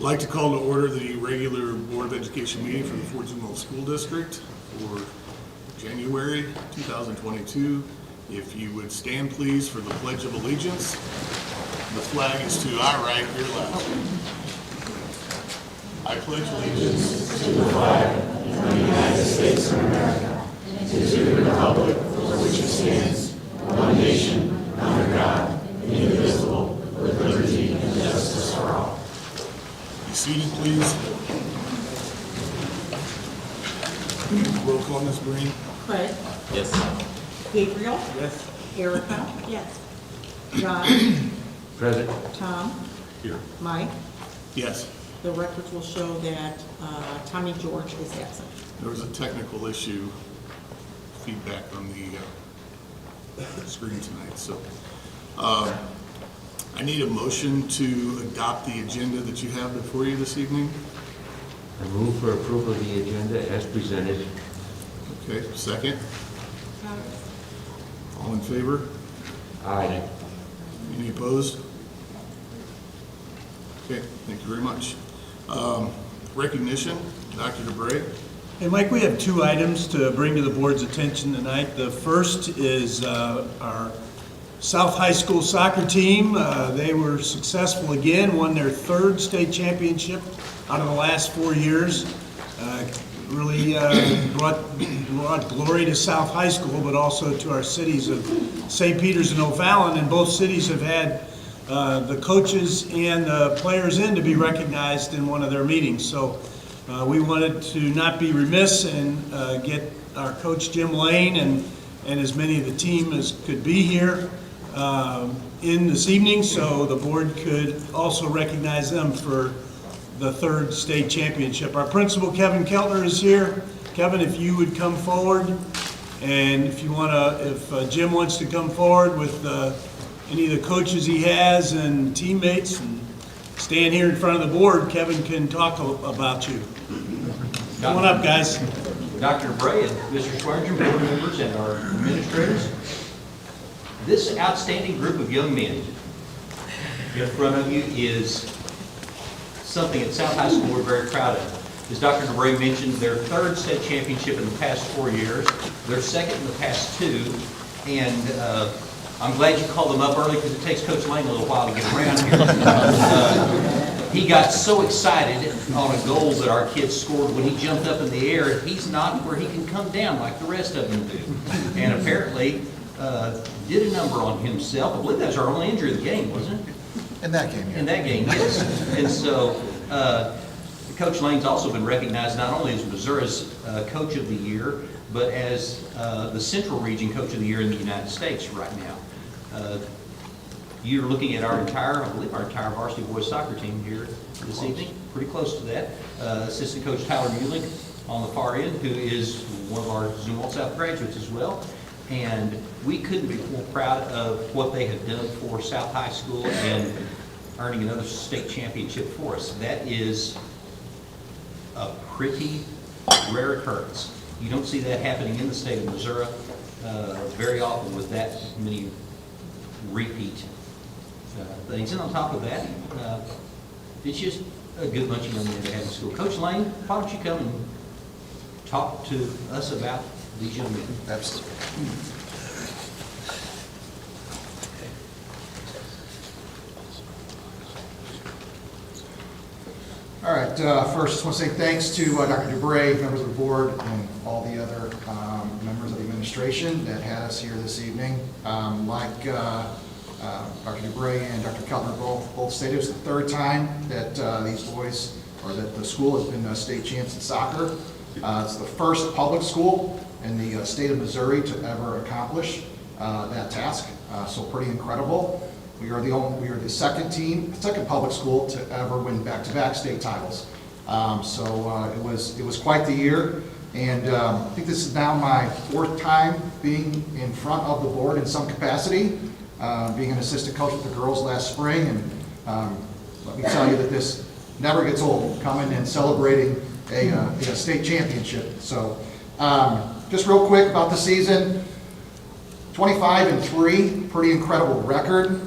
I'd like to call to order the regular Board of Education meeting for the Fort Zumwalt School District for January 2022. If you would stand please for the Pledge of Allegiance. The flag is to our right, your left. I pledge allegiance to the flag of the United States of America and to the republic for which it stands, one nation, under God, indivisible, with liberty and justice for all. Be seated, please. Roll call, Ms. Breen. Craig? Yes. Gabriel? Yes. Erica? Yes. John? Present. Tom? Here. Mike? Yes. The records will show that Tommy George is absent. There was a technical issue, feedback on the screen tonight, so I need a motion to adopt the agenda that you have before you this evening. I move for approval of the agenda as presented. Okay, second. All in favor? Aye. Any opposed? Okay, thank you very much. Recognition, Dr. DeBray. Hey, Mike, we have two items to bring to the board's attention tonight. The first is our South High School soccer team. They were successful again, won their third state championship out of the last 4 years. Really brought glory to South High School, but also to our cities of St. Peters and O'Fallon, and both cities have had the coaches and the players in to be recognized in one of their meetings. So we wanted to not be remiss and get our coach Jim Lane and as many of the team as could be here in this evening, so the board could also recognize them for the third state championship. Our principal, Kevin Keltner, is here. Kevin, if you would come forward, and if you want to, if Jim wants to come forward with any of the coaches he has and teammates, and stand here in front of the board, Kevin can talk about you. Come on up, guys. Dr. Bray and Mr. Swearinger, board members, and our administrators. This outstanding group of young men in front of you is something at South High School we're very proud of. As Dr. DeBray mentioned, their third state championship in the past 4 years, their second in the past 2, and I'm glad you called them up early because it takes Coach Lane a little while to get around here. He got so excited on a goal that our kids scored when he jumped up in the air. He's not where he can come down like the rest of them do. And apparently did a number on himself. I believe that was our only injury of the game, wasn't it? In that game, yeah. In that game, yes. And so Coach Lane's also been recognized not only as Missouri's Coach of the Year, but as the Central Region Coach of the Year in the United States right now. You're looking at our entire, I believe our entire varsity boys soccer team here this evening, pretty close to that. Assistant Coach Tyler Mueling on the far end, who is one of our Zumwalt South graduates as well. And we couldn't be more proud of what they have done for South High School and earning another state championship for us. That is a pretty rare occurrence. You don't see that happening in the state of Missouri very often with that many repeat things. And on top of that, it's just a good bunch of young men to have in school. Coach Lane, why don't you come and talk to us about these young men? Absolutely. All right, first, I want to say thanks to Dr. DeBray, members of the board, and all the other members of the administration that had us here this evening. Like Dr. DeBray and Dr. Keltner both stated, it's the third time that these boys, or that the school has been state champs in soccer. It's the first public school in the state of Missouri to ever accomplish that task, so pretty incredible. We are the second public school to ever win back-to-back state titles. It was quite the year, and I think this is now my 4th time being in front of the board in some capacity, being an assistant coach with the girls last spring, and let me tell you that this never gets old, coming and celebrating a state championship. So just real quick about the season. 25-3, pretty incredible record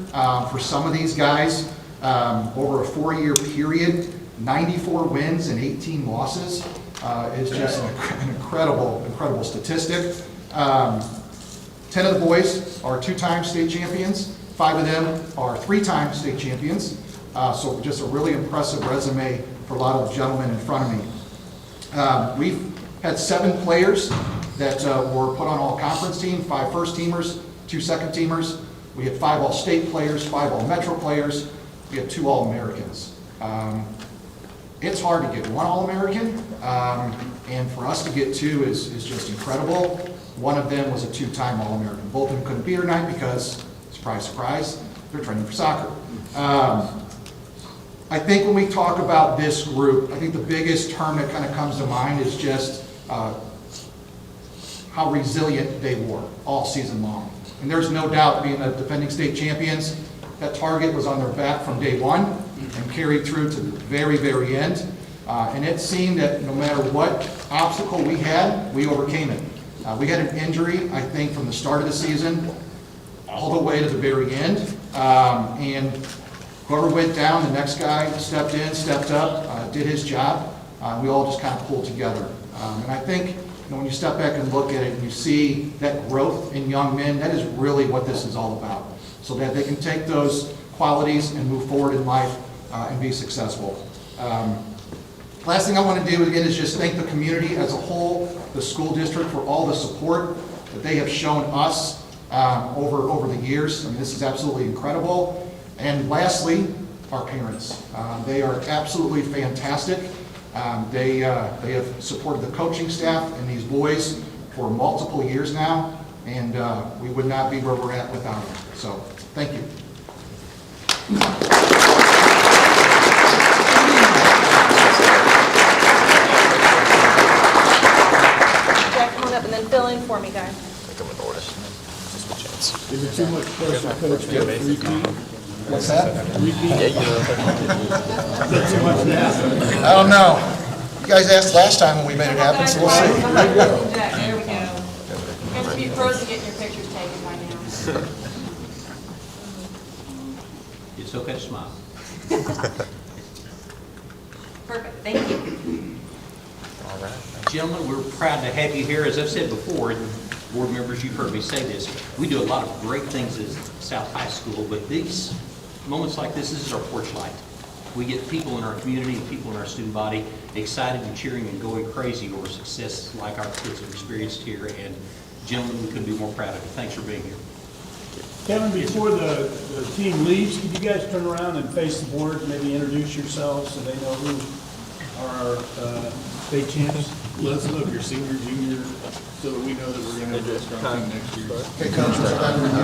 for some of these guys over a 4-year period. 94 wins and 18 losses is just an incredible statistic. 10 of the boys are 2-time state champions. 5 of them are 3-time state champions. So just a really impressive resume for a lot of the gentlemen in front of me. We've had 7 players that were put on all-conference team, 5 first-teamers, 2 second-teamers. We had 5 all-state players, 5 all-metro players. We had 2 All-Americans. It's hard to get 1 All-American, and for us to get 2 is just incredible. One of them was a 2-time All-American. Both of them couldn't be here tonight because, surprise, surprise, they're training for soccer. I think when we talk about this group, I think the biggest term that kind of comes to mind is just how resilient they were all season long. And there's no doubt, being the defending state champions, that target was on their back from day one and carried through to the very, very end. And it seemed that no matter what obstacle we had, we overcame it. We had an injury, I think, from the start of the season all the way to the very end. And whoever went down, the next guy stepped in, stepped up, did his job. We all just kind of pulled together. And I think when you step back and look at it and you see that growth in young men, that is really what this is all about. So that they can take those qualities and move forward in life and be successful. Last thing I want to do again is just thank the community as a whole, the school district, for all the support that they have shown us over the years. I mean, this is absolutely incredible. And lastly, our parents. They are absolutely fantastic. They have supported the coaching staff and these boys for multiple years now, and we would not be where we're at without them. So, thank you. Jack, come on up and then fill in for me, guys. Is it too much pressure, Coach, to get 3 feet? What's that? 3 feet? Is that too much now? I don't know. You guys asked last time when we made it happen, so we'll see. Jack, there we go. You guys should be pros at getting your pictures taken by now. It's okay to smile. Perfect, thank you. Gentlemen, we're proud to have you here. As I've said before, and board members, you've heard me say this, we do a lot of great things at South High School, but these moments like this is our porch light. We get people in our community, people in our student body excited and cheering and going crazy over success like our kids have experienced here. And gentlemen, we couldn't be more proud of you. Thanks for being here. Kevin, before the team leaves, could you guys turn around and face the board, and maybe introduce yourselves so they know who are our state champs? Let us know if you're senior, junior, so that we know that we're going to have a strong team next year. Okay, Coach, what's that for you?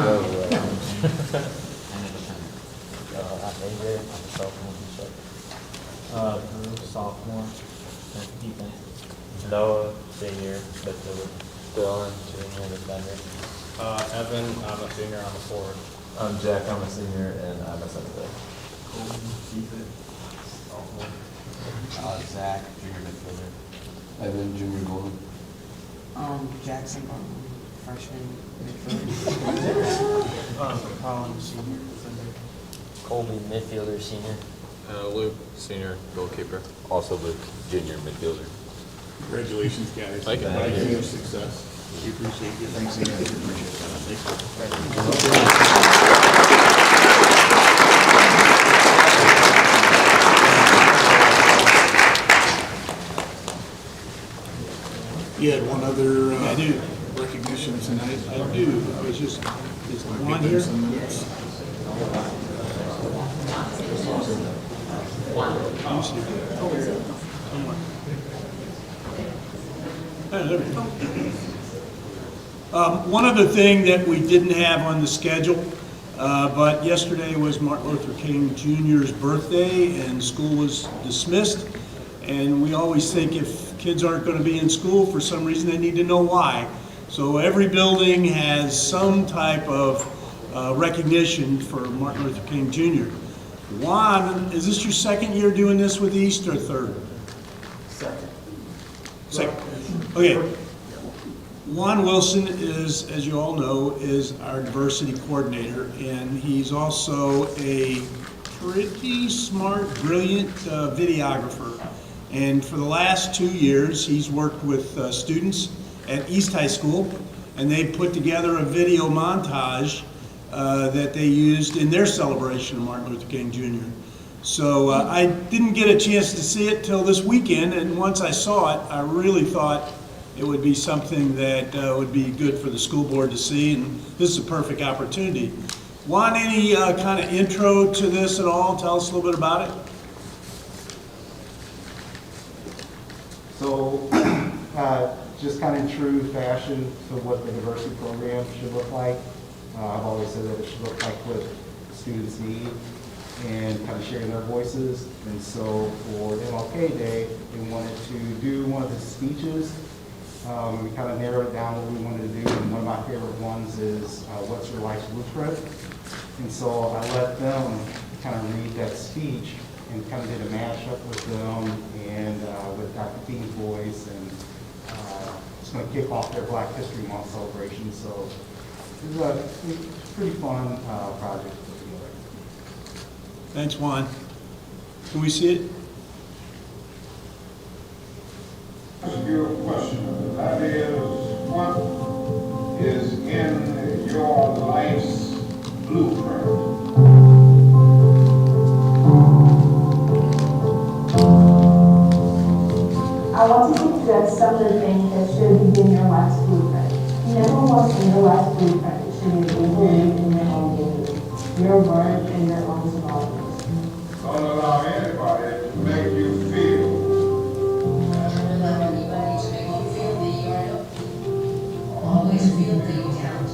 I'm AJ, I'm a sophomore defense. Drew, sophomore, defense. Noah, senior, midfielder. Dylan, junior, defender. Evan, I'm a senior, I'm a forward. I'm Jack, I'm a senior, and I'm a center. Zach, junior midfielder. Evan, junior goalie. Jackson, freshman midfielder. Colin, senior defender. Colby, midfielder, senior. Luke, senior goalkeeper. Also Luke, junior midfielder. Congratulations, guys. Thank you. Much success. We appreciate you. Thanks again. You had one other I do. recognition tonight. I do. I was just, is Give Juan them here? some minutes. One other thing that we didn't have on the schedule, but yesterday was Martin Luther King Jr.'s birthday, and school was dismissed. And we always think if kids aren't going to be in school for some reason, they need to know why. So every building has some type of recognition for Martin Luther King Jr. Juan, is this your second year doing this with East or third? Second. Okay. Juan Wilson is, as you all know, is our diversity coordinator, and he's also a pretty smart, brilliant videographer. And for the last 2 years, he's worked with students at East High School, and they put together a video montage that they used in their celebration of Martin Luther King Jr. So I didn't get a chance to see it till this weekend, and once I saw it, I really thought it would be something that would be good for the school board to see, and this is a perfect opportunity. Want any kind of intro to this at all? Tell us a little bit about it. So, just kind of in true fashion to what the diversity program should look like. I've always said that it should look like what students need and kind of sharing their voices. And so for MLK Day, we wanted to do one of the speeches. We kind of narrowed it down what we wanted to do, and one of my favorite ones is What's Your Life's Blueprint? And so I let them kind of read that speech and kind of did a mashup with them and with Dr. King's voice, and just going to kick off their Black History Month celebration. So it was a pretty fun project to put together. Thanks, Juan. Can we see it? Ask you a question. That is, what is in your life's blueprint? I want to suggest some of the things that should be in your life's blueprint. Number one in your life's blueprint should be to believe in your own dignity, your word, and your own survivors. Don't allow anybody to make you feel. Never allow anybody to make you feel that you are no. Always feel that you count.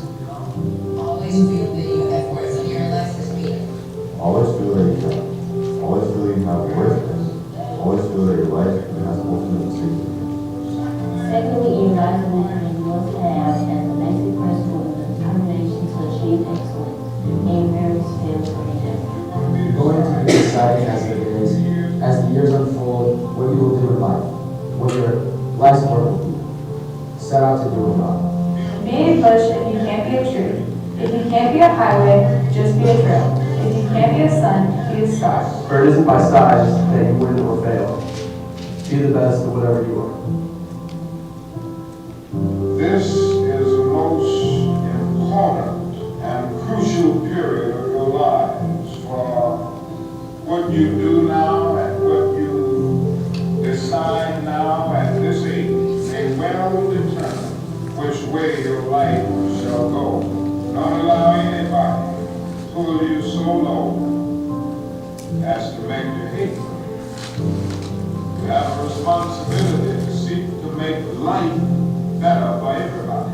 Always feel that you have worth and your life is meaningful. Always feel that you count. Always feel that you have worth. Always feel that your life has ultimate significance. Secondly, in your life's blueprint, you must have as a basic principle the determination to achieve excellence in various fields of endeavor. Going to be exciting as it is, as the years unfold, what you will do in life, what your life's work will be. Set out to do in life. Be a bush if you can't be a tree. If you can't be a highway, just be a trail. If you can't be a sun, be a star. For it isn't by size that you win or fail. Be the best at whatever you are. This is the most important and crucial period of your lives, for what you do now and what you decide now at this age may well determine which way your life shall go. Don't allow anybody to pull you so low as to make you hate you. You have a responsibility to seek to make life better for everybody.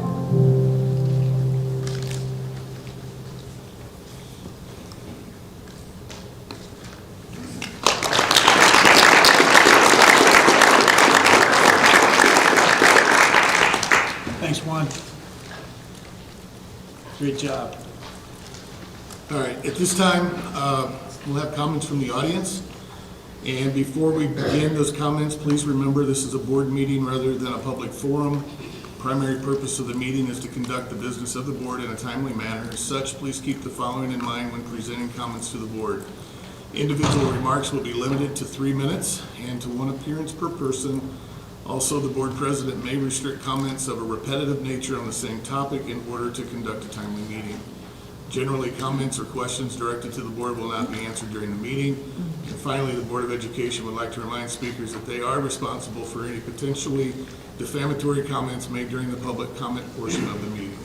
Thanks, Juan. Great job. All right, at this time, we'll have comments from the audience. And before we begin those comments, please remember this is a board meeting rather than a public forum. Primary purpose of the meeting is to conduct the business of the board in a timely manner. As such, please keep the following in mind when presenting comments to the board. Individual remarks will be limited to 3 minutes and to 1 appearance per person. Also, the board president may restrict comments of a repetitive nature on the same topic in order to conduct a timely meeting. Generally, comments or questions directed to the board will not be answered during the meeting. And finally, the Board of Education would like to remind speakers that they are responsible for any potentially defamatory comments made during the public comment portion of the meeting.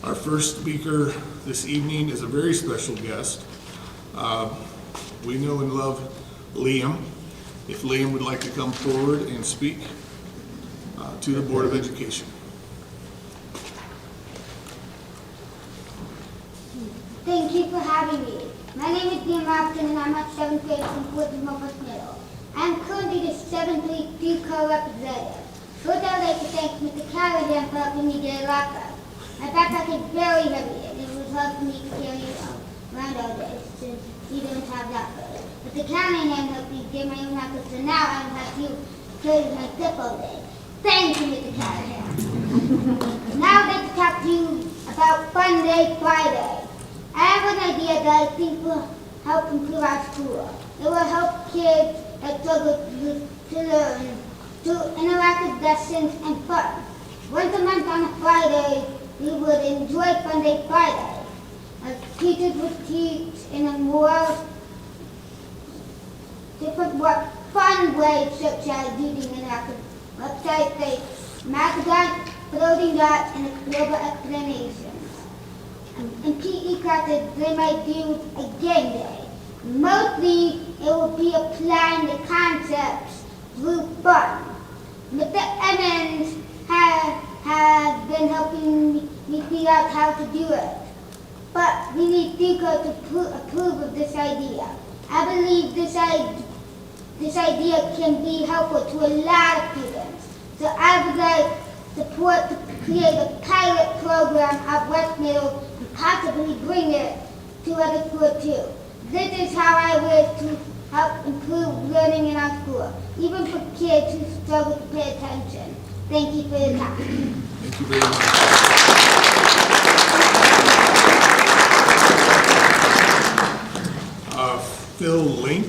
Our first speaker this evening is a very special guest. We know and love Liam. If Liam would like to come forward and speak to the Board of Education. Thank you for having me. My name is Liam Robson and I'm at 7th grade from Fort Zumwalt Middle. I am currently the 7th grade three-car representative. First, I would like to thank Mr. Callahan for helping me get a locker. My backpack is very heavy and it was hard for me to carry around all day since we don't have lockers. Mr. Callahan helped me get my own locker, so now I don't have to carry my zip all day. Thank you, Mr. Callahan. Now I'd like to talk to you about Fun Day Friday. I have an idea that I think will help improve our school. It will help kids that struggle to learn through interactive lessons and fun. Once a month on a Friday, we would enjoy Fun Day Friday. Our teachers would teach in a more different, more fun ways, such as using interactive websites like Macagon, floating dots, and global explanations. In PE classes, they might do a game day. Mostly, it will be applying the concepts through fun. Mr. Evans has been helping me figure out how to do it. But we need DECO to approve of this idea. I believe this idea can be helpful to a lot of students. So I would like support to create a pilot program at West Middle and possibly bring it to other schools too. This is how I wish to help improve learning in our school, even for kids who struggle to pay attention. Thank you for your time. Thank you very much. Phil Link.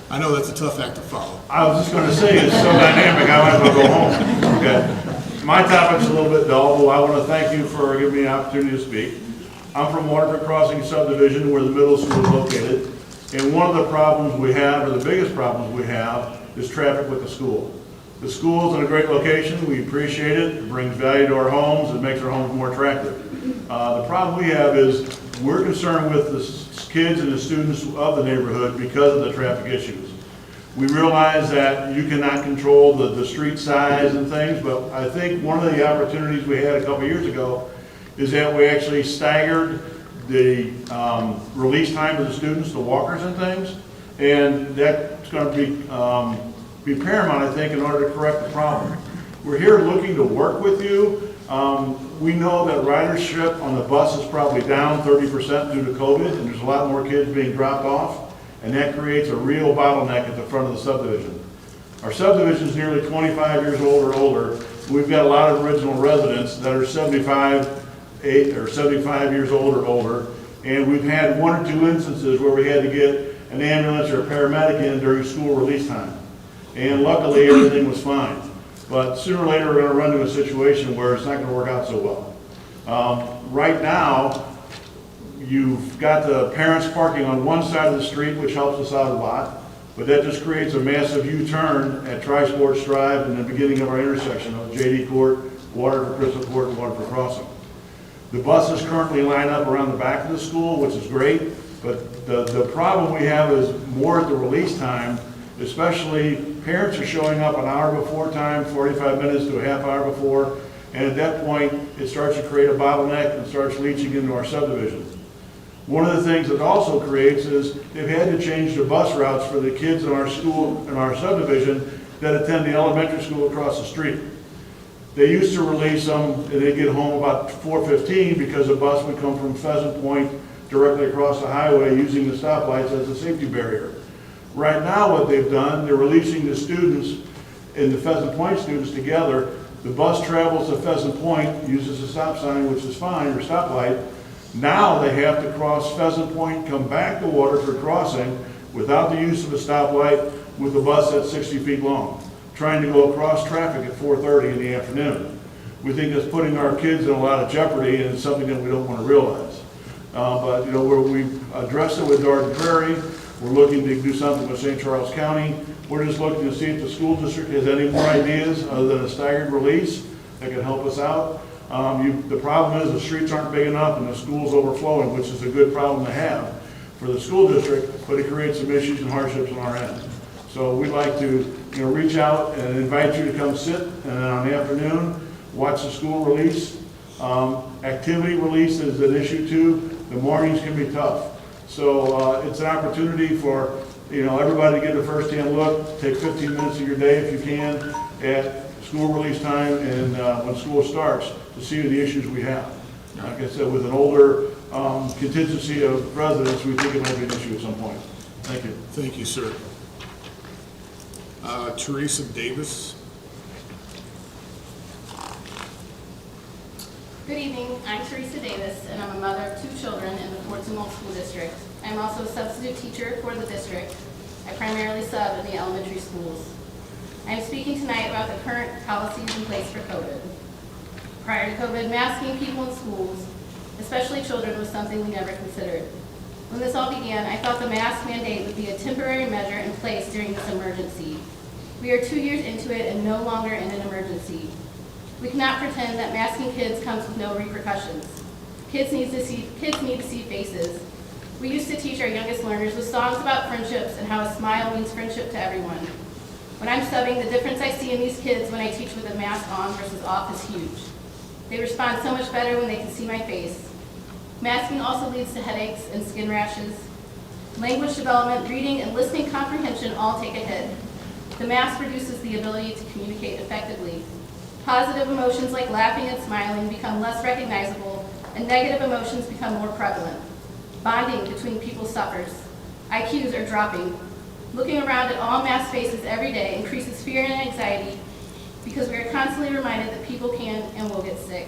I know that's a tough act to follow. I was just going to say, it's so dynamic, I might as well go home. Okay. My topic's a little bit dull, but I want to thank you for giving me an opportunity to speak. I'm from Waterford Crossing subdivision where the middle school is located. And one of the problems we have, or the biggest problems we have, is traffic with the school. The school's in a great location, we appreciate it, it brings value to our homes, it makes our homes more attractive. The problem we have is we're concerned with the kids and the students of the neighborhood because of the traffic issues. We realize that you cannot control the street size and things, but I think one of the opportunities we had a couple years ago is that we actually staggered the release time of the students, the walkers and things, and that's going to be paramount, I think, in order to correct the problem. We're here looking to work with you. We know that ridership on the bus is probably down 30% due to COVID, and there's a lot more kids being dropped off, and that creates a real bottleneck at the front of the subdivision. Our subdivision is nearly 25 years old or older. We've got a lot of original residents that are 75 years old or older, and we've had one or two instances where we had to get an ambulance or a paramedic in during school release time. And luckily, everything was fine. But sooner or later, we're going to run into a situation where it's not going to work out so well. Right now, you've got the parents parking on one side of the street, which helps us out a lot, but that just creates a massive U-turn at Tri-Sports Drive in the beginning of our intersection of JD Court, Waterford Crystal Court, and Waterford Crossing. The buses currently line up around the back of the school, which is great, but the problem we have is more at the release time, especially parents are showing up an hour before time, 45 minutes to a half hour before, and at that point, it starts to create a bottleneck and starts leaching into our subdivision. One of the things it also creates is they've had to change the bus routes for the kids in our school, in our subdivision, that attend the elementary school across the street. They used to release them, and they'd get home about 4:15 because a bus would come from Pheasant Point directly across the highway using the stoplights as a safety barrier. Right now, what they've done, they're releasing the students and the Pheasant Point students together. The bus travels to Pheasant Point, uses a stop sign, which is fine, or stoplight. Now they have to cross Pheasant Point, come back to Waterford Crossing without the use of a stoplight with a bus that's 60 feet long, trying to go across traffic at 4:30 in the afternoon. We think that's putting our kids in a lot of jeopardy, and it's something that we don't want to realize. But you know, where we've addressed it with Garden Prairie, we're looking to do something with St. Charles County. We're just looking to see if the school district has any more ideas other than a staggered release that can help us out. The problem is the streets aren't big enough and the school's overflowing, which is a good problem to have for the school district, but it creates some issues and hardships on our end. So we'd like to reach out and invite you to come sit and on the afternoon, watch the school release. Activity release is an issue too. The mornings can be tough. So it's an opportunity for everybody to get a first-hand look. Take 15 minutes of your day if you can at school release time and when school starts to see the issues we have. Like I said, with an older contingency of residents, we think it might be an issue at some point. Thank you. Thank you, sir. Teresa Davis. Good evening, I'm Teresa Davis, and I'm a mother of 2 children in the Fort Zumwalt School District. I'm also a substitute teacher for the district. I primarily sub in the elementary schools. I'm speaking tonight about the current policies in place for COVID. Prior to COVID, masking people in schools, especially children, was something we never considered. When this all began, I thought the mask mandate would be a temporary measure in place during this emergency. We are 2 years into it and no longer in an emergency. We cannot pretend that masking kids comes with no repercussions. Kids need to see faces. We used to teach our youngest learners with songs about friendships and how a smile means friendship to everyone. When I'm subbing, the difference I see in these kids when I teach with a mask on versus off is huge. They respond so much better when they can see my face. Masking also leads to headaches and skin rashes. Language development, reading, and listening comprehension all take a hit. The mask reduces the ability to communicate effectively. Positive emotions like laughing and smiling become less recognizable, and negative emotions become more prevalent. Bonding between people suffers. IQs are dropping. Looking around at all masked faces every day increases fear and anxiety because we are constantly reminded that people can and will get sick.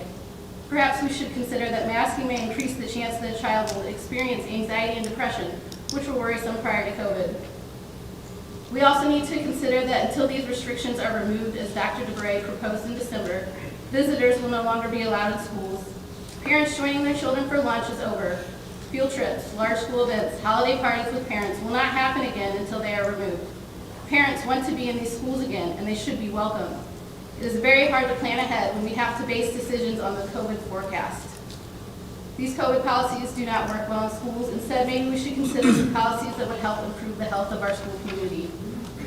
Perhaps we should consider that masking may increase the chance that a child will experience anxiety and depression, which were worrisome prior to COVID. We also need to consider that until these restrictions are removed, as Dr. DeBray proposed in December, visitors will no longer be allowed in schools. Parents joining their children for lunch is over. Field trips, large school events, holiday parties with parents will not happen again until they are removed. Parents want to be in these schools again, and they should be welcome. It is very hard to plan ahead when we have to base decisions on the COVID forecast. These COVID policies do not work well in schools. Instead, maybe we should consider some policies that would help improve the health of our school community.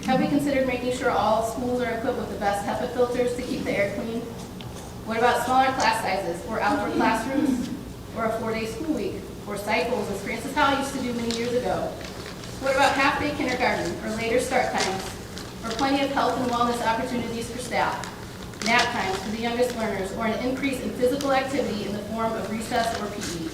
Have we considered making sure all schools are equipped with the best HEPA filters to keep the air clean? What about smaller class sizes, or outdoor classrooms, or a 4-day school week, or cycles, as Francis Howell used to do many years ago? What about half-day kindergarten, or later start times, or plenty of health and wellness opportunities for staff? Nap times for the youngest learners, or an increase in physical activity in the form of recess or PE.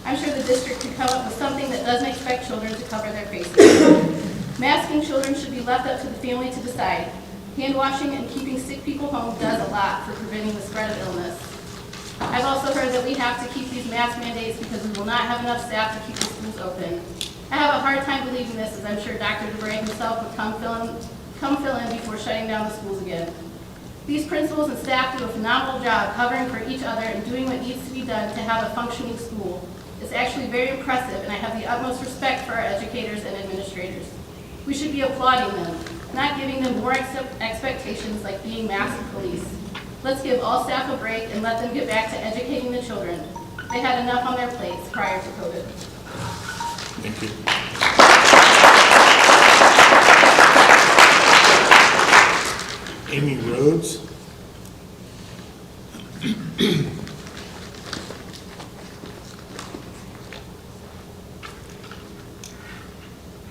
I'm sure the district could come up with something that doesn't expect children to cover their faces. Masking children should be left up to the family to decide. Hand washing and keeping sick people home does a lot for preventing the spread of illness. I've also heard that we have to keep these mask mandates because we will not have enough staff to keep the schools open. I have a hard time believing this, as I'm sure Dr. DeBray himself would come fill in before shutting down the schools again. These principals and staff do a phenomenal job covering for each other and doing what needs to be done to have a functioning school. It's actually very impressive, and I have the utmost respect for our educators and administrators. We should be applauding them, not giving them more expectations like being masked police. Let's give all staff a break and let them get back to educating the children. They had enough on their plates prior to COVID. Thank you. Amy Rhodes.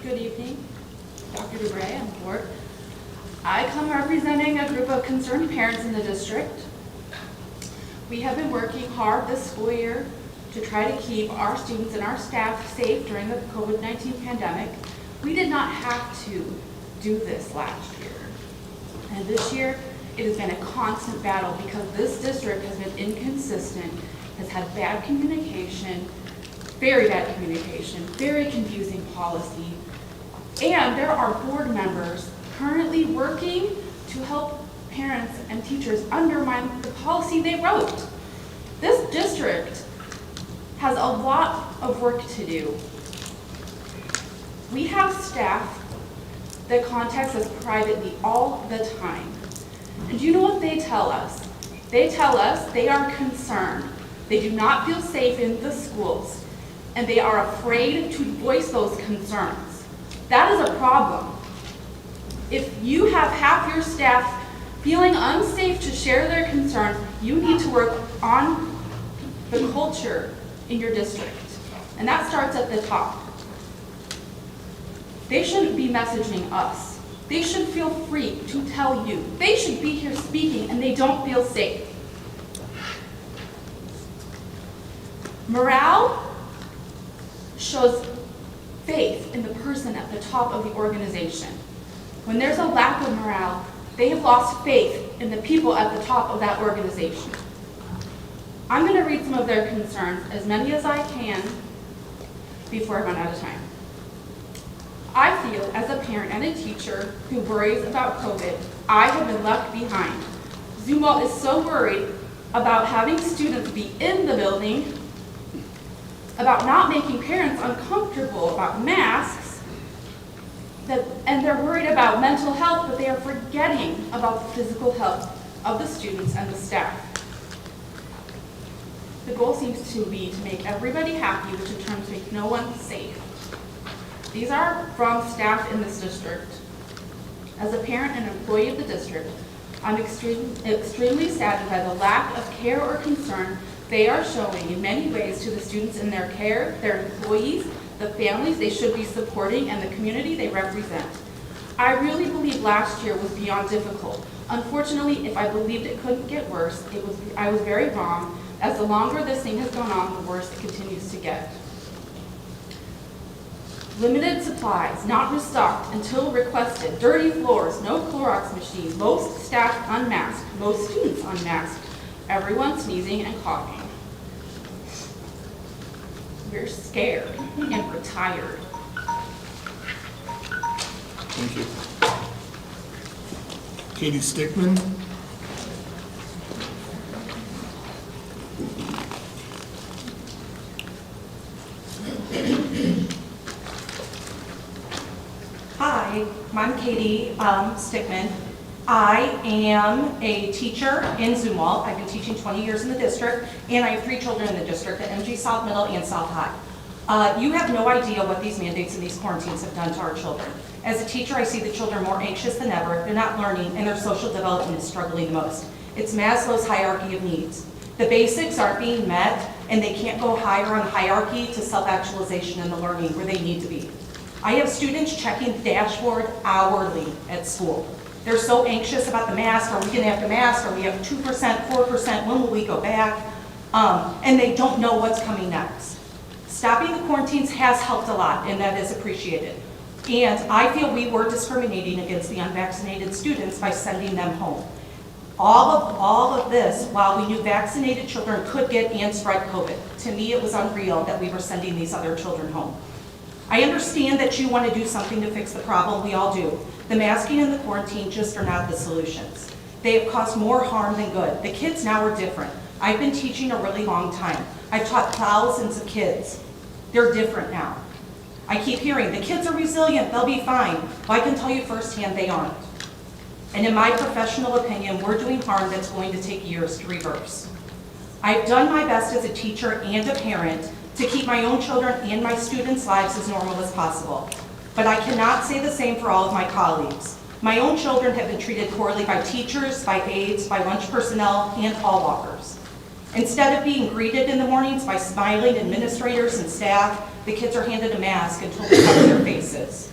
Good evening, Dr. DeBray and board. I come representing a group of concerned parents in the district. We have been working hard this school year to try to keep our students and our staff safe during the COVID-19 pandemic. We did not have to do this last year. And this year, it has been a constant battle because this district has been inconsistent, has had bad communication, very bad communication, very confusing policy. And there are board members currently working to help parents and teachers undermine the policy they wrote. This district has a lot of work to do. We have staff that contacts us privately all the time. And do you know what they tell us? They tell us they are concerned. They do not feel safe in the schools, and they are afraid to voice those concerns. That is a problem. If you have half your staff feeling unsafe to share their concerns, you need to work on the culture in your district. And that starts at the top. They shouldn't be messaging us. They should feel free to tell you. They should be here speaking and they don't feel safe. Morale shows faith in the person at the top of the organization. When there's a lack of morale, they have lost faith in the people at the top of that organization. I'm going to read some of their concerns, as many as I can, before I run out of time. I feel, as a parent and a teacher who worries about COVID, I have been left behind. Zumwalt is so worried about having students be in the building, about not making parents uncomfortable about masks, and they're worried about mental health, but they are forgetting about the physical health of the students and the staff. The goal seems to be to make everybody happy, which in turn makes no one safe. These are from staff in this district. As a parent and employee of the district, I'm extremely saddened by the lack of care or concern they are showing in many ways to the students in their care, their employees, the families they should be supporting, and the community they represent. I really believe last year was beyond difficult. Unfortunately, if I believed it couldn't get worse, I was very wrong, as the longer this thing has gone on, the worse it continues to get. Limited supplies, not restocked until requested, dirty floors, no Clorox machine, most staff unmasked, most students unmasked, everyone sneezing and coughing. We're scared and we're tired. Thank you. Katie Stickman. Hi, I'm Katie Stickman. I am a teacher in Zumwalt. I've been teaching 20 years in the district, and I have 3 children in the district at MG South Middle and South High. You have no idea what these mandates and these quarantines have done to our children. As a teacher, I see the children more anxious than ever. They're not learning, and their social development is struggling the most. It's Maslow's hierarchy of needs. The basics aren't being met, and they can't go higher on hierarchy to self-actualization and the learning where they need to be. I have students checking the dashboard hourly at school. They're so anxious about the mask. Are we going to have the mask? Are we have 2%, 4%? When will we go back? And they don't know what's coming next. Stopping the quarantines has helped a lot, and that is appreciated. And I feel we were discriminating against the unvaccinated students by sending them home. All of this while we knew vaccinated children could get and spread COVID. To me, it was unreal that we were sending these other children home. I understand that you want to do something to fix the problem. We all do. The masking and the quarantine just are not the solutions. They have caused more harm than good. The kids now are different. I've been teaching a really long time. I've taught thousands of kids. They're different now. I keep hearing, the kids are resilient, they'll be fine. Well, I can tell you firsthand they aren't. And in my professional opinion, we're doing harm that's going to take years to reverse. I've done my best as a teacher and a parent to keep my own children and my students' lives as normal as possible. But I cannot say the same for all of my colleagues. My own children have been treated poorly by teachers, by aides, by lunch personnel, and hall walkers. Instead of being greeted in the mornings by smiling administrators and staff, the kids are handed a mask and told to cover their faces.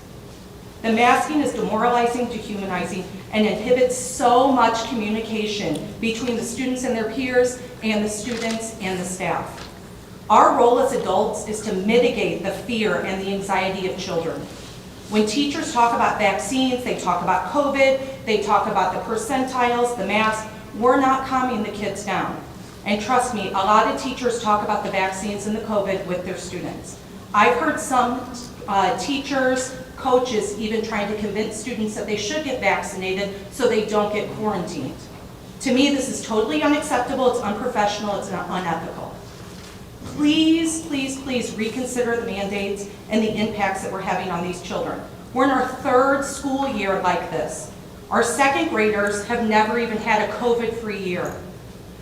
The masking is demoralizing, dehumanizing, and inhibits so much communication between the students and their peers and the students and the staff. Our role as adults is to mitigate the fear and the anxiety of children. When teachers talk about vaccines, they talk about COVID, they talk about the percentiles, the mask, we're not calming the kids down. And trust me, a lot of teachers talk about the vaccines and the COVID with their students. I've heard some teachers, coaches even trying to convince students that they should get vaccinated so they don't get quarantined. To me, this is totally unacceptable, it's unprofessional, it's unethical. Please, please, please reconsider the mandates and the impacts that we're having on these children. We're in our 3rd school year like this. Our 2nd graders have never even had a COVID-free year.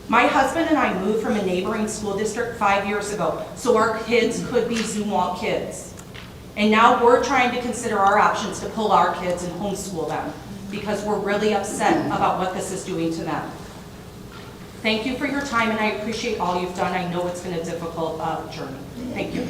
My husband and I moved from a neighboring school district 5 years ago, so our kids could be Zumwalt kids. And now we're trying to consider our options to pull our kids and homeschool them because we're really upset about what this is doing to them. Thank you for your time, and I appreciate all you've done. I know it's been a difficult journey. Thank you.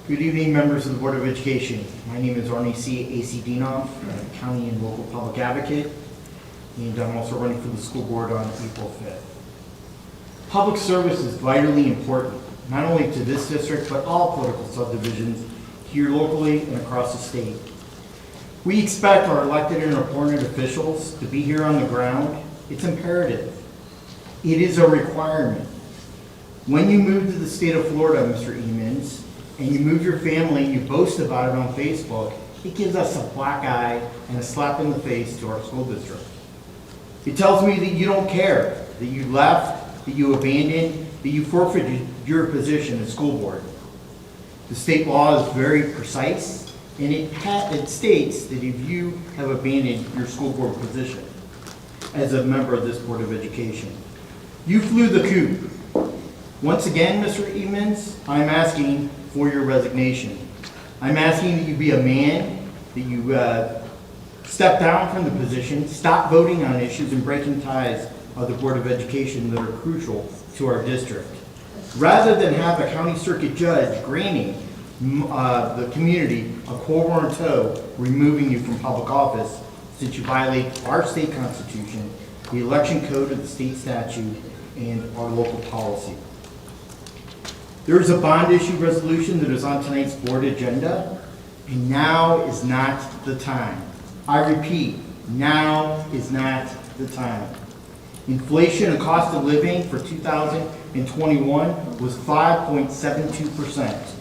Good evening, members of the Board of Education. My name is Arnie A.C. Dinoff, County and Local Public Advocate, and I'm also running for the school board on April 5th. Public service is vitally important, not only to this district, but all political subdivisions here locally and across the state. We expect our elected and appointed officials to be here on the ground. It's imperative. It is a requirement. When you move to the state of Florida, Mr. Emons, and you move your family, you boast about it on Facebook, it gives us a black eye and a slap in the face to our school district. It tells me that you don't care, that you left, that you abandoned, that you forfeited your position as school board. The state law is very precise, and it states that if you have abandoned your school board position as a member of this Board of Education, you flew the coop. Once again, Mr. Emons, I'm asking for your resignation. I'm asking that you be a man, that you step down from the position, stop voting on issues and breaking ties of the Board of Education that are crucial to our district. Rather than have a county circuit judge granting the community a quo warranto, removing you from public office since you violate our state constitution, the election code of the state statute, and our local policy. There is a bond issue resolution that is on tonight's board agenda, and now is not the time. I repeat, now is not the time. Inflation and cost of living for 2021 was 5.72%.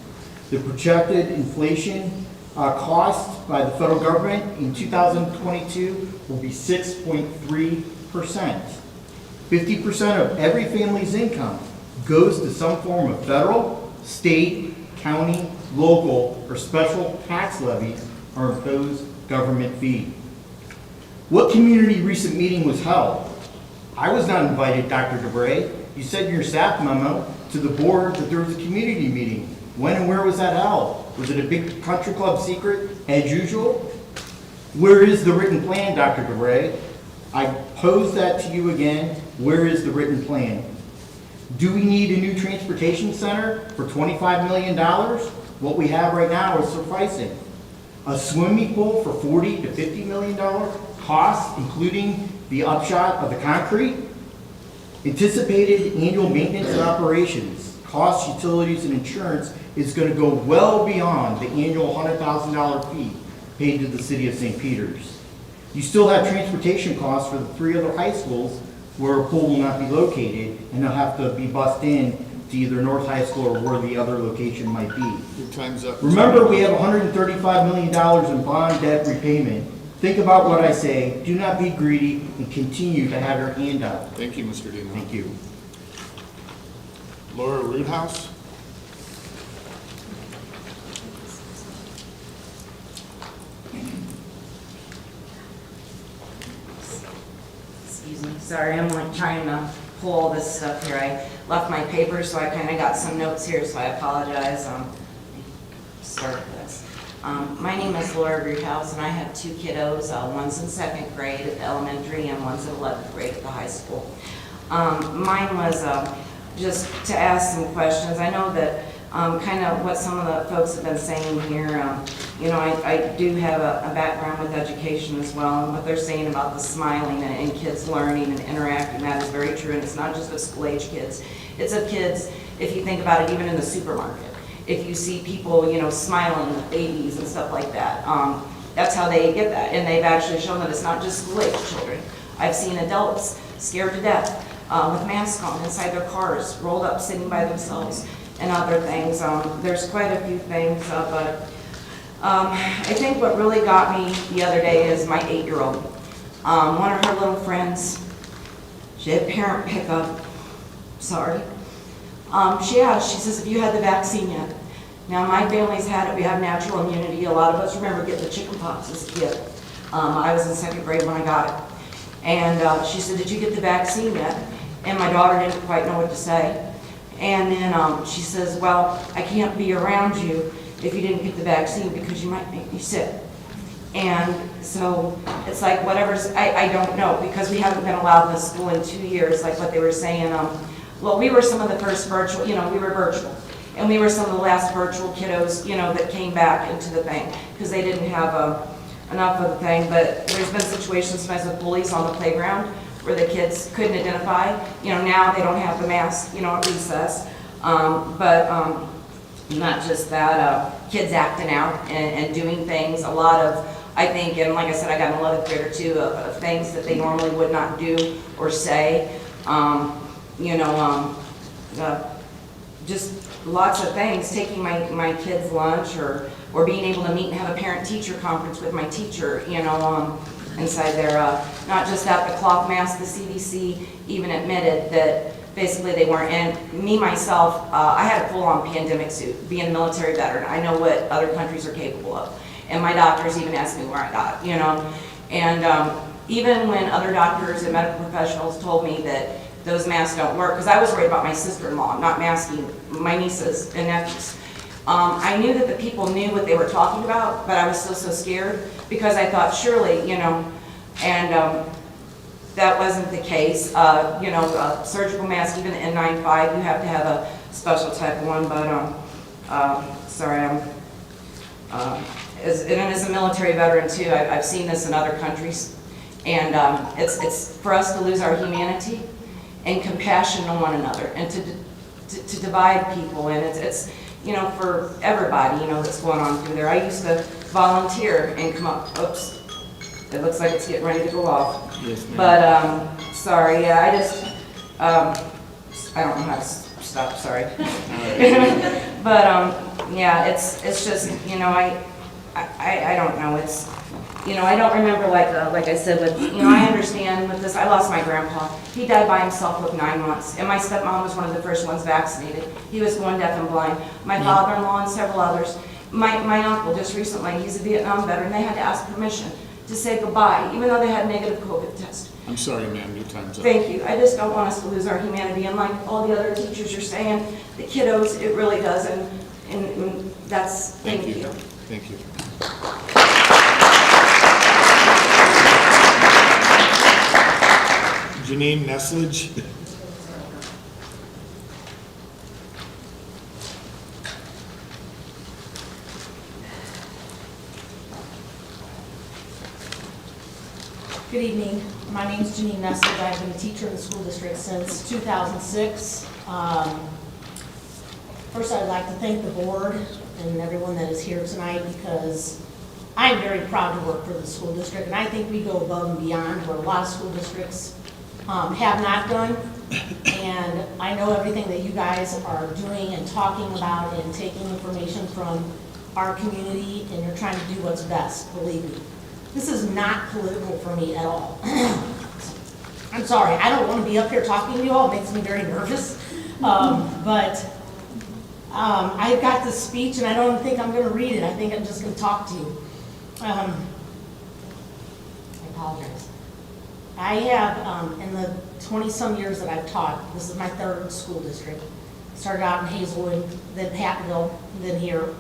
The projected inflation cost by the federal government in 2022 will be 6.3%. 50% of every family's income goes to some form of federal, state, county, local, or special tax levies or imposed government fee. What community recent meeting was held? I was not invited, Dr. DeBray. You said in your staff memo to the board that there was a community meeting. When and where was that held? Was it a big country club secret as usual? Where is the written plan, Dr. DeBray? I pose that to you again. Where is the written plan? Do we need a new transportation center for $25 million? What we have right now is sufficing. A swimming pool for $40 to $50 million cost, including the upshot of the concrete. Anticipated annual maintenance and operations, costs, utilities, and insurance is going to go well beyond the annual $100,000 fee paid to the city of St. Peters. You still have transportation costs for the 3 other high schools where a pool will not be located, and they'll have to be bussed in to either North High School or where the other location might be. Your time's up. Remember, we have $135 million in bond debt repayment. Think about what I say. Do not be greedy and continue to have your hand out. Thank you, Mr. Dino. Thank you. Laura Roothouse. Excuse me, sorry, I'm like trying to pull all this stuff here. I left my paper, so I kind of got some notes here, so I apologize. Start this. My name is Laura Roothouse, and I have 2 kiddos. One's in 2nd grade at the elementary, and one's in 11th grade at the high school. Mine was just to ask some questions. I know that kind of what some of the folks have been saying here, you know, I do have a background with education as well, and what they're saying about the smiling and kids learning and interacting, that is very true, and it's not just of school-age kids. It's of kids, if you think about it, even in the supermarket. If you see people, you know, smiling with babies and stuff like that, that's how they get that, and they've actually shown that it's not just school-age children. I've seen adults scared to death with masks on inside their cars, rolled up, sitting by themselves, and other things. There's quite a few things, but I think what really got me the other day is my 8-year-old. One of her little friends, she had parent pickup, sorry. She says, have you had the vaccine yet? Now my family's had it, we have natural immunity. A lot of us remember getting the chicken pox as a kid. I was in 2nd grade when I got it. And she said, did you get the vaccine yet? And my daughter didn't quite know what to say. And then she says, well, I can't be around you if you didn't get the vaccine because you might make me sick. And so it's like whatever's, I don't know, because we haven't been allowed in the school in 2 years, like what they were saying. Well, we were some of the first virtual, you know, we were virtual. And we were some of the last virtual kiddos, you know, that came back into the thing, because they didn't have enough of the thing. But there's been situations sometimes with bullies on the playground where the kids couldn't identify. You know, now they don't have the mask, you know, at recess. Not just that, kids acting out and doing things, a lot of, I think, and like I said, I got in a lot of theater too, of things that they normally would not do or say. Just lots of things, taking my kids' lunch or being able to meet and have a parent-teacher conference with my teacher, you know, inside there. Not just that, the cloth mask, the CDC even admitted that basically they weren't. And me, myself, I had a full-on pandemic suit, being a military veteran. I know what other countries are capable of. And my doctors even asked me where I got it, you know. And even when other doctors and medical professionals told me that those masks don't work, because I was worried about my sister-in-law not masking my nieces and nephews. I knew that the people knew what they were talking about, but I was still so scared because I thought surely, you know, and that wasn't the case. You know, surgical mask, even the N95, you have to have a special type of one, but sorry, as a military veteran too, I've seen this in other countries, and it's for us to lose our humanity and compassion on one another, and to divide people, and it's you know, for everybody, you know, that's going on through there. I used to volunteer and come up, oops, it looks like it's getting ready to go off. Yes, ma'am. But, sorry, yeah, I just, I don't know how to stop, sorry. But, yeah, it's just, you know, I don't know, it's, you know, I don't remember, like I said, with, you know, I understand with this, I lost my grandpa. He died by himself with 9 months, and my stepmom was one of the first ones vaccinated. He was born deaf and blind. My father-in-law and several others. My uncle just recently, he's a Vietnam veteran, they had to ask permission to say goodbye, even though they had a negative COVID test. I'm sorry, ma'am, your time's up. Thank you. I just don't want us to lose our humanity, and like all the other teachers are saying, the kiddos, it really does, and that's, thank you. Thank you. Janine Nessage. Good evening. My name is Janine Nessage. I've been a teacher in the school district since 2006. First, I'd like to thank the board and everyone that is here tonight, because I'm very proud to work for the school district, and I think we go above and beyond what a lot of school districts have not done. And I know everything that you guys are doing and talking about and taking information from our community, and you're trying to do what's best, believe me. This is not political for me at all. I'm sorry, I don't want to be up here talking to you all, it makes me very nervous. I've got this speech and I don't think I'm going to read it, I think I'm just going to talk to you. I apologize. I have, in the 20-some years that I've taught, this is my third school district. Started out in Hazelwood, then Pattonville, then here.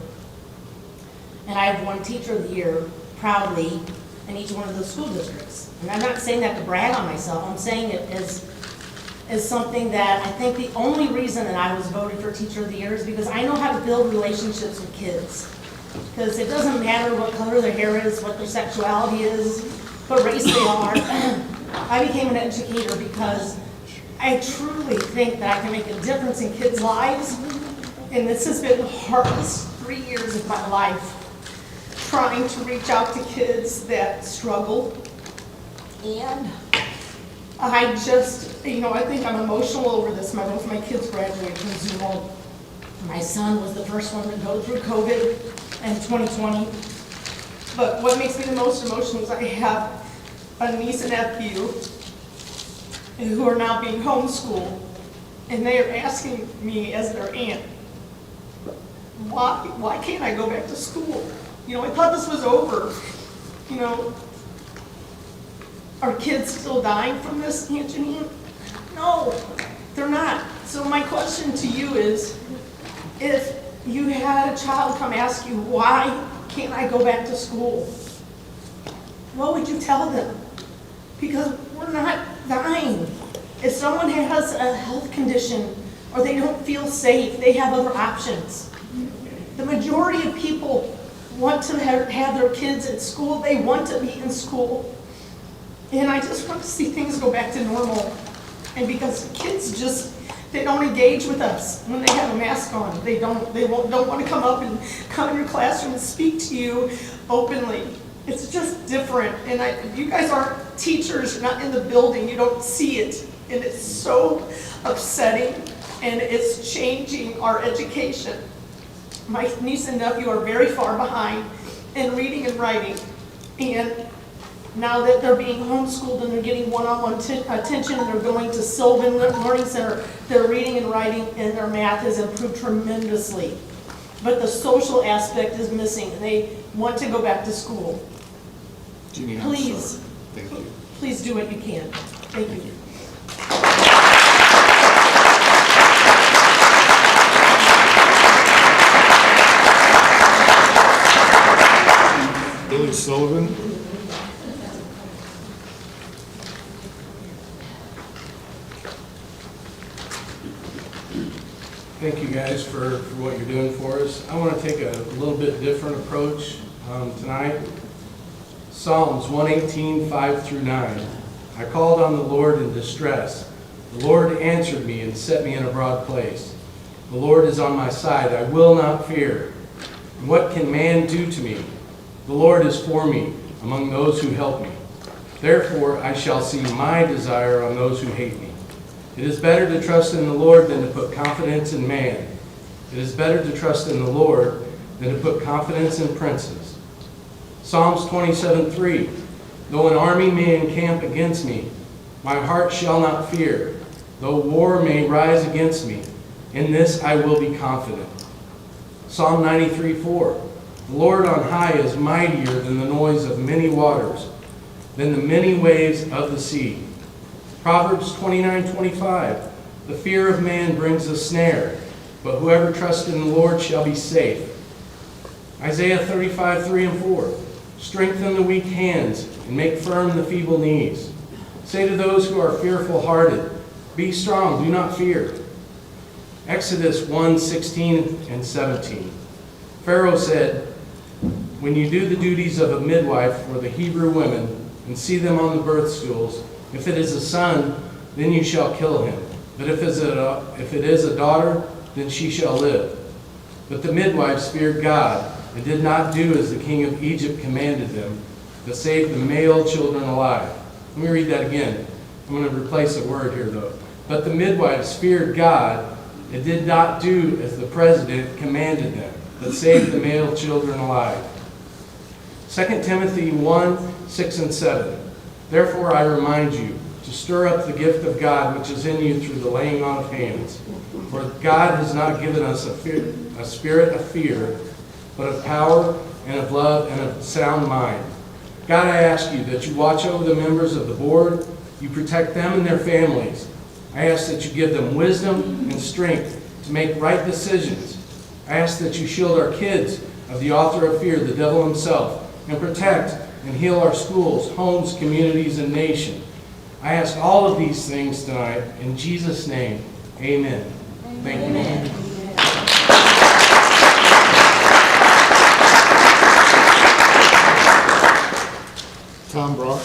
And I have won Teacher of the Year proudly in each one of those school districts. And I'm not saying that to brag on myself, I'm saying it as something that I think the only reason that I was voted for Teacher of the Year is because I know how to build relationships with kids. Because it doesn't matter what color their hair is, what their sexuality is, what race they are. I became an educator because I truly think that I can make a difference in kids' lives. And this has been the hardest 3 years of my life, trying to reach out to kids that struggle. And I just, you know, I think I'm emotional over this. Both my kids graduated from Zumwalt. My son was the first one to go through COVID in 2020. But what makes me the most emotional is I have a niece and nephew who are now being homeschooled, and they are asking me as their aunt, why can't I go back to school? You know, I thought this was over. You know, are kids still dying from this, Aunt Janine? No, they're not. So my question to you is, if you had a child come ask you, why can't I go back to school? What would you tell them? Because we're not dying. If someone has a health condition or they don't feel safe. They have other options. The majority of people want to have their kids at school. They want to be in school. And I just want to see things go back to normal. And because kids just, they don't engage with us when they have a mask on. They don't want to come up and come in your classroom and speak to you openly. It's just different. And you guys aren't teachers, you're not in the building, you don't see it. And it's so upsetting, and it's changing our education. My niece and nephew are very far behind in reading and writing. And now that they're being homeschooled and they're getting one-on-one attention and they're going to Sylvan Learning Center, their reading and writing and their math has improved tremendously. But the social aspect is missing, and they want to go back to school. Jeannie, I'm Please, sorry. Thank you. please do what you can. Thank you. Billy Sullivan. Thank you guys for what you're doing for us. I want to take a little bit different approach tonight. Psalms 118, 5 through 9. I called on the Lord in distress. The Lord answered me and set me in a broad place. The Lord is on my side. I will not fear. And what can man do to me? The Lord is for me among those who help me. Therefore I shall see my desire on those who hate me. It is better to trust in the Lord than to put confidence in man. It is better to trust in the Lord than to put confidence in princes. Psalms 27:3. Though an army may encamp against me, my heart shall not fear. Though war may rise against me, in this I will be confident. Psalm 93:4. The Lord on high is mightier than the noise of many waters, than the many waves of the sea. Proverbs 29:25. The fear of man brings a snare, but whoever trusts in the Lord shall be safe. Isaiah 35:3 and 4. Strengthen the weak hands and make firm the feeble knees. Say to those who are fearful-hearted, be strong, do not fear. Exodus 1:16 and 17. Pharaoh said, when you do the duties of a midwife for the Hebrew women and see them on the birth stools, if it is a son, then you shall kill him. But if it is a daughter, then she shall live. But the midwives feared God and did not do as the king of Egypt commanded them, but saved the male children alive. Let me read that again. I'm going to replace a word here, though. But the midwives feared God and did not do as the president commanded them, but saved the male children alive. 2 Timothy 1:6 and 7. Therefore I remind you to stir up the gift of God which is in you through the laying on of hands. For God has not given us a spirit of fear, but of power and of love and of sound mind. God, I ask you that you watch over the members of the board, you protect them and their families. I ask that you give them wisdom and strength to make right decisions. I ask that you shield our kids of the author of fear, the devil himself, and protect and heal our schools, homes, communities, and nation. I ask all of these things tonight in Jesus' name. Amen. Thank you. Amen. Tom Brock.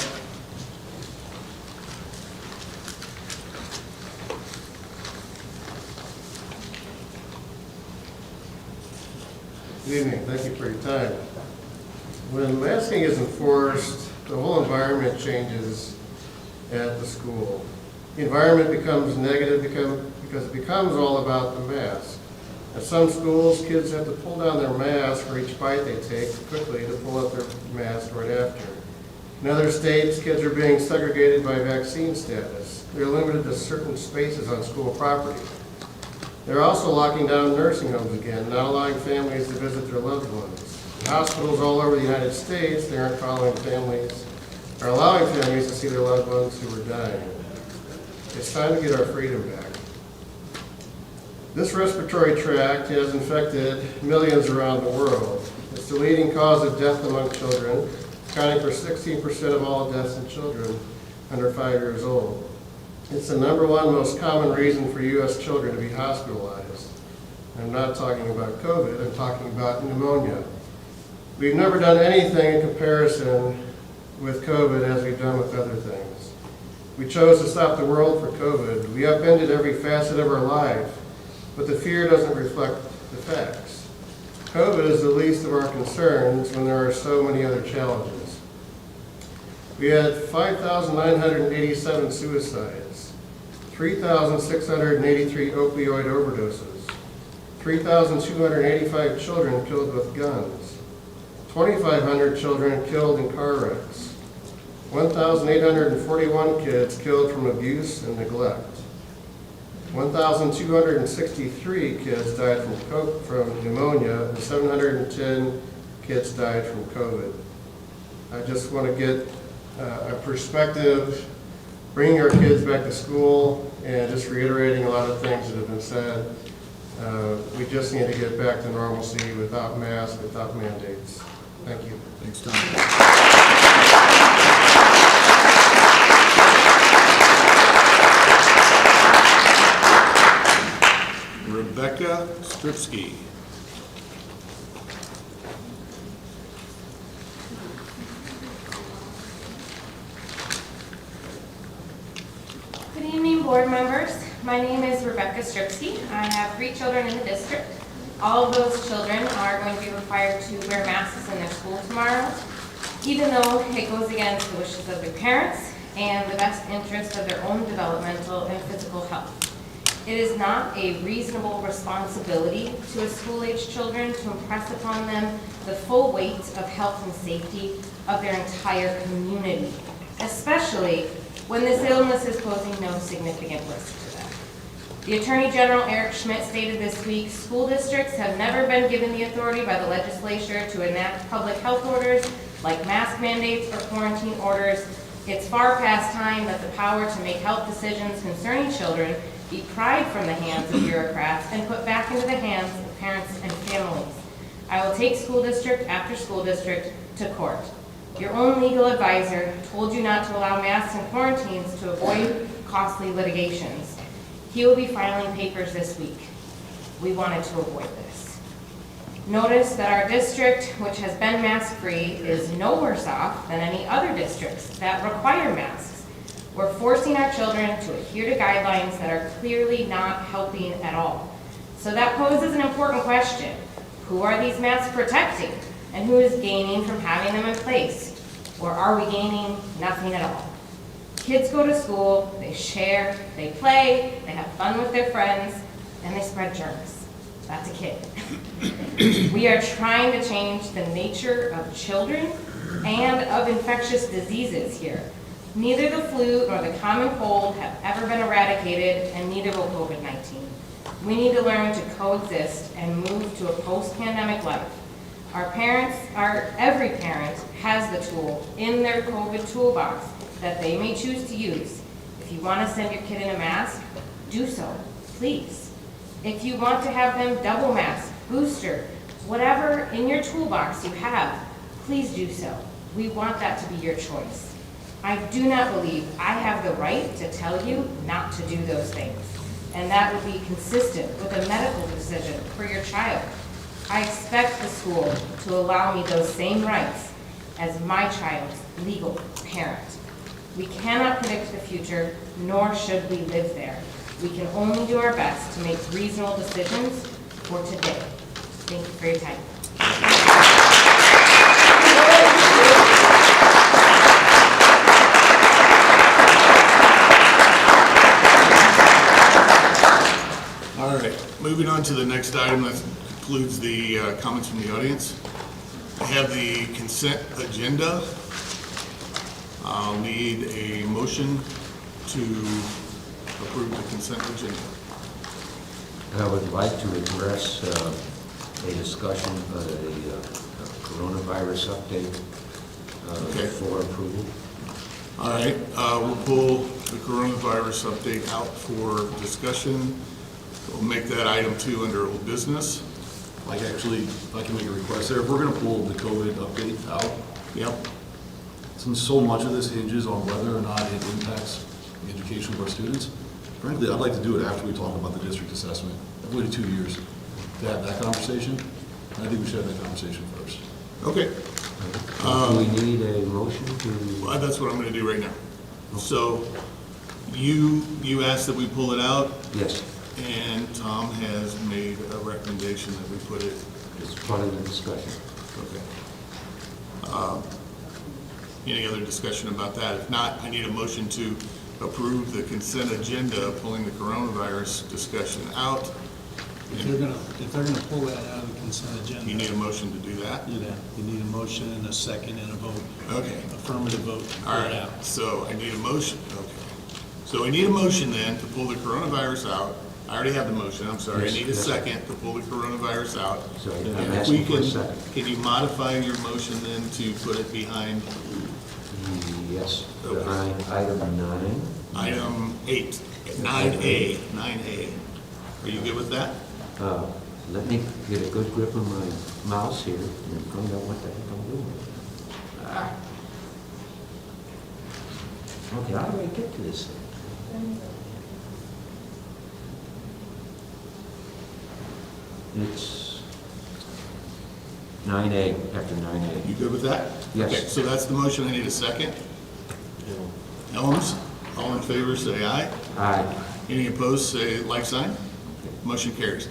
Good evening. Thank you for your time. When masking is enforced, the whole environment changes at the school. The environment becomes negative because it becomes all about the mask. At some schools, kids have to pull down their mask for each bite they take quickly to pull up their mask right after. In other states, kids are being segregated by vaccine status. They're limited to certain spaces on school property. They're also locking down nursing homes again, not allowing families to visit their loved ones. In hospitals all over the United States, they aren't allowing families to see their loved ones who are dying. It's time to get our freedom back. This respiratory tract has infected millions around the world. It's the leading cause of death among children, accounting for 16% of all deaths in children under 5 years old. It's the #1 most common reason for U.S. children to be hospitalized. I'm not talking about COVID, I'm talking about pneumonia. We've never done anything in comparison with COVID as we've done with other things. We chose to stop the world for COVID. We upended every facet of our life, but the fear doesn't reflect the facts. COVID is the least of our concerns when there are so many other challenges. We had 5,987 suicides, 3,683 opioid overdoses, 3,285 children killed with guns, 2,500 children killed in car wrecks, 1,841 kids killed from abuse and neglect, 1,263 kids died from pneumonia, and 710 kids died from COVID. I just want to get a perspective, bringing our kids back to school, and just reiterating a lot of things that have been said. We just need to get back to normalcy without masks, without mandates. Thank you. Thanks, Tom. Rebecca Stripsky. Good evening, board members. My name is Rebecca Stripsky. I have 3 children in the district. All of those children are going to be required to wear masks in their school tomorrow, even though it goes against the wishes of their parents and the best interest of their own developmental and physical health. It is not a reasonable responsibility to school-age children to impress upon them the full weight of health and safety of their entire community, especially when this illness is posing no significant risk to them. The Attorney General Eric Schmidt stated this week, school districts have never been given the authority by the legislature to enact public health orders like mask mandates or quarantine orders. It's far past time that the power to make health decisions concerning children be pried from the hands of bureaucrats and put back into the hands of parents and families. I will take school district after school district to court. Your own legal advisor told you not to allow masks and quarantines to avoid costly litigations. He will be filing papers this week. We wanted to avoid this. Notice that our district, which has been mask-free, is no worse off than any other districts that require masks. We're forcing our children to adhere to guidelines that are clearly not helping at all. So that poses an important question. Who are these masks protecting? And who is gaining from having them in place? Or are we gaining nothing at all? Kids go to school, they share, they play, they have fun with their friends, and they spread germs. That's a kid. We are trying to change the nature of children and of infectious diseases here. Neither the flu nor the common cold have ever been eradicated, and neither will COVID-19. We need to learn to coexist and move to a post-pandemic life. Every parent has the tool in their COVID toolbox that they may choose to use. If you want to send your kid in a mask, do so, please. If you want to have them double mask, booster, whatever in your toolbox you have, please do so. We want that to be your choice. I do not believe I have the right to tell you not to do those things, and that would be consistent with a medical decision for your child. I expect the school to allow me those same rights as my child's legal parent. We cannot predict the future, nor should we live there. We can only do our best to make reasonable decisions for today. Thank you for your time. All right, moving on to the next item that concludes the comments from the audience. I have the consent agenda. I'll need a motion to approve the consent agenda. I would like to address a discussion of a coronavirus update for approval. All right, we'll pull the coronavirus update out for discussion. We'll make that item 2 under old business. Like actually, if I can make a request there, if we're gonna pull the COVID update out. Yep. Since so much of this hinges on whether or not it impacts, the education of our students. Frankly, I'd like to do it after we talk about the district assessment. I've waited 2 years to have that conversation. I think we should have that conversation first. Okay. Do we need a motion to? Well, that's what I'm gonna do right now. So, you asked that we pull it out, Yes, and Tom has made a recommendation that we put it. it's part of the discussion. Okay. Any other discussion about that? If not, I need a motion to approve the consent agenda, pulling the coronavirus discussion out. If they're gonna pull that out of the consent agenda. You need a motion to do that? You need a motion and a second and a vote. Okay. Affirmative vote. All right, so I need a motion, okay. So I need a motion then to pull the coronavirus out. I already have the motion, I'm sorry. I Yes, need a yes. second to pull the coronavirus out. So I'm And if asking we for a can, second. can you modify your motion then to put it behind Yes, Okay. behind item 9. item 8, 9A, 9A? Are you good with that? Let me get a good grip on my mouse here and find out what the heck I'm doing. Okay, how do I get to this thing? It's 9A, after 9A. You good with that? Yes. Okay, so that's the motion, I need a second. Elms, all in favor, say aye. Aye. Any opposed, say like sign. Motion carries.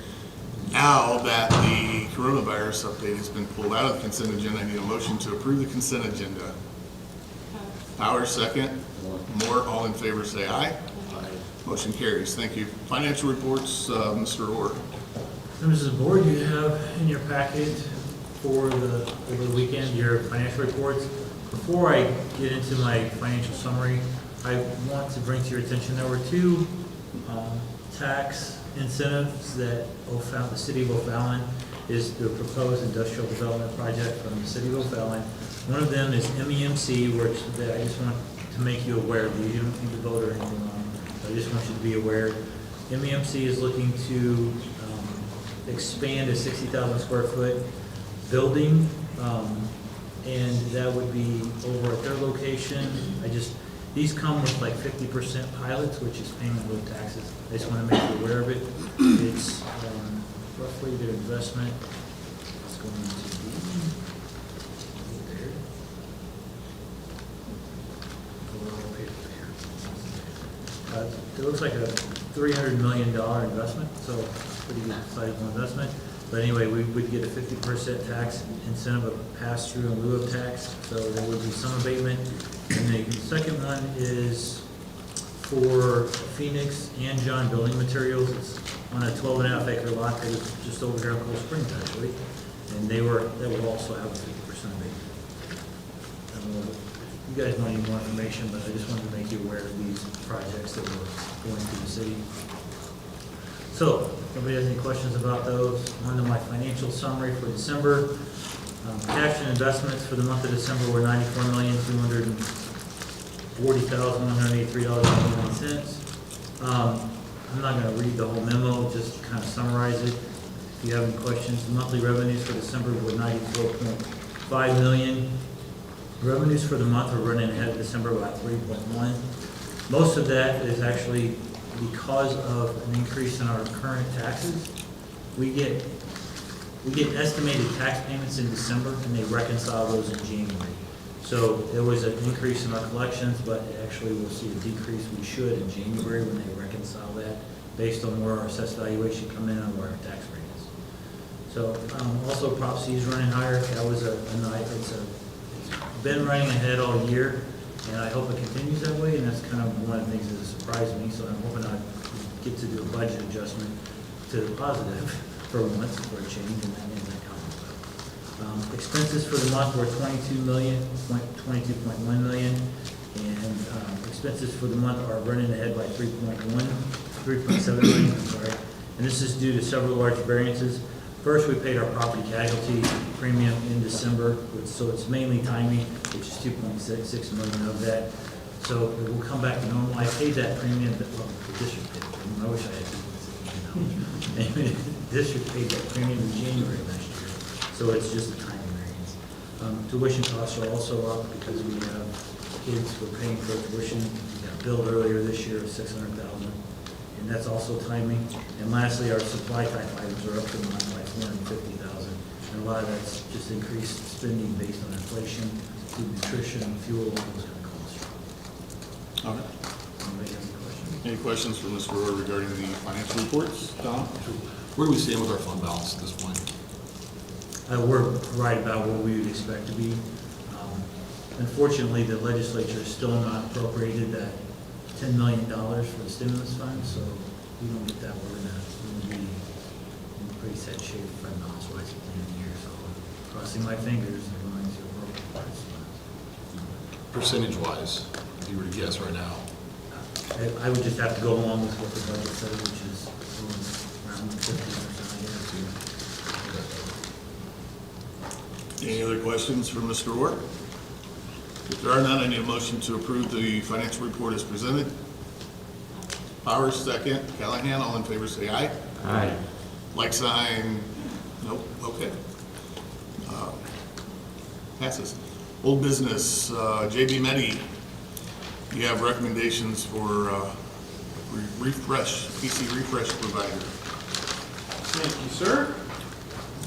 Now that the coronavirus update has been pulled out of the consent agenda, I need a motion to approve the consent agenda. Powers, second. Moore, all in favor, say aye. Motion carries. Thank you. Financial reports, Mr. Orr. Members of the board, you have in your packet over the weekend your financial reports. Before I get into my financial summary, I want to bring to your attention there were two tax incentives that the city of O'Fallon is the proposed industrial development project from the city of O'Fallon. One of them is MEMC, which I just want to make you aware of. You don't need to vote or anything on it. I just want you to be aware. MEMC is looking to expand a 60,000 square foot building, and that would be over at their location. These come with like 50% pilots, which is payment in lieu of taxes. I just want to make you aware of it. It's roughly their investment is going to be there. It looks like a $300 million investment, so pretty good sizable investment. But anyway, we would get a 50% tax incentive of pass-through in lieu of tax, so there would be some abatement. And the second one is for Phoenix and John Building Materials. It's on a 12.5 acre lot that is just over here on Cold Springs, actually. And they will also have a 50% abatement. I don't know if you guys want any more information, but I just wanted to make you aware of these projects that were going through the city. So, if anybody has any questions about those, on to my financial summary for December. Cash and investments for the month of December were $94,240,183.89. I'm not going to read the whole memo, just kind of summarize it. If you have any questions, the monthly revenues for December were $94.5 million. Revenues for the month are running ahead of December by 3.1. Most of that is actually because of an increase in our current taxes. We get estimated tax payments in December, and they reconcile those in January. So there was an increase in our collections, but actually we'll see a decrease, we should, in January when they reconcile that, based on where our assessed valuation come in and where our tax rate is. So also Prop C is running higher. That was it's been running ahead all year, and I hope it continues that way, and that's kind of one of the things that surprised me, so I'm hoping I get to do a budget adjustment to the positive for once, for a change, and that means that comes. Expenses for the month were $22.1 million, and expenses for the month are running ahead by 3.7 million, I'm sorry. And this is due to several large variances. First, we paid our property casualty premium in December, so it's mainly timing, which is 2.6 million of that. So it will come back to normal. I paid that premium, but well, the district did. I wish I had 2.6 million. The district paid that premium in January last year, so it's just a timing variance. Tuition costs are also up because we have kids, we're paying for tuition. We got billed earlier this year of $600,000, and that's also timing. And lastly, our supply type items are up to the line by $450,000, and a lot of that's just increased spending based on inflation, food, nutrition, fuel, those kind of costs. All right. Anybody has any questions? Any questions for Mr. Rohr regarding the financial reports? Don? Where do we stand with our fund balance at this point? We're right about where we would expect to be. Unfortunately, the legislature is still not appropriated that $10 million for the stimulus fund, so if we don't get that, we're gonna be in pretty sad shape fund balance-wise at the end of the year. So crossing my fingers, and reminds you of Percentage-wise, if you were to guess right now? I would just have to go along with what the budget says, which is around 50%, I guess. Any other questions for Mr. Rohr? If there are none, I need a motion to approve the financial report as presented. Powers, second. Callahan, all in favor say aye. Aye. Like sign, nope, okay. Passes. Old business, JB Medi, you have recommendations for PC refresh provider. Thank you, sir.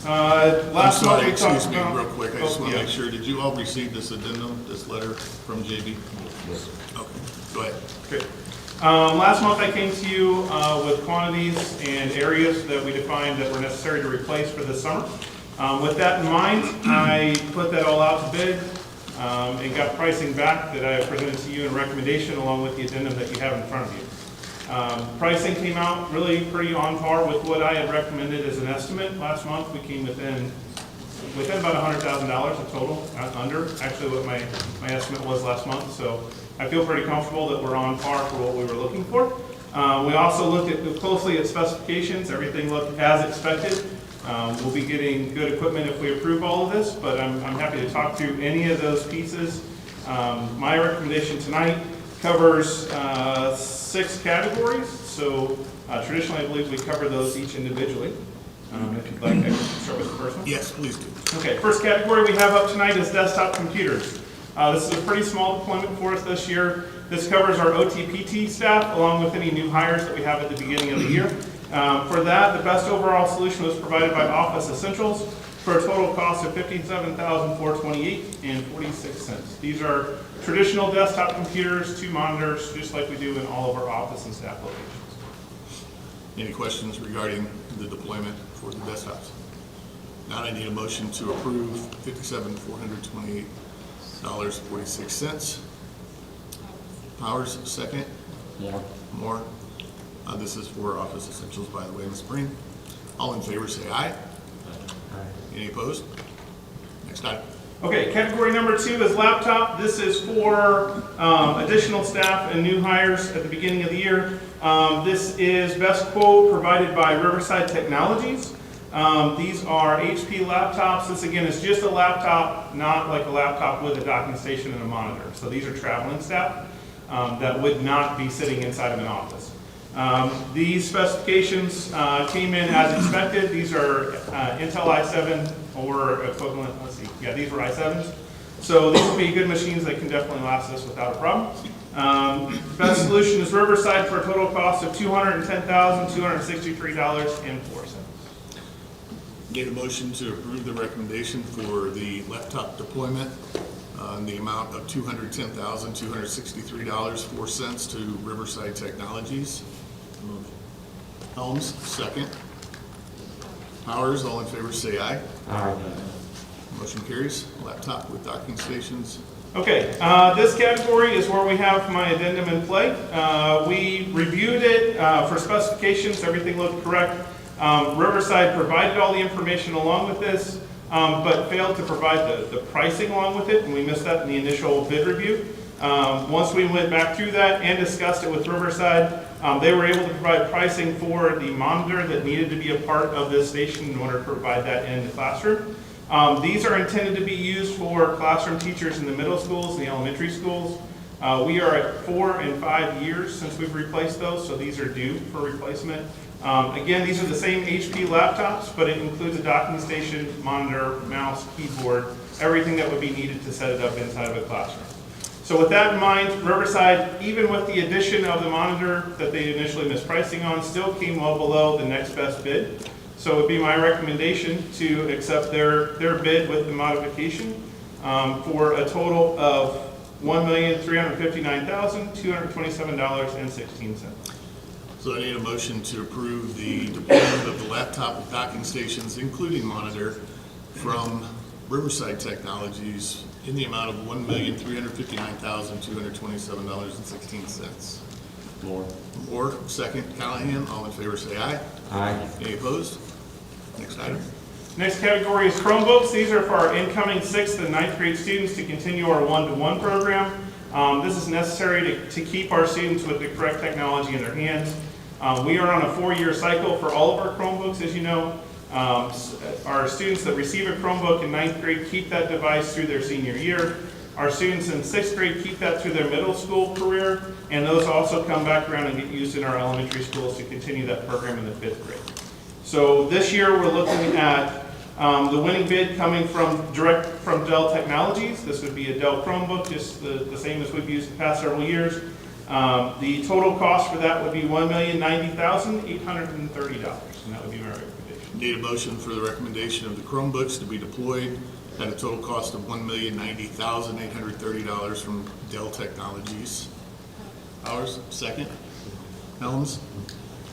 I'm Last sorry, month we talked excuse me, about- real quick, I just Oh, want to yeah. make sure, did you all receive this addendum, this letter from JB? Yes. Okay, go ahead. Good. Last month I came to you with quantities and areas that we defined that were necessary to replace for this summer. With that in mind, I put that all out to bid and got pricing back that I presented to you in recommendation along with the addendum that you have in front of you. Pricing came out really pretty on par with what I had recommended as an estimate. Last month we came within about $100,000 of total, under actually what my estimate was last month. So I feel pretty comfortable that we're on par for what we were looking for. We also looked closely at specifications. Everything looked as expected. We'll be getting good equipment if we approve all of this, but I'm happy to talk through any of those pieces. My recommendation tonight covers 6 categories. So traditionally, I believe we cover those each individually. If you'd like, I can start with the first one. Yes, please do. Okay, first category we have up tonight is desktop computers. This is a pretty small deployment for us this year. This covers our OTPT staff along with any new hires that we have at the beginning of the year. For that, the best overall solution was provided by Office Essentials for a total cost of $57,428.46. These are traditional desktop computers, 2 monitors, just like we do in all of our office and staff locations. Any questions regarding the deployment for the desktops? Now I need a motion to approve $57,428.46. Powers, second. More. This is for Office Essentials, by the way, in the spring. All in favor say aye. Any opposed? Next item. Okay, category number 2 is laptop. This is for additional staff and new hires at the beginning of the year. This is best quote provided by Riverside Technologies. These are HP laptops. This again is just a laptop, not like a laptop with a docking station and a monitor. So these are traveling staff that would not be sitting inside of an office. These specifications came in as expected. These are Intel i7 or equivalent, let's see, yeah, these were i7s. So these will be good machines that can definitely last us without a problem. Best solution is Riverside for a total cost of $210,263.04. Need a motion to approve the recommendation for the laptop deployment in the amount of $210,263.04 to Riverside Technologies. Helms, second. Powers, all in favor say aye. Aye. Motion carries. Laptop with docking stations. Okay, this category is where we have my addendum in play. We reviewed it for specifications, everything looked correct. Riverside provided all the information along with this, but failed to provide the pricing along with it, and we missed that in the initial bid review. Once we went back through that and discussed it with Riverside, they were able to provide pricing for the monitor that needed to be a part of this station in order to provide that in the classroom. These are intended to be used for classroom teachers in the middle schools and the elementary schools. We are at 4 and 5 years since we've replaced those, so these are due for replacement. Again, these are the same HP laptops, but it includes a docking station, monitor, mouse, keyboard, everything that would be needed to set it up inside of a classroom. So with that in mind, Riverside, even with the addition of the monitor that they initially missed pricing on, still came well below the next best bid. So it would be my recommendation to accept their bid with the modification for a total of $1,359,227.16. So I need a motion to approve the deployment of the laptop with docking stations, including monitor, from Riverside Technologies in the amount of $1,359,227.16. Moore, second. Callahan, all in favor say aye. Aye. Any opposed? Next item. Next category is Chromebooks. These are for our incoming 6th and 9th grade students to continue our one-to-one program. This is necessary to keep our students with the correct technology in their hands. We are on a 4-year cycle for all of our Chromebooks, as you know. Our students that receive a Chromebook in 9th grade keep that device through their senior year. Our students in 6th grade keep that through their middle school career, and those also come back around and get used in our elementary schools to continue that program in the 5th grade. So this year we're looking at the winning bid coming direct from Dell Technologies. This would be a Dell Chromebook, just the same as we've used the past several years. The total cost for that would be $1,090,830, and that would be my recommendation. Need a motion for the recommendation of the Chromebooks to be deployed at a total cost of $1,090,830 from Dell Technologies. Ours, second. Helms,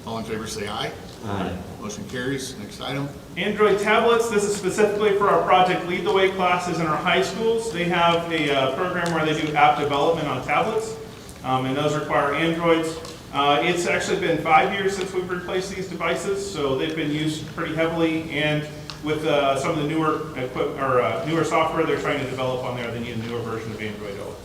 all in favor say aye. Aye. Motion carries. Next item. Android tablets, this is specifically for our Project Lead the Way classes in our high schools. They have a program where they do app development on tablets, and those require Androids. It's actually been 5 years since we've replaced these devices, so they've been used pretty heavily, and with some of the newer newer software they're trying to develop on there, they need a newer version of Android OS.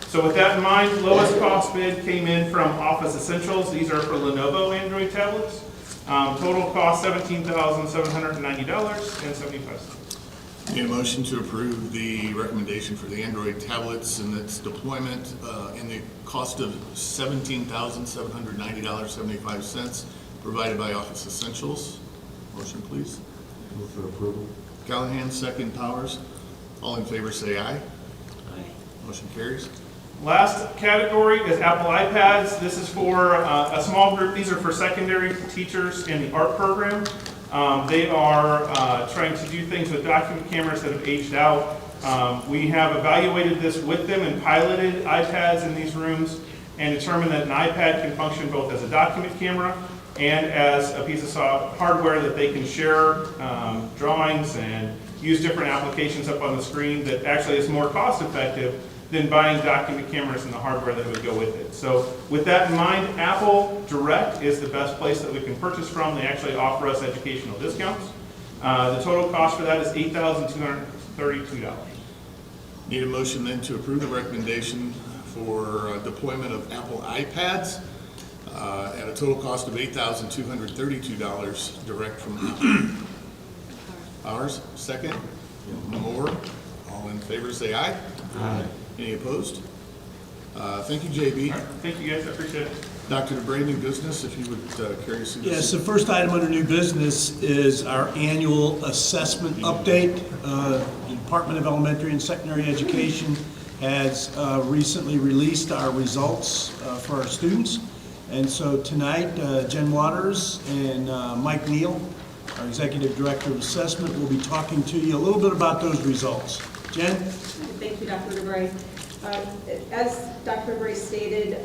So with that in mind, lowest cost bid came in from Office Essentials. These are for Lenovo Android tablets. Total cost $17,790.75. Need a motion to approve the recommendation for the Android tablets and its deployment in the cost of $17,790.75 provided by Office Essentials. Motion, please. Move for approval. Callahan, second. Powers. All in favor say aye. Aye. Motion carries. Last category is Apple iPads. This is for a small group. These are for secondary teachers in the art program. They are trying to do things with document cameras that have aged out. We have evaluated this with them and piloted iPads in these rooms and determined that an iPad can function both as a document camera and as a piece of hardware that they can share drawings and use different applications up on the screen that actually is more cost effective than buying document cameras and the hardware that would go with it. So with that in mind, Apple Direct is the best place that we can purchase from. They actually offer us educational discounts. The total cost for that is $8,232. Need a motion then to approve the recommendation for deployment of Apple iPads at a total cost of $8,232 direct from Apple. Ours, second. Moore, all in favor say aye. Aye. Any opposed? Thank you, JB. All right, thank you guys, I appreciate it. Dr. DeBray, new business, if you would carry us through this. Yes, the first item under new business is our annual assessment update. The Department of Elementary and Secondary Education has recently released our results for our students. And so tonight, Jen Waters and Mike Neal, our Executive Director of Assessment, will be talking to you a little bit about those results. Jen? Thank you, Dr. DeBray. As Dr. DeBray stated,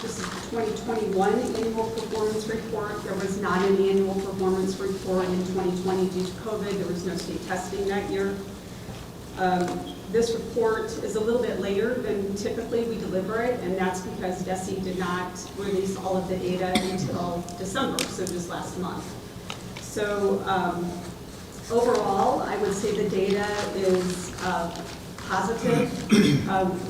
this is the 2021 annual performance report. There was not an annual performance report in 2020 due to COVID. There was no state testing that year. This report is a little bit later than typically we deliver it, and that's because DESE did not release all of the data until December, so just last month. So overall, I would say the data is positive.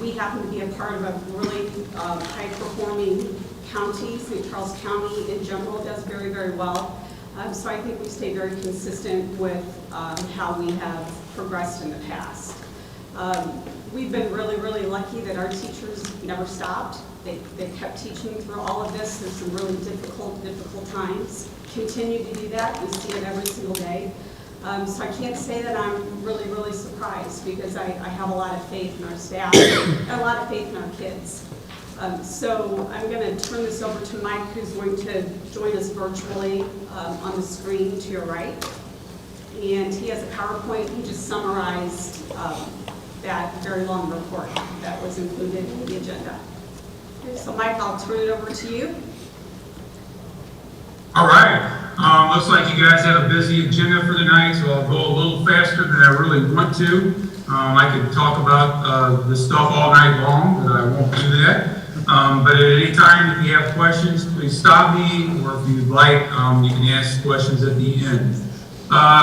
We happen to be a part of a really high-performing county. St. Charles County in general does very, very well. So I think we stay very consistent with how we have progressed in the past. We've been really, really lucky that our teachers never stopped. They kept teaching through all of this. There's some really difficult times. Continue to do that. We see it every single day. So I can't say that I'm really surprised, because I have a lot of faith in our staff and a lot of faith in our kids. So I'm going to turn this over to Mike, who's going to join us virtually on the screen to your right. And he has a PowerPoint. He just summarized that very long report that was included in the agenda. So Mike, I'll turn it over to you. All right. Looks like you guys have a busy agenda for the night, so I'll go a little faster than I really want to. I could talk about this stuff all night long, but I won't do that. But at any time, if you have questions, please stop me, or if you'd like, you can ask questions at the end.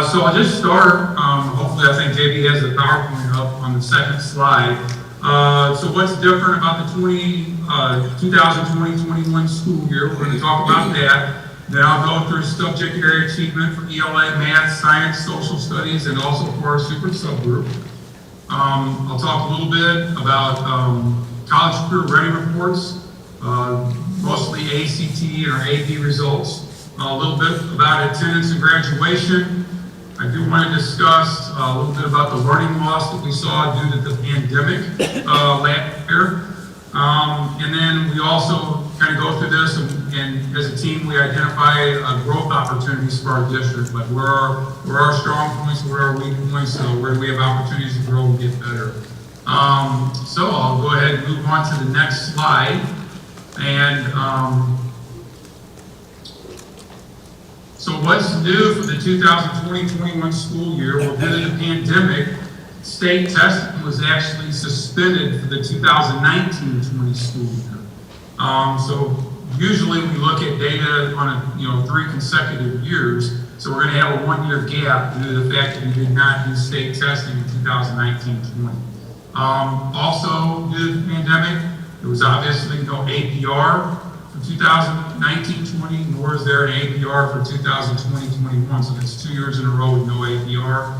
So I'll just start. Hopefully, I think JB has the PowerPoint up on the second slide. So what's different about the 2020-21 school year? We're going to talk about that. Then I'll go through subject area achievement for ELA, math, science, social studies, and also for our super subgroup. I'll talk a little bit about college career ready reports, mostly ACT and our AP results. A little bit about attendance and graduation. I do want to discuss a little bit about the learning loss that we saw due to the pandemic last year. And then we also kind of go through this, and as a team, we identify growth opportunities for our district, like where are our strong points, where are our weak points, so where do we have opportunities to grow and get better. So I'll go ahead and move on to the next slide. And so what's new for the 2020-21 school year? Well, due to the pandemic, state testing was actually suspended for the 2019-20 school year. So usually we look at data on 3 consecutive years. So we're going to have a 1-year gap due to the fact that we did not do state testing in 2019-20. Also, due to the pandemic, there was obviously no APR for 2019-20, nor is there an APR for 2020-21. So that's 2 years in a row with no APR.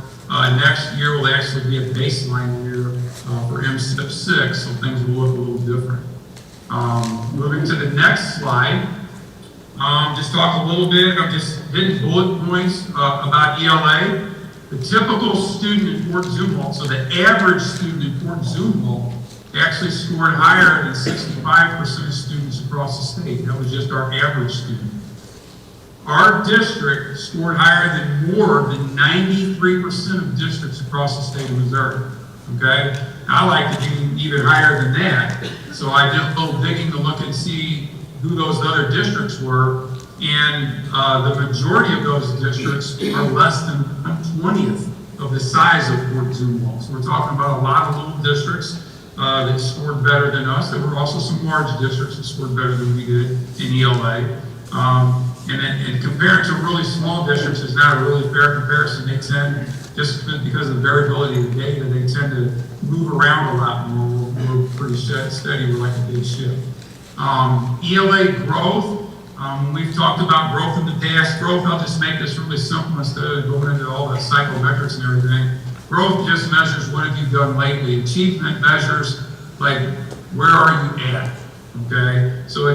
Next year will actually be a baseline year for MSIP 6, so things will look a little different. Moving to the next slide, just talk a little bit, I'm just hitting bullet points about ELA. The typical student in Fort Zumwalt, so the average student in Fort Zumwalt actually scored higher than 65% of students across the state. That was just our average student. Our district scored higher than more than 93% of districts across the state of Missouri. Okay? I like to do even higher than that. So I did a little digging to look and see who those other districts were. And the majority of those districts are less than 1/20th of the size of Fort Zumwalt. So we're talking about a lot of little districts that scored better than us. There were also some large districts that scored better than we did in ELA. And comparing to really small districts is not a really fair comparison. They tend, just because of the variability of the data, they tend to move around a lot more. We're pretty steady. We're like a big ship. ELA growth. We've talked about growth in the past. Growth, I'll just make this really simple instead of going into all the psychometrics and everything. Growth just measures what have you done lately. Achievement measures, like, where are you at? Okay, so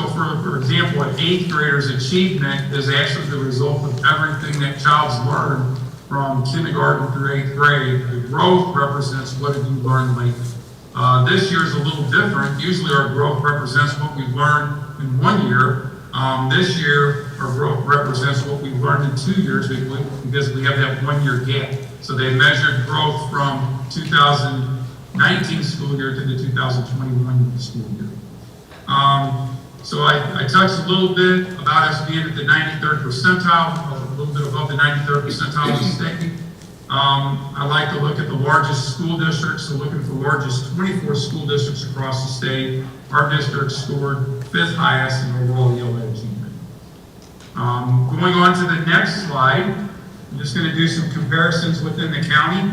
for example, an 8th grader's achievement is actually the result of everything that child's learned from kindergarten through 8th grade. The growth represents what have you learned lately. This year is a little different. Usually our growth represents what we've learned in 1 year. This year, our growth represents what we've learned in 2 years because we have that 1-year gap. So they measured growth from 2019 school year to the 2021 school year. So I touched a little bit about us being at the 93rd percentile, a little bit above the 93rd percentile of the state. I like to look at the largest school districts, so looking for the largest 24 school districts across the state. Our district scored 5th highest in overall ELA achievement. Going on to the next slide, I'm just going to do some comparisons within the county.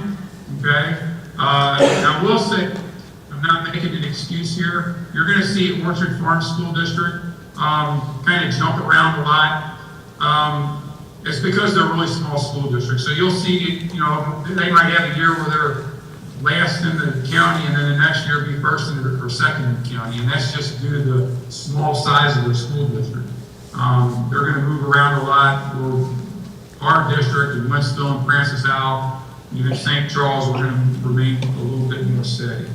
Okay, I will say, I'm not making an excuse here. You're going to see Orchard Farm School District kind of jump around a lot. It's because they're really small school districts. So you'll see, they might have a year where they're last in the county, and then the next year be first or second in the county, and that's just due to the small size of their school district. They're going to move around a lot. our district in Winston and Francis Howell, even St. Charles, we're going to remain a little bit more steady.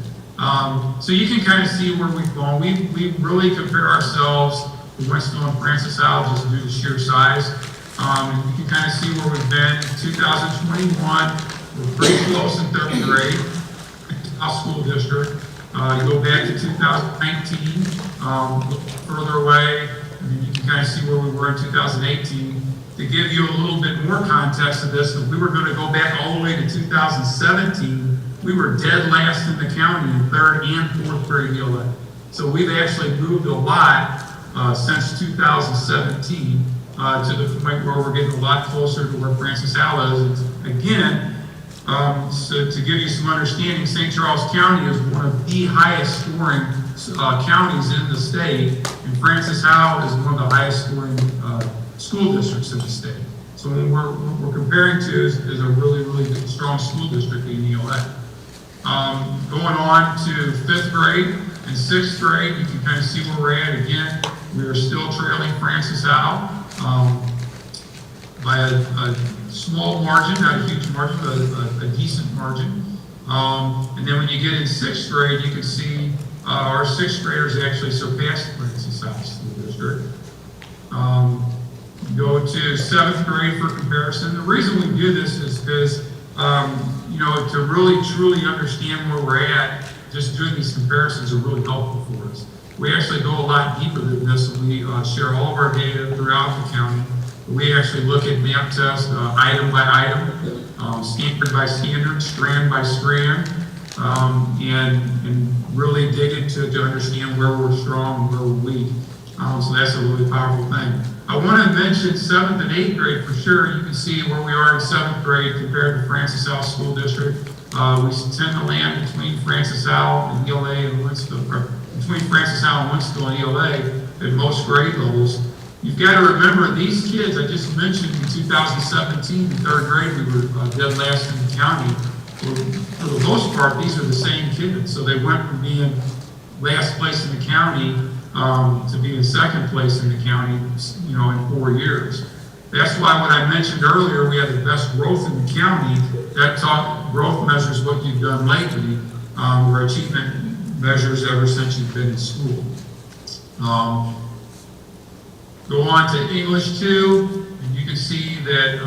So you can kind of see where we've gone. We really compare ourselves to Winston and Francis Howell just due to sheer size. You can kind of see where we've been. In 2021, we're pretty close in third grade, our school district. You go back to 2019, further away, and you can kind of see where we were in 2018. To give you a little bit more context of this, if we were going to go back all the way to 2017, we were dead last in the county in third and fourth grade ELA. So we've actually moved a lot since 2017 to the point where we're getting a lot closer to where Francis Howell is. Again, so to give you some understanding, St. Charles County is one of the highest scoring counties in the state, and Francis Howell is one of the highest scoring school districts in the state. So when we're comparing to is a really, really good, strong school district in ELA. Going on to fifth grade and sixth grade, you can kind of see where we're at. Again, we are still trailing Francis Howell by a small margin, not a huge margin, but a decent margin. And then when you get in sixth grade, you can see our sixth graders actually surpassed Francis Howell School District. Go to seventh grade for comparison. The reason we do this is because, you know, to really truly understand where we're at, just doing these comparisons are really helpful for us. We actually go a lot deeper than this, and we share all of our data throughout the county. We actually look at map tests item by item, standard by standard, strand by strand, and really dig into to understand where we're strong and where we're weak. So that's a really powerful thing. I want to mention 7th and 8th grade for sure. You can see where we are in 7th grade compared to Francis Howell School District. We tend to land between Francis Howell and ELA and Winston, or between Francis Howell and Winston and ELA at most grade levels. You've got to remember these kids I just mentioned in 2017 in third grade, we were dead last in the county. For the most part, these are the same kids. So they went from being last place in the county to being second place in the county, you know, in 4 years. That's why when I mentioned earlier we had the best growth in the county, that growth measures what you've done lately, or achievement measures ever since you've been in school. Go on to English 2, and you can see that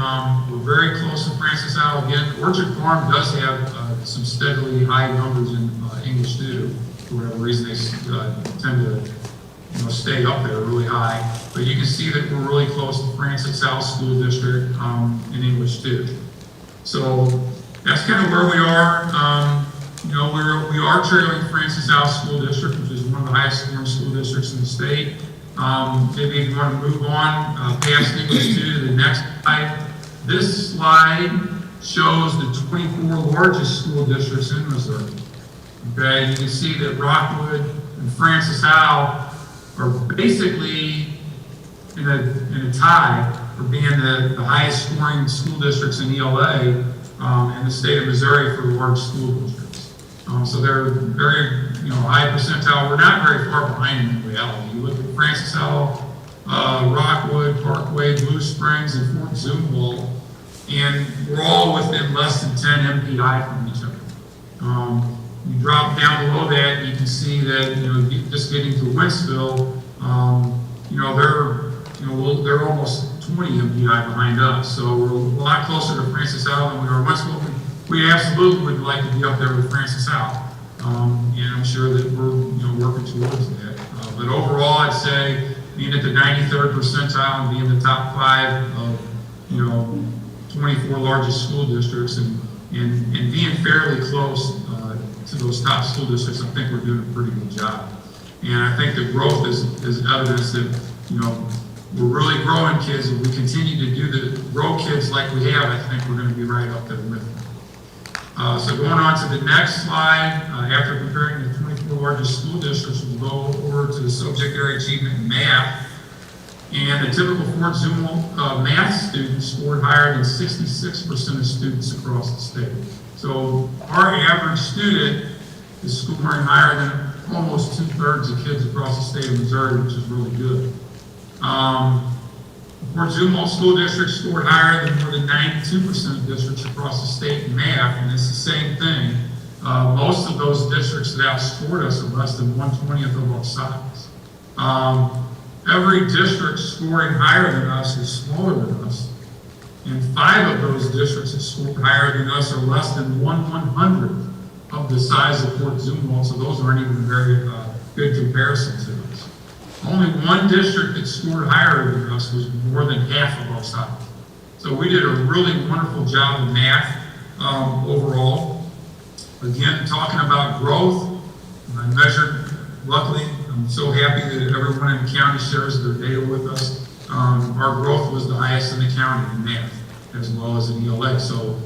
we're very close to Francis Howell again. Orchard Farm does have some steadily high numbers in English 2. For whatever reason, they tend to stay up there really high. But you can see that we're really close to Francis Howell School District in English 2. So that's kind of where we are. We are trailing Francis Howell School District, which is one of the highest scoring school districts in the state. Maybe if you want to move on past English 2 to the next slide. This slide shows the 24 largest school districts in Missouri. Okay, you can see that Rockwood and Francis Howell are basically in a tie for being the highest scoring school districts in ELA in the state of Missouri for large school districts. So they're very high percentile. We're not very far behind in reality. You look at Francis Howell, Rockwood, Parkway, Blue Springs, and Fort Zumwalt, and we're all within less than 10 MPI from each other. You drop down below that, you can see that just getting to Wentzville, they're almost 20 MPI behind us. So we're a lot closer to Francis Howell than we are Wentzville. We absolutely would like to be up there with Francis Howell, and I'm sure that we're working towards that. But overall, I'd say being at the 93rd percentile and being the top 5 of 24 largest school districts and being fairly close to those top school districts, I think we're doing a pretty good job. And I think the growth is evidence that, we're really growing kids. If we continue to grow kids like we have, I think we're going to be right up there with them. So going on to the next slide, after comparing the 24 largest school districts, we'll go over to the subject area achievement in math. And the typical Fort Zumwalt math student scored higher than 66% of students across the state. So our average student is scoring higher than almost 2/3 of kids across the state of Missouri, which is really good. Fort Zumwalt School District scored higher than more than 92% of districts across the state in math, and it's the same thing. Most of those districts that outscored us are less than 1/20th of our size. Every district scoring higher than us is smaller than us, and 5 of those districts that scored higher than us are less than 1/100th of the size of Fort Zumwalt, so those aren't even very good comparisons to us. Only 1 district that scored higher than us was more than half of our size. So we did a really wonderful job in math overall. Again, talking about growth, I measured, luckily, I'm so happy that everyone in the county shares their data with us. Our growth was the highest in the county in math, as well as in ELA. So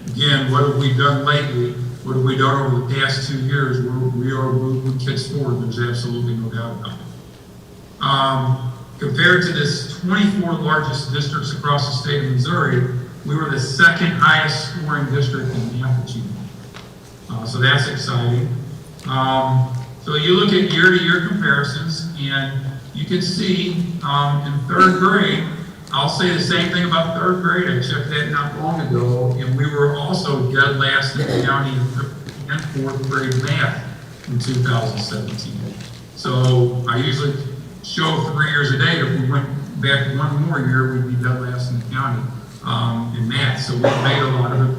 again, what have we done lately? What have we done over the past 2 years? We are moving kids forward. There's absolutely no doubt about it. Compared to this 24 largest districts across the state of Missouri, we were the 2nd highest scoring district in math achievement. So that's exciting. So you look at year-to-year comparisons, and you can see in 3rd grade, I'll say the same thing about 3rd grade. I checked that not long ago, and we were also dead last in the county in 4th grade math in 2017. So I usually show 3 years a day. If we went back 1 more year, we'd be dead last in the county in math. So we've made a lot of it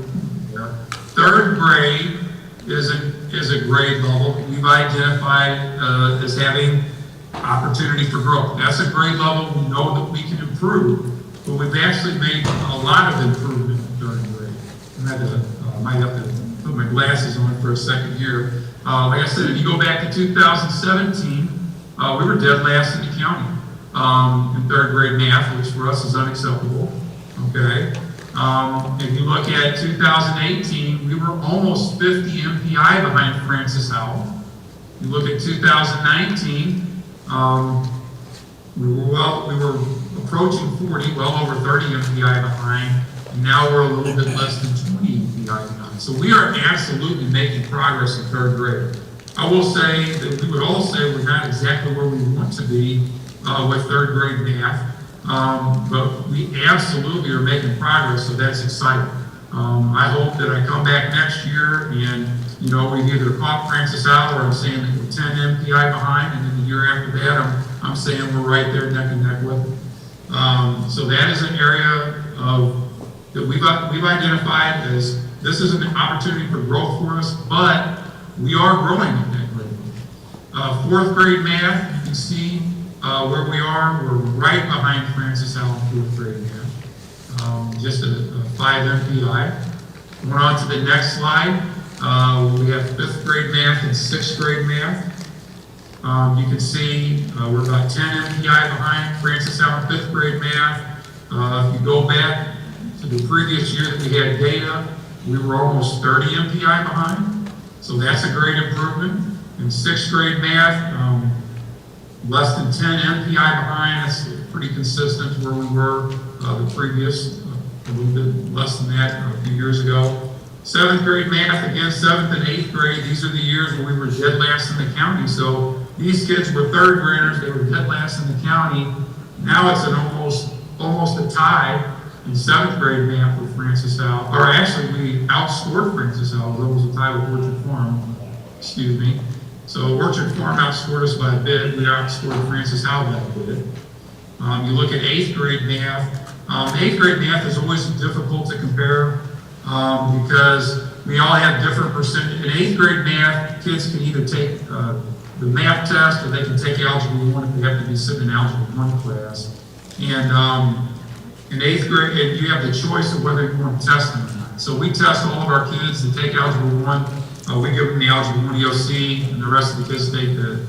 there. 3rd grade is a grade level we've identified as having opportunity for growth. That's a grade level we know that we can improve, but we've actually made a lot of improvement in 3rd grade. I might have to put my glasses on for a second here. Like I said, if you go back to 2017, we were dead last in the county in 3rd grade math, which for us is unacceptable. Okay. If you look at 2018, we were almost 50 MPI behind Francis Howell. You look at 2019, we were approaching 40, well over 30 MPI behind, and now we're a little bit less than 20 MPI behind. So we are absolutely making progress in 3rd grade. I will say that we would all say we're not exactly where we want to be with 3rd grade math. But we absolutely are making progress, so that's exciting. I hope that I come back next year and, you know, we've either caught Francis out, or I'm saying that we're 10 MPI behind, and then the year after that, I'm saying we're right there neck and neck with them. So that is an area that we've identified as this is an opportunity for growth for us, but we are growing in that grade. 4th grade math, you can see where we are. We're right behind Francis Howell in 4th grade math, just a 5 MPI. Going on to the next slide, we have 5th grade math and 6th grade math. You can see we're about 10 MPI behind Francis Howell in 5th grade math. If you go back to the previous year that we had data, we were almost 30 MPI behind. So that's a great improvement. In 6th grade math, less than 10 MPI behind. That's pretty consistent where we were the previous, a little bit less than that a few years ago. 7th grade math, again, 7th and 8th grade, these are the years where we were dead last in the county. So these kids were 3rd graders, they were dead last in the county. Now it's an almost a tie in 7th grade math with Francis Howell. Or actually, we outscored Francis Howell. There was a tie with Orchard Farm, excuse me. So Orchard Farm outscored us by a bit. We outscored Francis Howell by a bit. You look at 8th grade math. 8th grade math is always difficult to compare because we all have different percentage. In 8th grade math, kids can either take the math test or they can take Algebra 1 if they have to be sitting in Algebra 1 class. And in 8th grade, and you have the choice of whether you want to test them or not. So we test all of our kids that take Algebra 1. We give them the Algebra 1 EOC, and the rest of the kids take the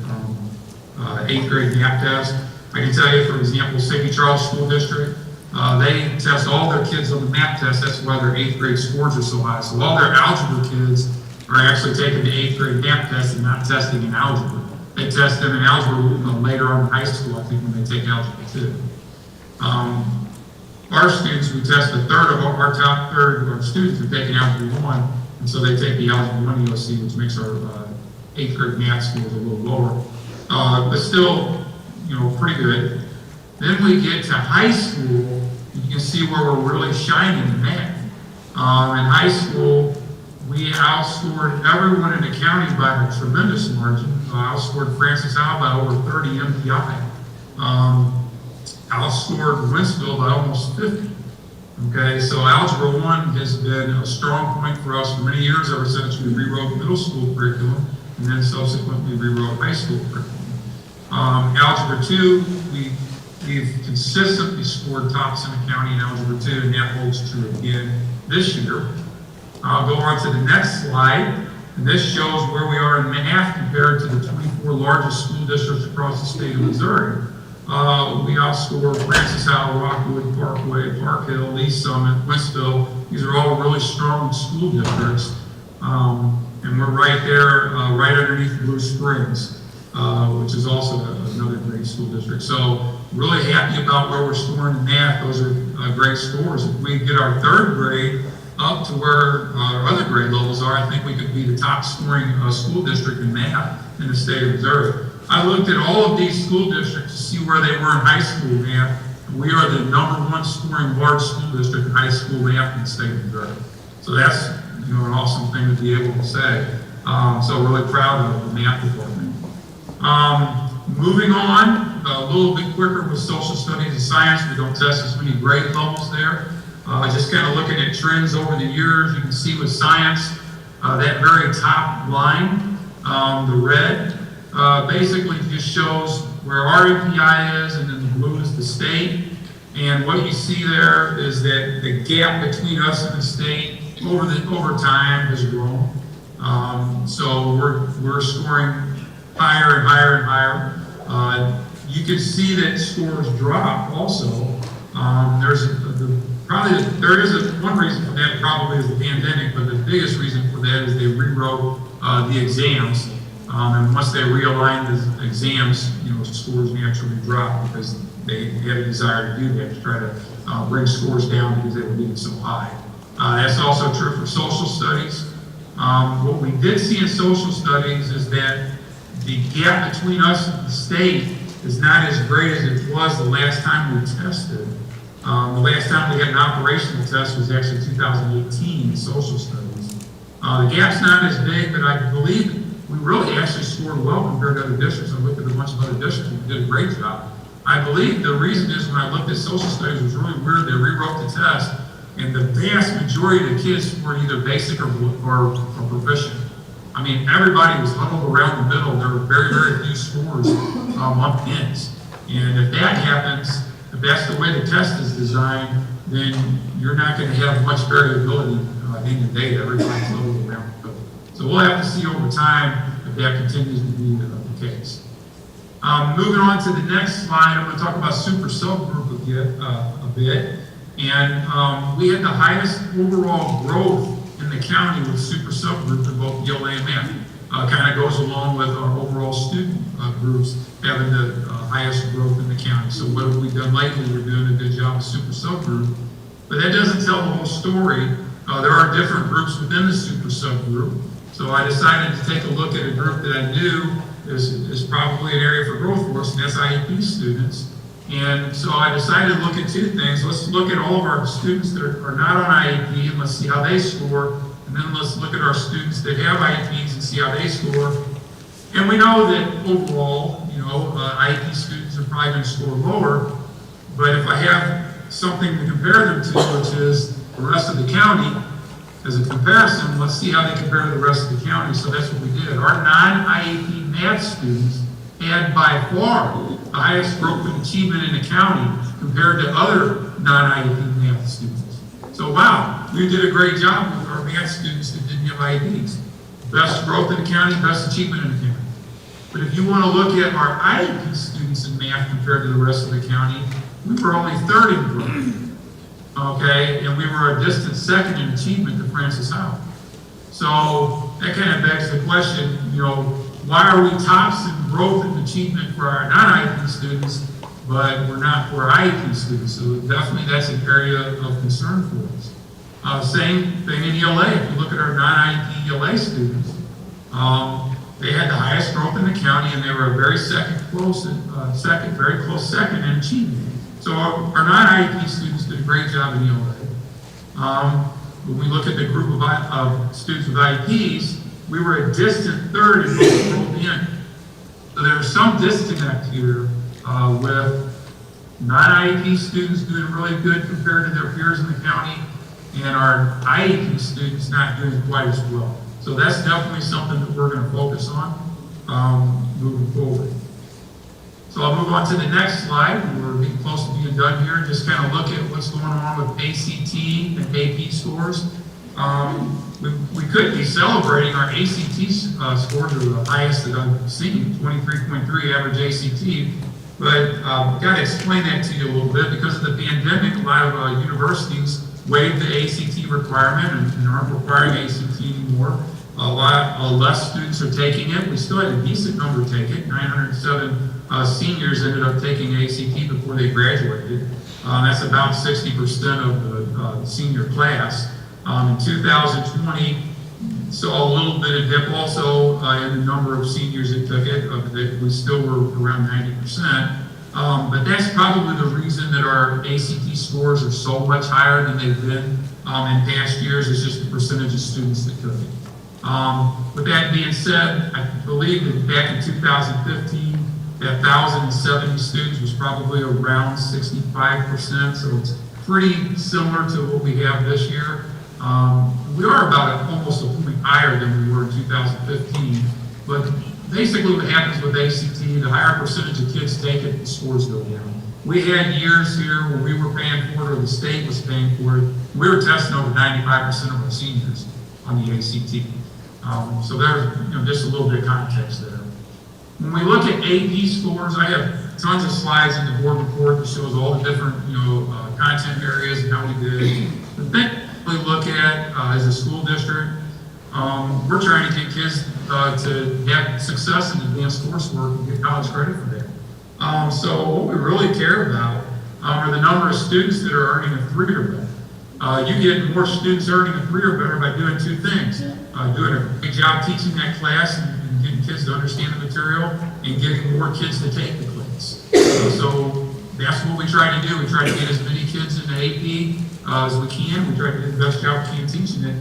8th grade math test. I can tell you, for example, St. Charles School District, they test all their kids on the math test. That's why their 8th grade scores are so high. So all their algebra kids are actually taking the 8th grade math test and not testing in algebra. They test them in algebra later on in high school, I think, when they take algebra 2. Our students, we test a third of our top third of our students are taking algebra 1, and so they take the algebra 1 EOC, which makes our 8th grade math scores a little lower. But still, you know, pretty good. Then we get to high school, you can see where we're really shining in math. In high school, we outscored everyone in the county by a tremendous margin. Outscored Francis Howell by over 30 MPI. Outscored Winsville by almost 50. Okay, so Algebra 1 has been a strong point for us for many years, ever since we rewrote middle school curriculum and then subsequently rewrote high school curriculum. Algebra 2, we've consistently scored tops in the county in Algebra 2, and that holds true again this year. I'll go on to the next slide, and this shows where we are in math compared to the 24 largest school districts across the state of Missouri. We outscore Francis Howell, Rockwood, Parkway, Park Hill, East Summit, Winsville. These are all really strong school districts, and we're right there, right underneath Blue Springs, which is also another great school district. So really happy about where we're scoring in math. Those are great scores. If we get our third grade up to where our other grade levels are, I think we could be the top scoring school district in math in the state of Missouri. I looked at all of these school districts to see where they were in high school math. We are the #1 scoring large school district in high school math in the state of Missouri. So that's an awesome thing to be able to say. So really proud of the math department. Moving on, a little bit quicker with social studies and science. We don't test as many grade levels there. Just kind of looking at trends over the years, you can see with science, that very top line, the red, basically just shows where our API is, and then the blue is the state. And what you see there is that the gap between us and the state over time has grown. So we're scoring higher and higher and higher. You can see that scores drop also. There is one reason for that, probably is the pandemic, but the biggest reason for that is they rewrote the exams. And once they realigned the exams, scores naturally drop because they had a desire to do that, to try to bring scores down because they were getting so high. That's also true for social studies. What we did see in social studies is that the gap between us and the state is not as great as it was the last time we tested. The last time we had an operational test was actually 2018 in social studies. The gap's not as big, but I believe we really actually scored well compared to other districts. I looked at a bunch of other districts and did a great job. I believe the reason is when I looked at social studies, it was really weird. They rewrote the test, and the vast majority of the kids were either basic or proficient. I mean, everybody was huddled around the middle. There were very, very few scores on pins. And if that happens, if that's the way the test is designed, then you're not going to have much variability in the data. Everybody's huddled around the middle. So we'll have to see over time if that continues to be the case. Moving on to the next slide, I'm going to talk about super subgroup a bit. And we had the highest overall growth in the county with super subgroup in both ELA and math. Kind of goes along with our overall student groups having the highest growth in the county. So what have we done lately? We're doing a good job with super subgroup. But that doesn't tell the whole story. There are different groups within the super subgroup. So I decided to take a look at a group that I knew is probably an area for growth for us, and that's IEP students. And so I decided to look at two things. Let's look at all of our students that are not on IEP, and let's see how they score. And then let's look at our students that have IEPs and see how they score. And we know that overall, IEP students are probably going to score lower. But if I have something to compare them to, which is the rest of the county, as a comparison, let's see how they compare to the rest of the county. So that's what we did. Our non-IEP math students had by far the highest growth and achievement in the county compared to other non-IEP math students. So wow, we did a great job with our math students that didn't have IEPs. Best growth in the county, best achievement in the county. But if you want to look at our IEP students in math compared to the rest of the county, we were only third in growth. Okay, and we were a distant second in achievement to Francis Howell. So that kind of begs the question, why are we tops in growth and achievement for our non-IEP students, but we're not for our IEP students? So definitely that's an area of concern for us. Same thing in ELA. If you look at our non-IEP ELA students, They had the highest growth in the county, and they were a very very close second in achievement. So our non-IEP students did a great job in ELA. When we look at the group of students with IEPs, we were a distant third in both rolled in. So there's some disconnect here with non-IEP students doing really good compared to their peers in the county, and our IEP students not doing quite as well. So that's definitely something that we're going to focus on moving forward. So I'll move on to the next slide. We're getting close to being done here. Just kind of look at what's going on with ACT and AP scores. We could be celebrating our ACT scores are the highest that I've seen, 23.3 average ACT. But I've got to explain that to you a little bit. Because of the pandemic, a lot of universities waived the ACT requirement and aren't requiring ACT anymore. A lot less students are taking it. We still had a decent number take it. 907 seniors ended up taking ACT before they graduated. That's about 60% of the senior class. In 2020, saw a little bit of dip also in the number of seniors that took it. We still were around 90%. But that's probably the reason that our ACT scores are so much higher than they've been in past years. It's just the percentage of students that took it. With that being said, I believe that back in 2015, that 1,070 students was probably around 65%, so it's pretty similar to what we have this year. We are about almost a point higher than we were in 2015, but basically what happens with ACT, the higher percentage of kids take it, the scores go down. We had years here where we were paying for it or the state was paying for it. We were testing over 95% of our seniors on the ACT. So there's just a little bit of context there. When we look at AP scores, I have tons of slides in the board report that shows all the different content areas and how we did. The thing we look at as a school district, we're trying to get kids to have success in advanced coursework and get college credit for that. So what we really care about are the number of students that are earning a 3 or better. You get more students earning a 3 or better by doing two things. Doing a great job teaching that class and getting kids to understand the material and getting more kids to take the class. So that's what we try to do. We try to get as many kids into AP as we can. We try to do the best job we can teaching it.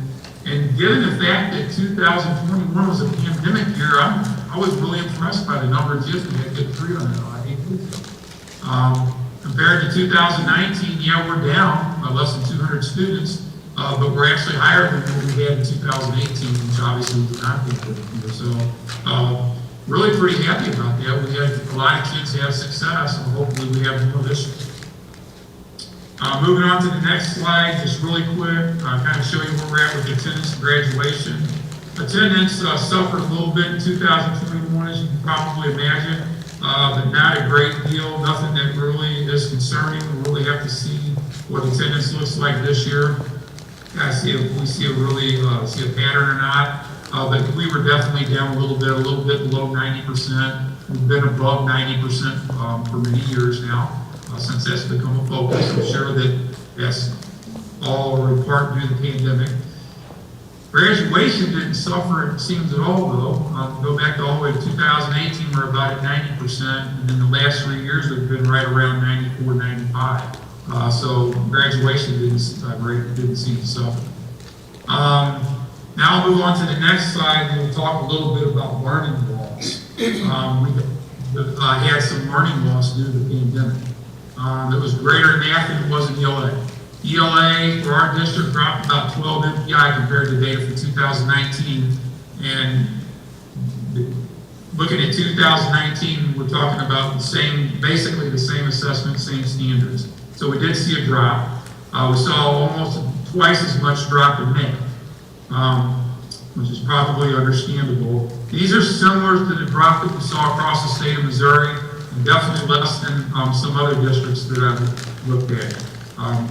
And given the fact that 2021 was a pandemic year, I was really impressed by the number of kids we had get 3 on AP. Compared to 2019, yeah, we're down by less than 200 students, but we're actually higher than what we had in 2018, which obviously we did not get here. So really pretty happy about that. We had a lot of kids have success, and hopefully we have more this year. Moving on to the next slide, just really quick, kind of show you where we're at with attendance and graduation. Attendance suffered a little bit in 2021, as you can probably imagine, but not a great deal. Nothing that really is concerning. We really have to see what attendance looks like this year. See if we see a pattern or not. But we were definitely down a little bit below 90%. We've been above 90% for many years now. Since that's become a focus. I'm sure that that's all or in part due to the pandemic. Graduation didn't suffer, it seems, at all, though. Go back all the way to 2018, we're about at 90%, and in the last 3 years, we've been right around 94, 95. So graduation didn't seem to suffer. Now I'll move on to the next slide, and we'll talk a little bit about learning loss. We had some learning loss due to the pandemic. It was greater in math than it was in ELA. ELA for our district dropped about 12 MPI compared to data for 2019. And looking at 2019, we're talking about basically the same assessment, same standards. So we did see a drop. We saw almost twice as much drop in math, which is probably understandable. These are similar to the drop that we saw across the state of Missouri. Definitely less than some other districts that I've looked at.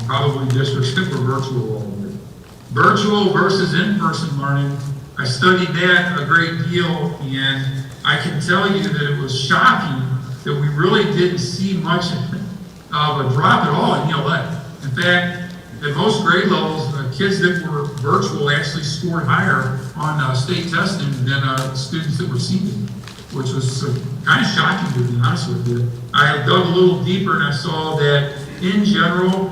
Probably districts that were virtual all year. Virtual versus in-person learning, I studied that a great deal, and I can tell you that it was shocking that we really didn't see much of a drop at all in ELA. In fact, at most grade levels, kids that were virtual actually scored higher on state testing than students that were seated, which was kind of shocking, to be honest with you. I dug a little deeper and I saw that in general,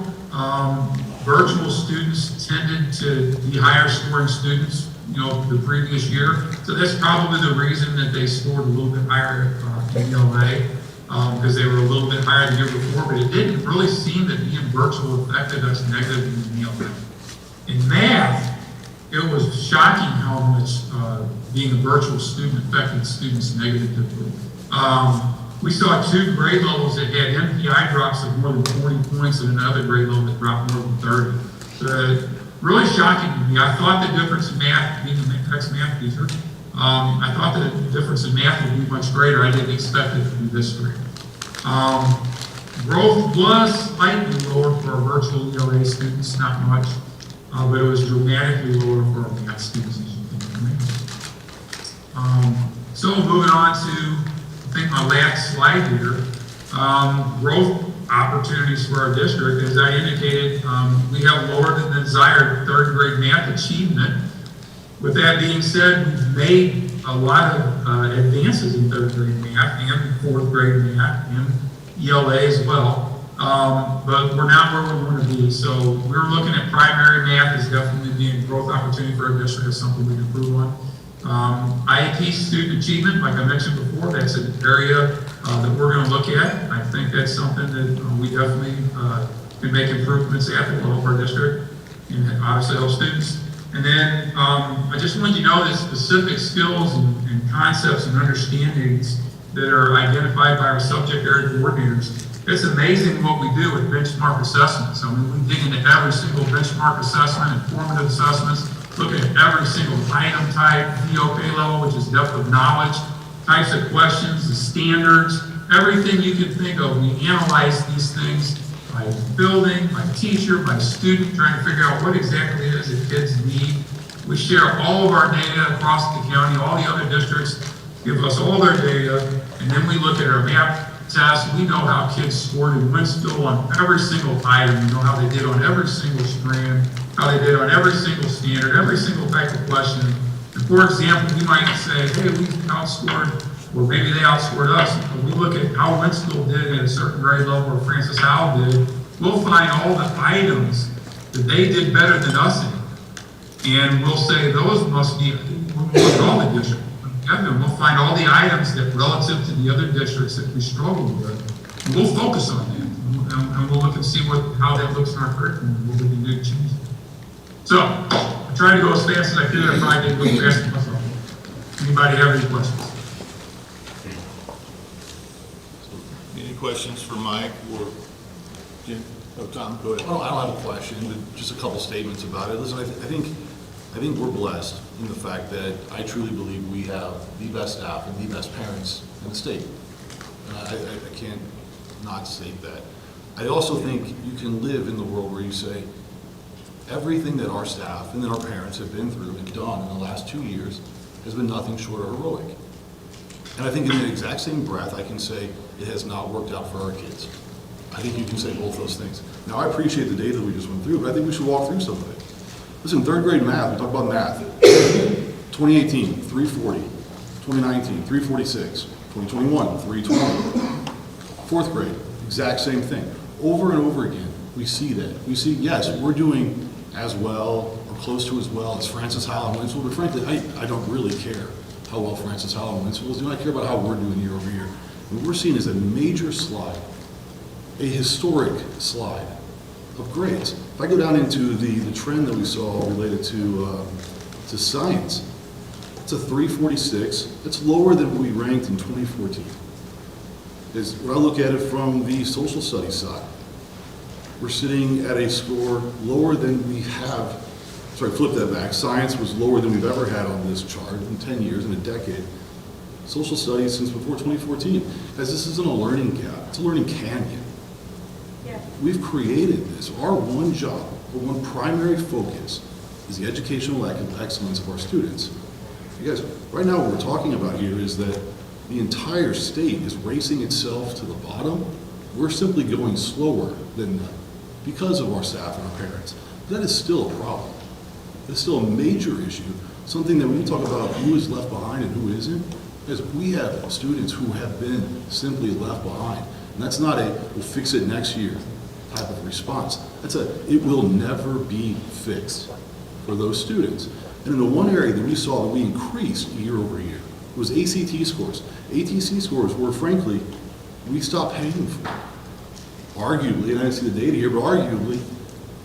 virtual students tended to be higher scoring students, the previous year. So that's probably the reason that they scored a little bit higher in ELA, because they were a little bit higher the year before, but it didn't really seem that being virtual affected us negatively in ELA. In math, it was shocking how much being a virtual student affected students negatively. We saw 2 grade levels that had MPI drops of more than 40 points and another grade level that dropped more than 30. So really shocking to me. I thought the difference in math, being an ex-math teacher, I thought the difference in math would be much greater. I didn't expect it to be this great. Growth was slightly lower for our virtual ELA students, not much, but it was dramatically lower for our math students, as you can imagine. So moving on to, I think my last slide here, growth opportunities for our district. As I indicated, we have lower than the desired 3rd grade math achievement. With that being said, we've made a lot of advances in 3rd grade math and 4th grade math and ELA as well, but we're not where we want to be. So we're looking at primary math as definitely being a growth opportunity for our district. As something we can improve on. IEP student achievement, like I mentioned before, that's an area that we're going to look at. I think that's something that we definitely can make improvements at that will help our district and obviously help students. And then I just wanted you to know that specific skills and concepts and understandings that are identified by our subject area coordinators. It's amazing what we do with benchmark assessments. I mean, we dig into every single benchmark assessment, informative assessments, look at every single item type, VOK level, which is depth of knowledge, types of questions, the standards, everything you can think of. We analyze these things by building, by teacher, by student, trying to figure out what exactly it is that kids need. We share all of our data across the county. All the other districts give us all their data, and then we look at our map test. We know how kids scored in Winston on every single item. We know how they did on every single strand, how they did on every single standard, every single type of question. And for example, we might say, hey, we outscored, or maybe they outscored us, but we look at how Winston did at a certain grade level, or Francis Howell did. We'll find all the items that they did better than us in, and we'll say those must be, we'll look at all the districts. And we'll find all the items that relative to the other districts that we struggle with. And we'll focus on that. And we'll look and see how that looks in our curriculum and what we can do to change it. So, I tried to go as fast as I could. I probably didn't go fast myself. Anybody have any questions? Any questions for Mike or Jim? Oh, Tom, go ahead. Oh, I don't have a question, but just a couple statements about it. Listen, I think we're blessed in the fact that I truly believe we have the best staff and the best parents in the state. And I can't not state that. I also think you can live in the world where you say, everything that our staff and that our parents have been through and done in the last 2 years has been nothing short of heroic. And I think in the exact same breath, I can say it has not worked out for our kids. I think you can say both those things. Now, I appreciate the data we just went through, but I think we should walk through some of it. Listen, 3rd grade math, we talk about math. 2018, 340. 2019, 346. 2021, 320. 4th grade, exact same thing. Over and over again, we see that. We see, yes, we're doing as well or close to as well as Francis Howell and Winslow, but frankly, I don't really care how well Francis Howell and Winslow is doing. I care about how we're doing year over year. What we're seeing is a major slide, a historic slide of grades. If I go down into the trend that we saw related to science, it's a 346. It's lower than we ranked in 2014. When I look at it from the social studies side, we're sitting at a score lower than we have. Sorry, flip that back. Science was lower than we've ever had on this chart in 10 years, in a decade. Social studies since before 2014. Guys, this isn't a learning gap. It's a learning canyon. We've created this. Our one job, or one primary focus, is the educational excellence of our students. You guys, right now what we're talking about here is that the entire state is racing itself to the bottom. We're simply going slower than them because of our staff and our parents. that is still a problem. It's still a major issue, something that when we talk about who is left behind and who isn't, is we have students who have been simply left behind. And that's not a, we'll fix it next year type of response. That's a, it will never be fixed for those students. And in the one area that we saw that we increased year over year was ACT scores. ATC scores were, frankly, we stopped paying for. Arguably, and I didn't see the data here, but arguably,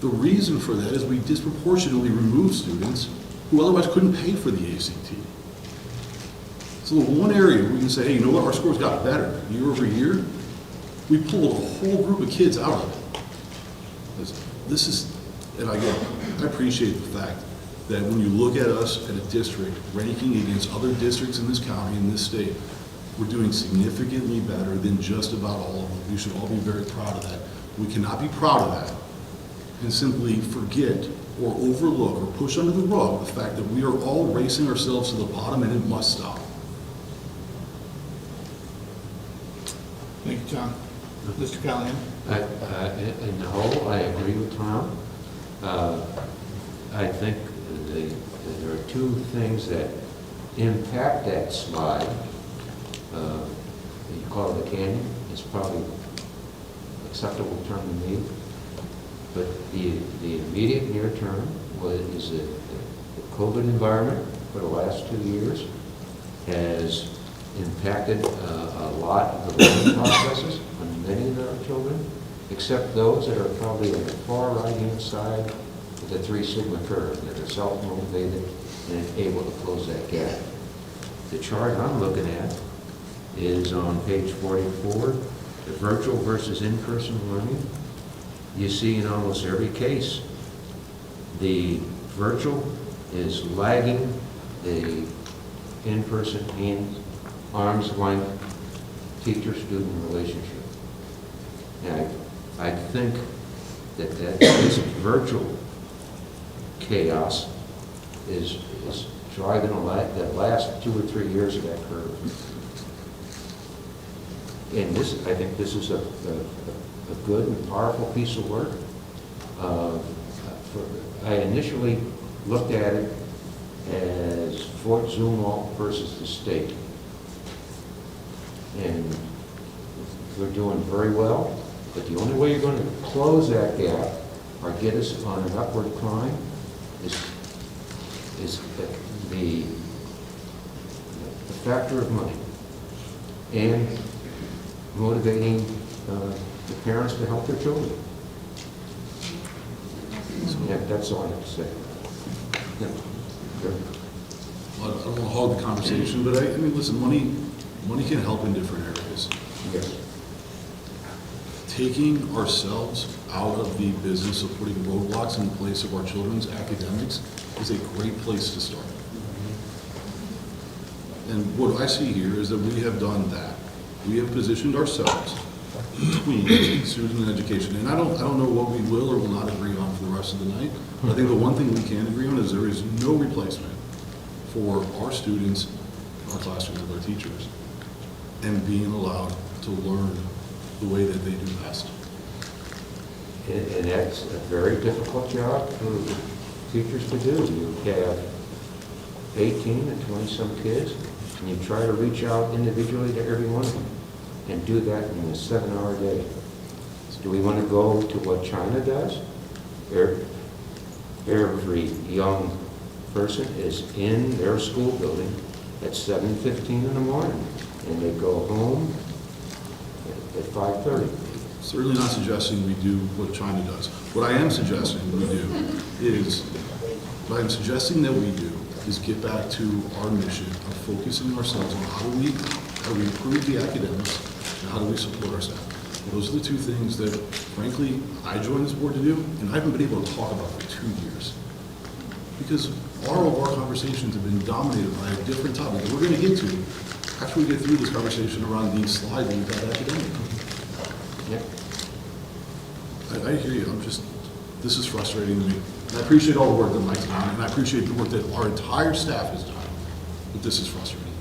the reason for that is we disproportionately removed students who otherwise couldn't pay for the ACT. So the one area we can say, hey, you know what, our scores got better year over year, we pulled a whole group of kids out of it. This is, and again, I appreciate the fact that when you look at us at a district ranking against other districts in this county, in this state, we're doing significantly better than just about all of them. We should all be very proud of that. We cannot be proud of that and simply forget or overlook or push under the rug the fact that we are all racing ourselves to the bottom, and it must stop. Thank you, John. Mr. Callahan? In the whole, I agree with Tom. I think there are two things that impact that slide. You call it a canyon. It's probably an acceptable term to me. But the immediate near term is the COVID environment for the last 2 years has impacted a lot of the learning processes on many of our children, except those that are probably on the far right-hand side of the 3 sigma curve, that are self-motivated and able to close that gap. The chart I'm looking at is on page 44, the virtual versus in-person learning. You see in almost every case, the virtual is lagging the in-person and arm's length teacher-student relationship. And I think that this virtual chaos is driving that last 2 or 3 years of that curve. And I think this is a good and powerful piece of work. I initially looked at it as Fort Zumwalt versus the state. And we're doing very well, but the only way you're going to close that gap or get us on an upward climb is the factor of money and motivating the parents to help their children. Yeah, that's all I have to say. Yeah. I don't want to hog the conversation, but I mean, listen, money can help in different areas. Yes. Taking ourselves out of the business of putting roadblocks in the place of our children's academics is a great place to start. And what I see here is that we have done that. We have positioned ourselves between student and education. And I don't know what we will or will not agree on for the rest of the night. But I think the one thing we can agree on is there is no replacement for our students, our classrooms, and our teachers, and being allowed to learn the way that they do best. And that's a very difficult job for teachers to do. You have 18 and 20-some kids, and you try to reach out individually to every one of them and do that in a 7-hour day. Do we want to go to what China does? Every young person is in their school building at 7:15 in the morning, and they go home at 5:30. Certainly not suggesting we do what China does. What I am suggesting we do is, what I'm suggesting that we do is get back to our mission of focusing ourselves on how do we improve the academics and how do we support our staff. Those are the two things that, frankly, I joined this board to do, and I haven't been able to talk about for 2 years. Because all of our conversations have been dominated by a different topic that we're going to get to after we get through this conversation around these slides that we've got academic. Yep. I hear you. This is frustrating to me. And I appreciate all the work that Mike's done, and I appreciate the work that our entire staff has done, but this is frustrating.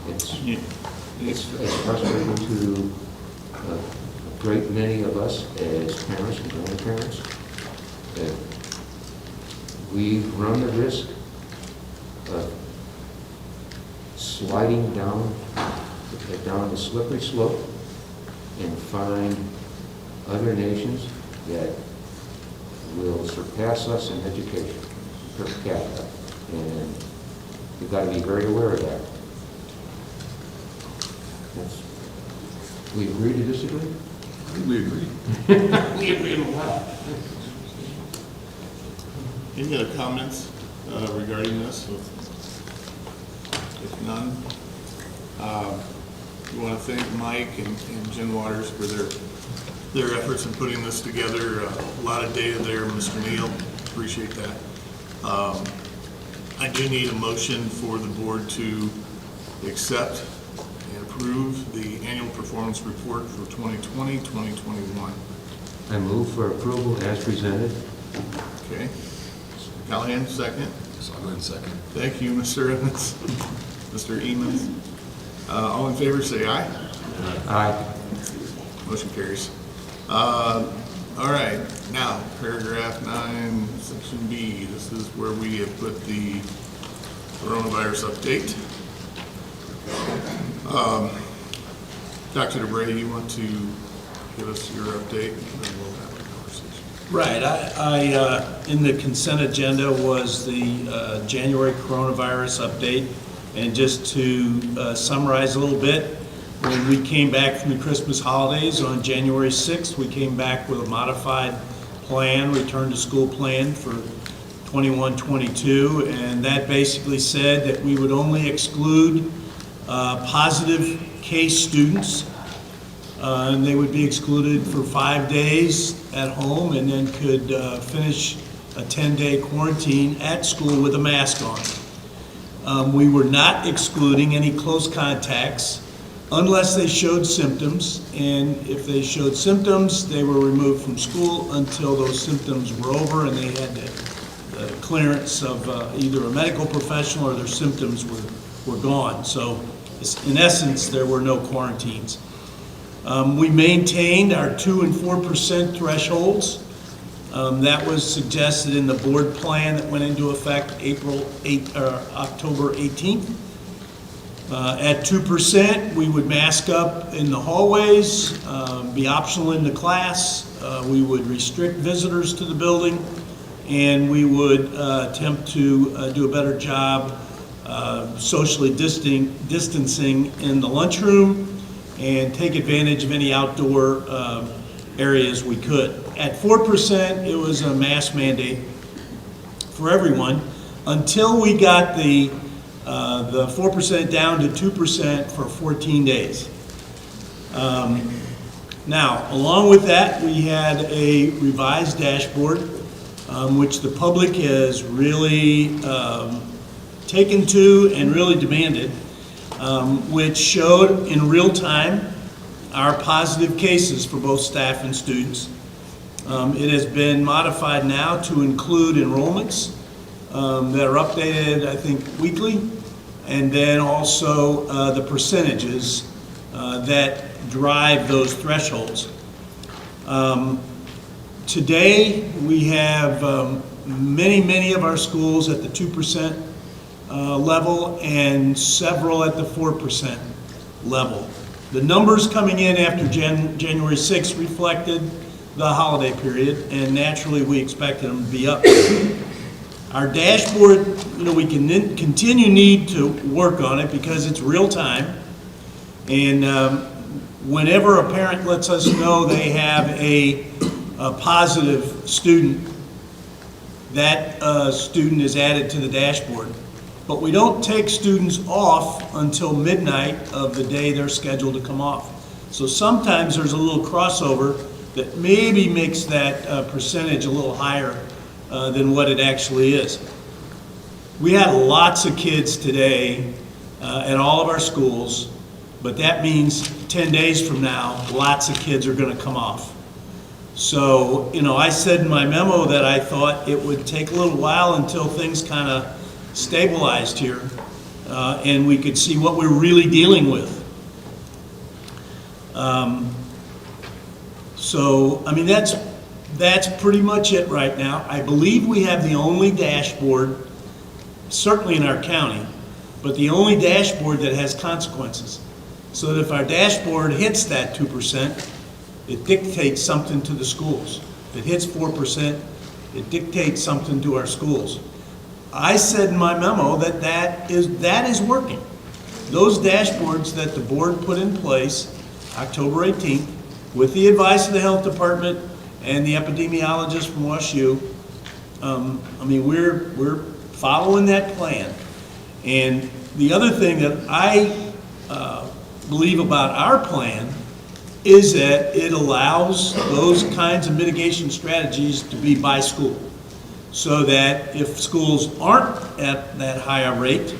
It's frustrating to a great many of us as parents and grandparents. we run the risk of sliding down the slippery slope and find other nations that will surpass us in education per capita. And we've got to be very aware of that. We agree to disagree? I think we agree. We agree on a lot. Any other comments regarding this? If none, we want to thank Mike and Jen Waters for their efforts in putting this together. A lot of data there, Mr. Neal. Appreciate that. I do need a motion for the board to accept and approve the annual performance report for 2020-2021. I move for approval as presented. Okay. Callahan, second. So I'll go ahead and second. Thank you, Mr. Evans. Mr. Emons. All in favor, say aye. Aye. Motion carries. All right, now, paragraph 9, section B. This is where we have put the coronavirus update. Dr. DeBray, you want to give us your update, and then we'll have a conversation. Right, I in the consent agenda was the January coronavirus update, and just to summarize a little bit, when we came back from the Christmas holidays on January 6th, we came back with a modified plan, return to school plan for 21-22, and that basically said that we would only exclude positive case students, and they would be excluded for 5 days at home and then could finish a 10-day quarantine at school with a mask on. We were not excluding any close contacts unless they showed symptoms, and if they showed symptoms, they were removed from school until those symptoms were over and they had the clearance of either a medical professional or their symptoms were gone. So in essence, there were no quarantines. We maintained our 2 and 4% thresholds. That was suggested in the board plan that went into effect October 18th. At 2%, we would mask up in the hallways, be optional in the class. We would restrict visitors to the building, and we would attempt to do a better job socially distancing in the lunchroom and take advantage of any outdoor areas we could. At 4%, it was a mask mandate for everyone until we got the 4% down to 2% for 14 days. Now, along with that, we had a revised dashboard, which the public has really taken to and really demanded, which showed in real time our positive cases for both staff and students. It has been modified now to include enrollments that are updated, I think, weekly, and then also the percentages that drive those thresholds. Today, we have many of our schools at the 2% level and several at the 4% level. The numbers coming in after January 6th reflected the holiday period, and naturally we expected them to be up. Our dashboard, we can need to work on it because it's real time, and whenever a parent lets us know they have a positive student, that student is added to the dashboard. But we don't take students off until midnight of the day they're scheduled to come off. So sometimes there's a little crossover that maybe makes that percentage a little higher than what it actually is. We had lots of kids today at all of our schools, but that means 10 days from now, lots of kids are going to come off. So, I said in my memo that I thought it would take a little while until things kind of stabilized here and we could see what we're really dealing with. that's pretty much it right now. I believe we have the only dashboard, certainly in our county, but the only dashboard that has consequences. So that if our dashboard hits that 2%, it dictates something to the schools. If it hits 4%, it dictates something to our schools. I said in my memo that that is working. Those dashboards that the board put in place October 18th, with the advice of the health department and the epidemiologist from WashU, I mean, we're following that plan. And the other thing that I believe about our plan is that it allows those kinds of mitigation strategies to be by school. So that if schools aren't at that higher rate,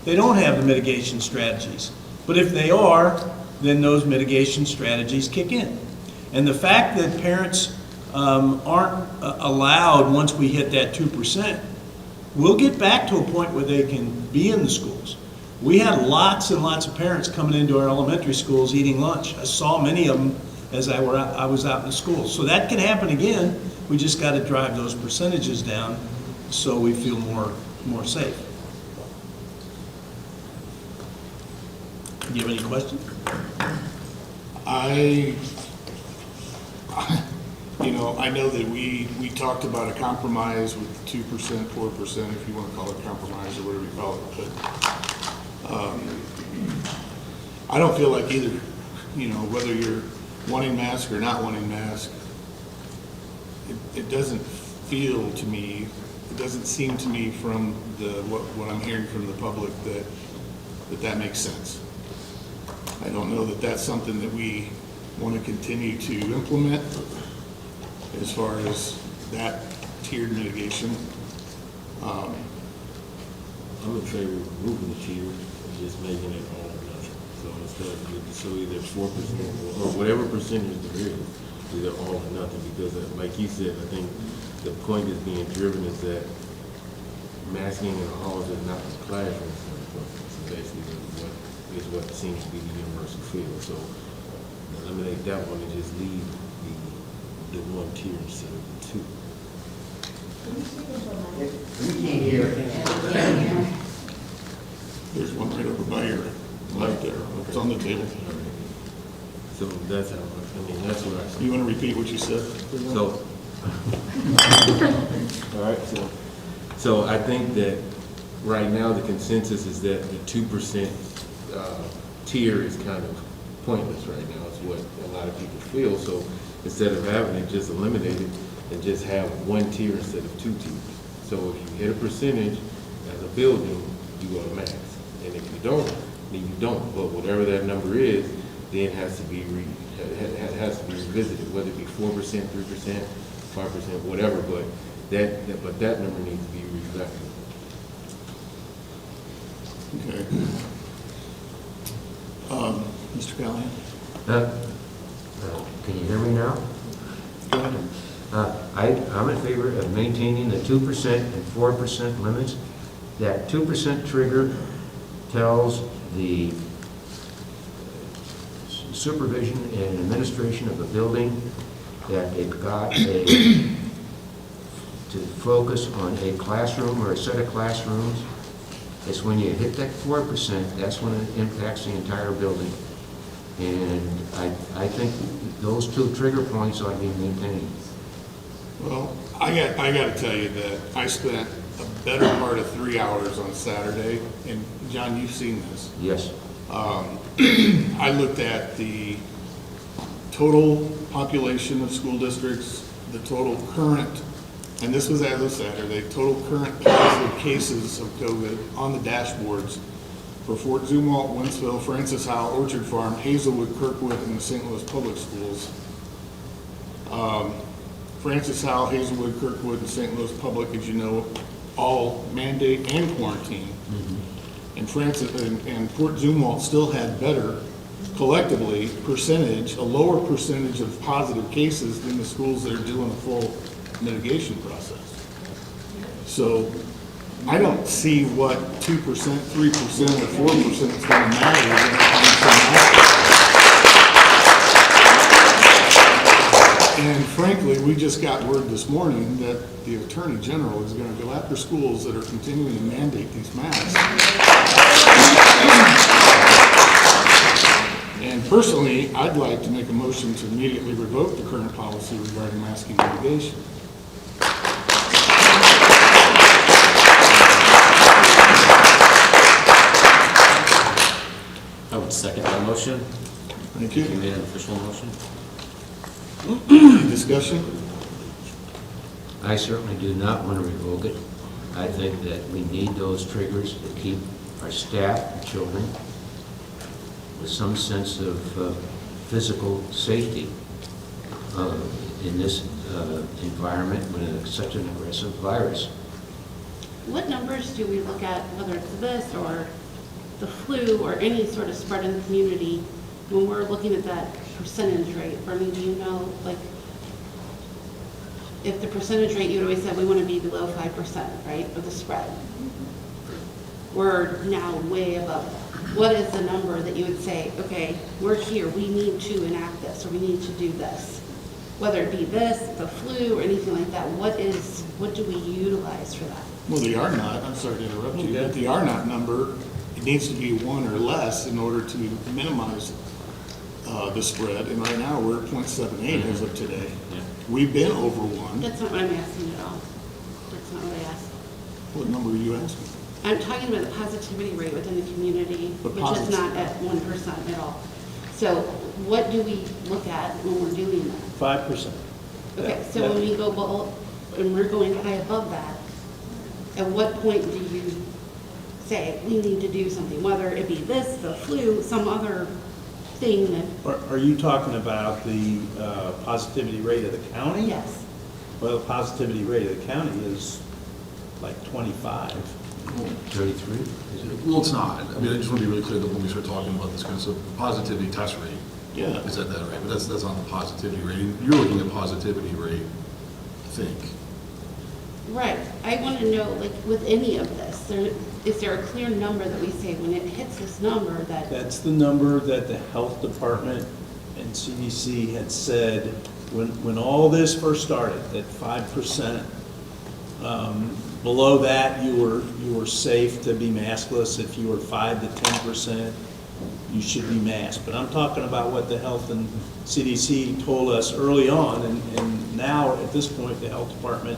they don't have the mitigation strategies. But if they are, then those mitigation strategies kick in. And the fact that parents aren't allowed, once we hit that 2%, we'll get back to a point where they can be in the schools. We had lots and lots of parents coming into our elementary schools eating lunch. I saw many of them as I was out in the schools. So that can happen again. We just got to drive those percentages down so we feel more safe. Do you have any questions? I know that we talked about a compromise with 2%, 4%, if you want to call it compromise or whatever you call it, but I don't feel like either, whether you're wanting mask or not wanting mask, it doesn't feel to me, it doesn't seem to me from what I'm hearing from the public that makes sense. I don't know that that's something that we want to continue to implement as far as that tiered mitigation. I'm in favor of removing the tier and just making it all or nothing. So instead of, either 4% or whatever percentage there is, either all or nothing. Because like you said, I think the point that's being driven is that masking in the halls is not the classrooms. So basically is what seems to be the universal feel. So eliminate that one and just leave the one tier instead of the two. We can't hear. There's one right over by your light there. It's on the table. So that's how, that's what I said. You want to repeat what you said? So, all right, so I think that right now the consensus is that the 2% tier is kind of pointless right now. It's what a lot of people feel. So instead of having it, just eliminate it and just have one tier instead of two tiers. So if you hit a percentage as a building, you go to max. And if you don't, then you don't. But whatever that number is, then has to be revisited, whether it be 4%, 3%, 5%, whatever. But that number needs to be reevaluated. Okay. Mr. Callahan? Can you hear me now? Go ahead. I'm in favor of maintaining the 2% and 4% limits. That 2% trigger tells the supervision and administration of the building that they've got to focus on a classroom or a set of classrooms. It's when you hit that 4%, that's when it impacts the entire building. And I think those two trigger points ought to be maintained. Well, I got to tell you that I spent a better part of 3 hours on Saturday, and John, you've seen this. Yes. I looked at the total population of school districts, the total current, and this was as of Saturday, total current positive cases of COVID on the dashboards for Fort Zumwalt, Wentzville, Francis Howell, Orchard Farm, Hazelwood, Kirkwood, and the St. Louis Public Schools. Francis Howell, Hazelwood, Kirkwood, and St. Louis Public, as you know, all mandate and quarantine. And and Fort Zumwalt still had better, collectively, a lower percentage of positive cases than the schools that are doing a full mitigation process. So I don't see what 2%, 3%, or 4% is going to matter when it comes to And frankly, we just got word this morning that the Attorney General is going to go after schools that are continuing to mandate these masks. And personally, I'd like to make a motion to immediately revoke the current policy regarding masking mitigation. I would second that motion. Thank you. You made an official motion? Any discussion? I certainly do not want to revoke it. I think that we need those triggers to keep our staff and children with some sense of physical safety in this environment with such an aggressive virus. What numbers do we look at, whether it's this or the flu or any sort of spread in the community, when we're looking at that percentage rate? Bernie, do you know, like, if the percentage rate, you had always said we want to be below 5%, right, of the spread. We're now way above that. What is the number that you would say, okay, we're here, we need to enact this, or we need to do this? Whether it be this, the flu, or anything like that, what do we utilize for that? Well, the R-naught, I'm sorry to interrupt you, but the R-naught number, it needs to be 1 or less in order to minimize the spread, and right now we're at 0.78 as of today. We've been over 1. That's not what I'm asking at all. That's not what I asked. What number are you asking? I'm talking about the positivity rate within the community, which is not at 1% at all. So what do we look at when we're doing that? 5%. Okay, so when we go below, and we're going high above that, at what point do you say, we need to do something, whether it be this, the flu, some other thing that... Are you talking about the positivity rate of the county? Yes. Well, the positivity rate of the county is like 25. 33? Well, it's not. I mean, I just want to be really clear that when we start talking about this kind of stuff, the positivity test rate is at that rate, but that's not the positivity rate. You're looking at positivity rate, I think. Right. I want to know, like, with any of this, is there a clear number that we say when it hits this number that... That's the number that the health department and CDC had said when all this first started, that 5%. Below that, you were safe to be maskless. If you were 5 to 10%, you should be masked. But I'm talking about what the health and CDC told us early on, and now at this point, the health department,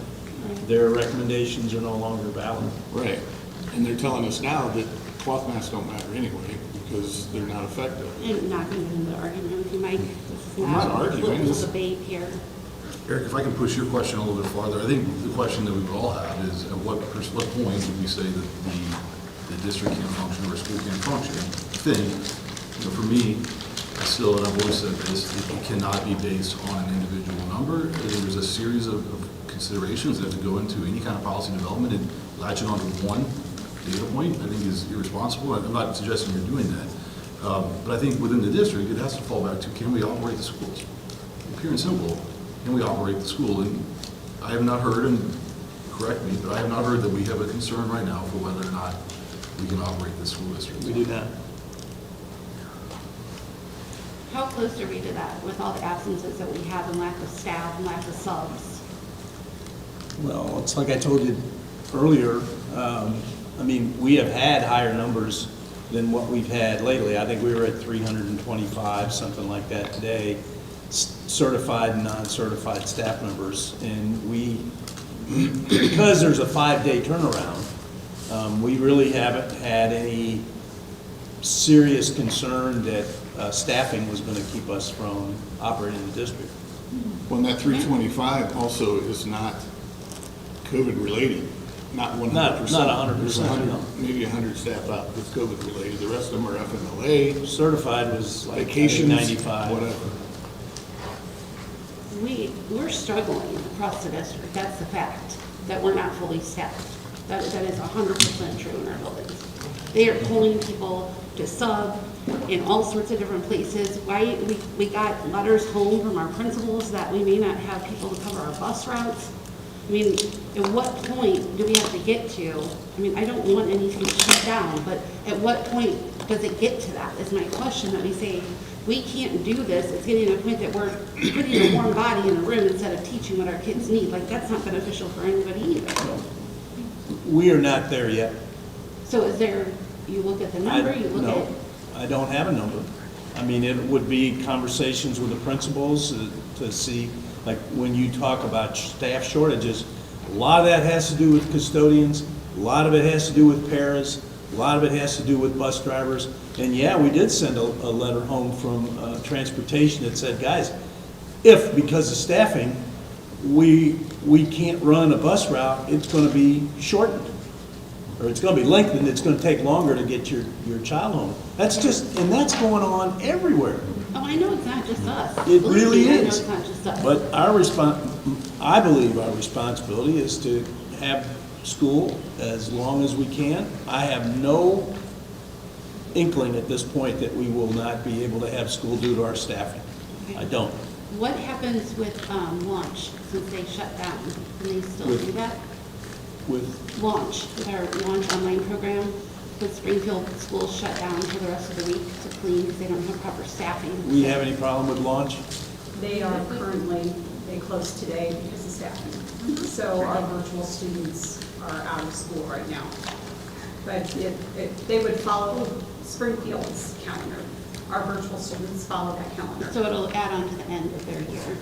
their recommendations are no longer valid. Right. And they're telling us now that cloth masks don't matter anyway because they're not effective. I'm not going to get into the argument with you, Mike. This is I'm not arguing. a political debate here. Eric, if I can push your question a little bit farther, I think the question that we would all have is at what point would we say that the district can't function or a school can't function? I think, for me, I still, and I've always said this, it cannot be based on an individual number. There's a series of considerations that have to go into any kind of policy development, and latching onto one data point, I think, is irresponsible. I'm not suggesting you're doing that. But I think within the district, it has to fall back to, can we operate the schools? Pure and simple. Can we operate the school? And I have not heard, and correct me, but I have not heard that we have a concern right now for whether or not we can operate the school district. We do not. How close are we to that with all the absences that we have and lack of staff and lack of subs? Well, it's like I told you earlier, I mean, we have had higher numbers than what we've had lately. I think we were at 325, something like that today, certified and non-certified staff members. And because there's a 5-day turnaround, we really haven't had any serious concern that staffing was going to keep us from operating the district. Well, and that 325 also is not COVID related, not 100%. Not 100%. There's 100, maybe 100 staff out that's COVID related. The rest of them are FMLA. Certified was like vacations, 95. whatever. We're struggling across the district. That's the fact, that we're not fully staffed. That is 100% true in our buildings. They are pulling people to sub in all sorts of different places. Why we got letters home from our principals that we may not have people to cover our bus routes. I mean, at what point do we have to get to? I mean, I don't want anything to shut down, but at what point does it get to that is my question, that we say, We can't do this. It's getting to the point that we're putting a warm body in a room instead of teaching what our kids need. Like, that's not beneficial for anybody either. We are not there yet. So is there, you look at the number, you look at... No, I don't have a number. I mean, it would be conversations with the principals to see, like, when you talk about staff shortages, a lot of that has to do with custodians, a lot of it has to do with paras, a lot of it has to do with bus drivers. And yeah, we did send a letter home from transportation that said, guys, if because of staffing, we can't run a bus route, it's going to be shortened. Or it's going to be lengthened, it's going to take longer to get your child home. That's just, and that's going on everywhere. Oh, I know it's not just us. It Believe really me, I know is. it's not just us. But I believe our responsibility is to have school as long as we can. I have no inkling at this point that we will not be able to have school due to our staffing. I don't. What happens with launch since they shut down? Can they still do that? With Launch, with our launch online program, the Springfield schools shut down for the rest of the week to clean because they don't have proper staffing. we have any problem with launch? They are currently, they closed today because of staffing. So our virtual students are out of school right now. But they would follow Springfield's calendar. Our virtual students follow that calendar. So it'll add on to the end of their year.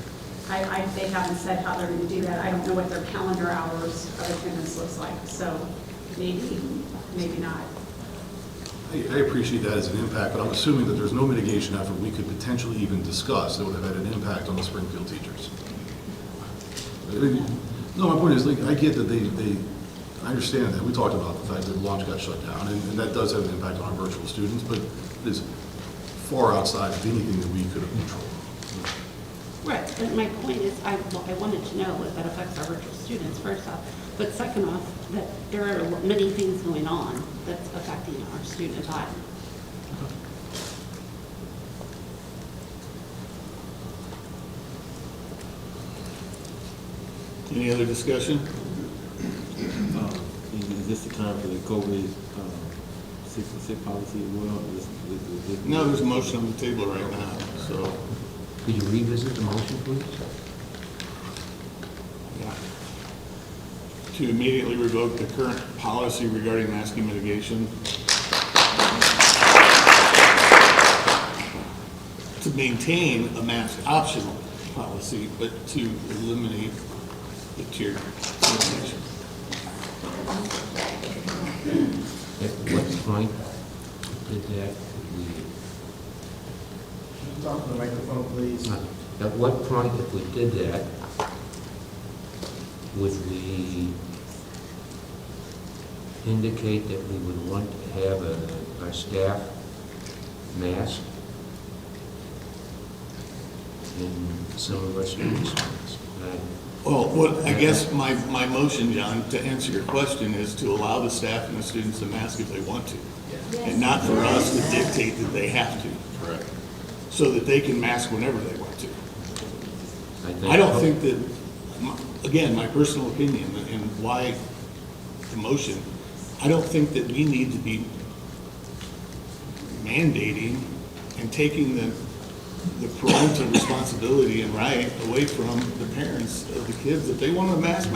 They haven't said how they're going to do that. I don't know what their calendar hours of attendance looks like, so maybe not. I appreciate that as an impact, but I'm assuming that there's no mitigation effort we could potentially even discuss that would have had an impact on the Springfield teachers. No, my point is, like, I get that I understand that. We talked about the fact that launch got shut down, and that does have an impact on our virtual students, but it is far outside of anything that we could have controlled. Right, and my point is, I wanted to know if that affects our virtual students, first off. But second off, that there are many things going on that's affecting our student body. Any other discussion? Is this the time for the COVID sick policy as well? No, there's a motion on the table right now, so. Could you revisit the motion, please? Yeah. To immediately revoke the current policy regarding masking mitigation. To maintain a mask optional policy, but to eliminate the tiered mitigation. At what point did that, Talk to the microphone, please. at what point, if we did that, would we indicate that we would want to have our staff mask and some of our students masks? Well, I guess my motion, John, to answer your question is to allow the staff and the students to mask if they want to. And not for us to dictate that they have to. Correct. So that they can mask whenever they want to. I don't think that, again, my personal opinion and why the motion, I don't think that we need to be mandating and taking the parental responsibility and right away from the parents of the kids if they want to mask.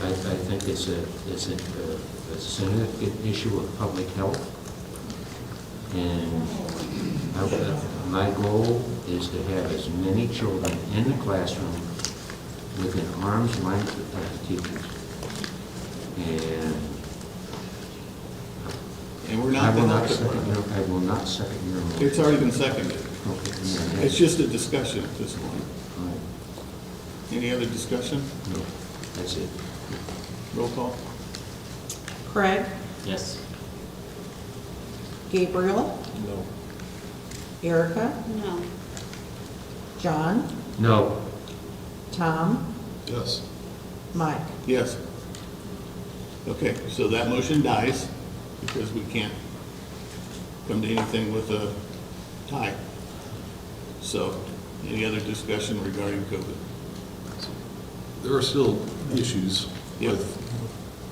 I think it's a significant issue of public health. And my goal is to have as many children in the classroom within arm's length of the teachers. And we're not. I will not second your motion. It's already been seconded. Okay. It's just a discussion at this point. All right. Any other discussion? No, that's it. Roll call. Craig? Yes. Gabriel? No. Erica? No. John? No. Tom? Yes. Mike? Yes. Okay, so that motion dies because we can't come to anything with a tie. So, any other discussion regarding COVID? There are still issues with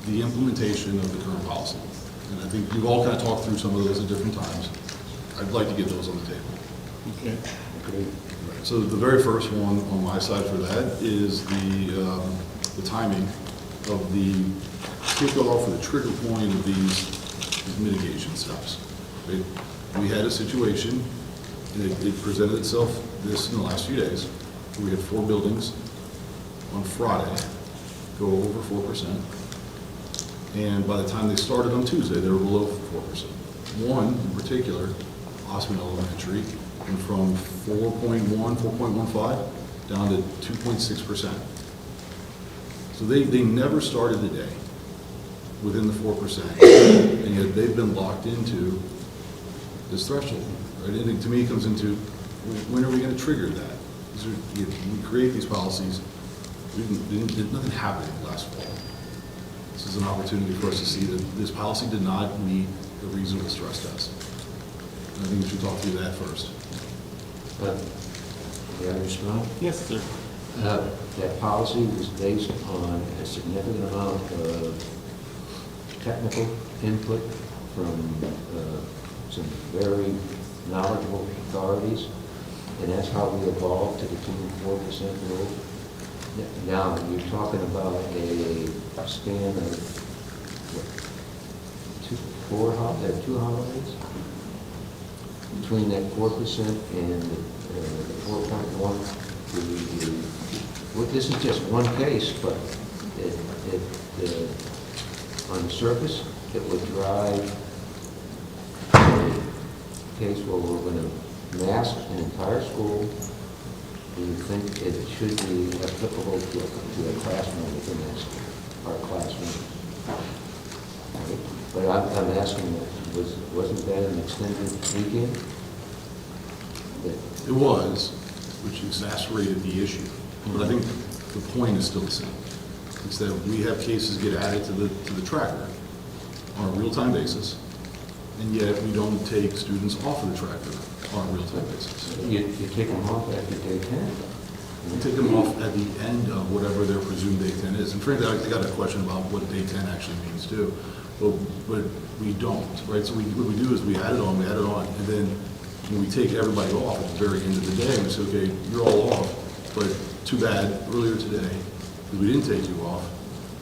the implementation of the current policy. And I think you've all kind of talked through some of those at different times. I'd like to get those on the table. Okay. So the very first one on my side for that is the timing of the kickoff or the trigger point of these mitigation steps. Right? We had a situation, and it presented itself this in the last few days. We had 4 buildings on Friday go over 4%. And by the time they started on Tuesday, they were below 4%. One in particular, Osmond Elementary, went from 4.15 down to 2.6%. So they never started the day within the 4%, and yet they've been locked into this threshold. Right? And to me, it comes into, when are we going to trigger that? We create these policies, nothing happened last fall. This is an opportunity for us to see that this policy did not meet the reasonable stress test. And I think we should talk through that first. May I respond? Yes, sir. That policy was based on a significant amount of technical input from some very knowledgeable authorities, and that's how we evolved to the 2% rule. Now, you're talking about a span of, what, 2 holidays? Between that 4% and the 4.1, this is just one case, but on the surface, it would drive a case where we're going to mask an entire school. Do you think it should be applicable to a classroom within that school, our classroom? Right? But I'm asking, wasn't that an extended weekend? It was, which exacerbated the issue. But I think the point is still the same. It's that we have cases get added to the tracker on a real-time basis, and yet we don't take students off of the tracker on a real-time basis. You take them off after day 10. We take them off at the end of whatever their presumed day 10 is. And frankly, I got a question about what day 10 actually means too. But we don't, right? So what we do is we add it on, and then when we take everybody off at the very end of the day, we say, okay, you're all off, but too bad, earlier today, because we didn't take you off,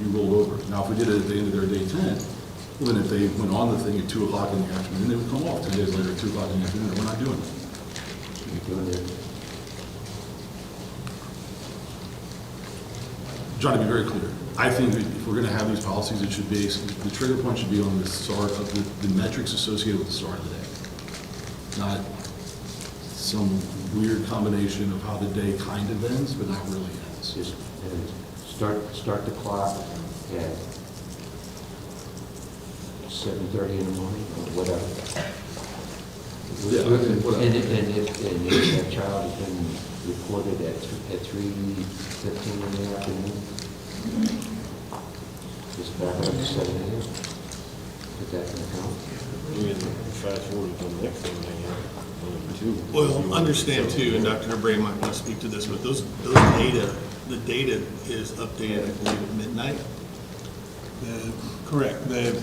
you rolled over. Now, if we did it at the end of their day 10, well, then if they went on the thing at 2 o'clock in the afternoon, they would come off 10 days later at 2 o'clock in the afternoon, and we're not doing it. You're doing it. John, to be very clear, I think that if we're going to have these policies, it should be, the trigger point should be on the start of the metrics associated with the start of the day. Not some weird combination of how the day kind of ends, but not really ends. Just start the clock at 7:30 in the morning or whatever. Yeah, whatever. And if that child has been reported at 3:15 in the afternoon, just back up to 7 a.m. Put that in account. Fast forward to the next thing, Well, understand too, and Dr. Bray might want to speak to this, but those data, the data is updated, I believe, at midnight. Correct. The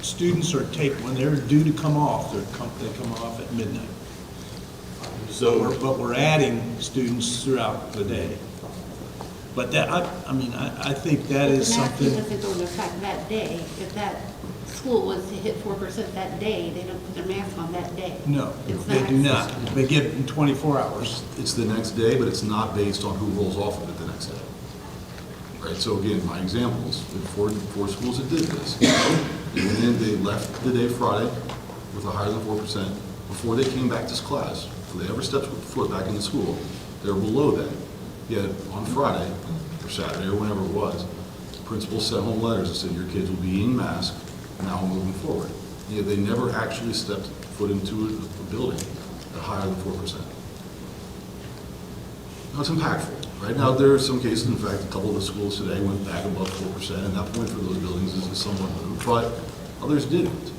students are when they're due to come off, they come off at midnight. But we're adding students throughout the day. But that, I think that is something. The mask doesn't go into effect that day. If that school was to hit 4% that day, they don't put their mask on that day. No, they do not. They get it in 24 hours. It's the next day, but it's not based on who rolls off of it the next day. Right, so again, my examples, four schools that did this, they went in, they left the day Friday with a higher than 4%. Before they came back to class, before they ever stepped foot back into school, they were below that. Yet on Friday, or Saturday, or whenever it was, principals sent home letters that said your kids will be in mask now moving forward. Yet they never actually stepped foot into a building at higher than 4%. Now it's impactful. Right now, there are some cases, in fact, a couple of the schools today went back above 4%, and that point for those buildings is somewhat moved, but others didn't.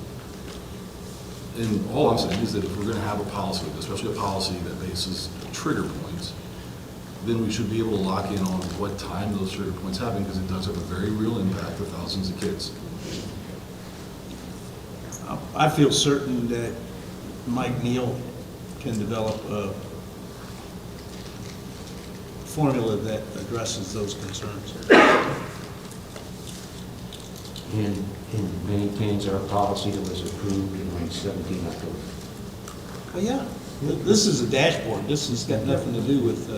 And all I'm saying is that if we're going to have a policy, especially a policy that bases trigger points, then we should be able to lock in on what time those trigger points happen, because it does have a very real impact for thousands of kids. I feel certain that Mike Neal can develop a formula that addresses those concerns. And maintains our policy that was approved on 17 October. Oh, yeah. This is a dashboard. This has got nothing to do with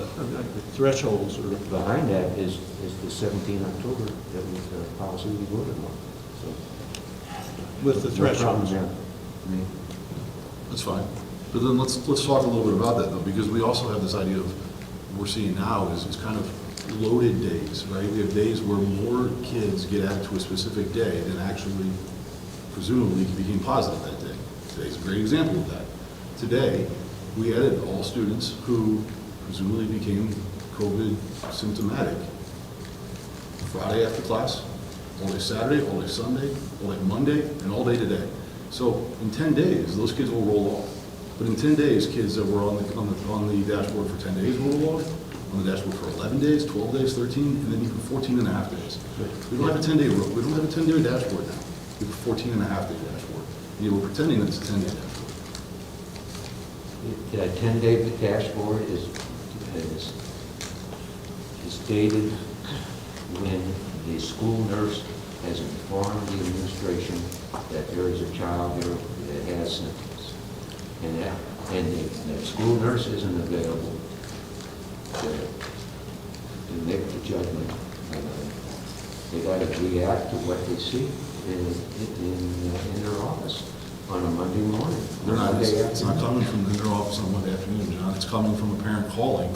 thresholds or... Behind that is the 17 October, that was the policy we voted on. So, with the no thresholds. problem there. I mean, That's fine. But then let's talk a little bit about that though, because we also have this idea of, what we're seeing now is kind of loaded days, right? We have days where more kids get added to a specific day than actually presumably became positive that day. Today's a great example of that. Today, we added all students who presumably became COVID symptomatic. Friday after class, all day Saturday, all day Sunday, all day Monday, and all day today. So in 10 days, those kids will roll off. But in 10 days, kids that were on the dashboard for 10 days will roll off, on the dashboard for 11 days, 12 days, 13, and then even 14 and a half days. We don't have a 10-day rule. We don't have a 10-day dashboard now. We have a 14 and a half day dashboard. And we're pretending that it's a 10-day dashboard. A 10-day dashboard is dated when the school nurse has informed the administration that there is a child there that has symptoms. And the school nurse isn't available to make the judgment. They got to react to what they see in their office on a Monday morning. It's not coming from their office on Monday afternoon, John. It's coming from a parent calling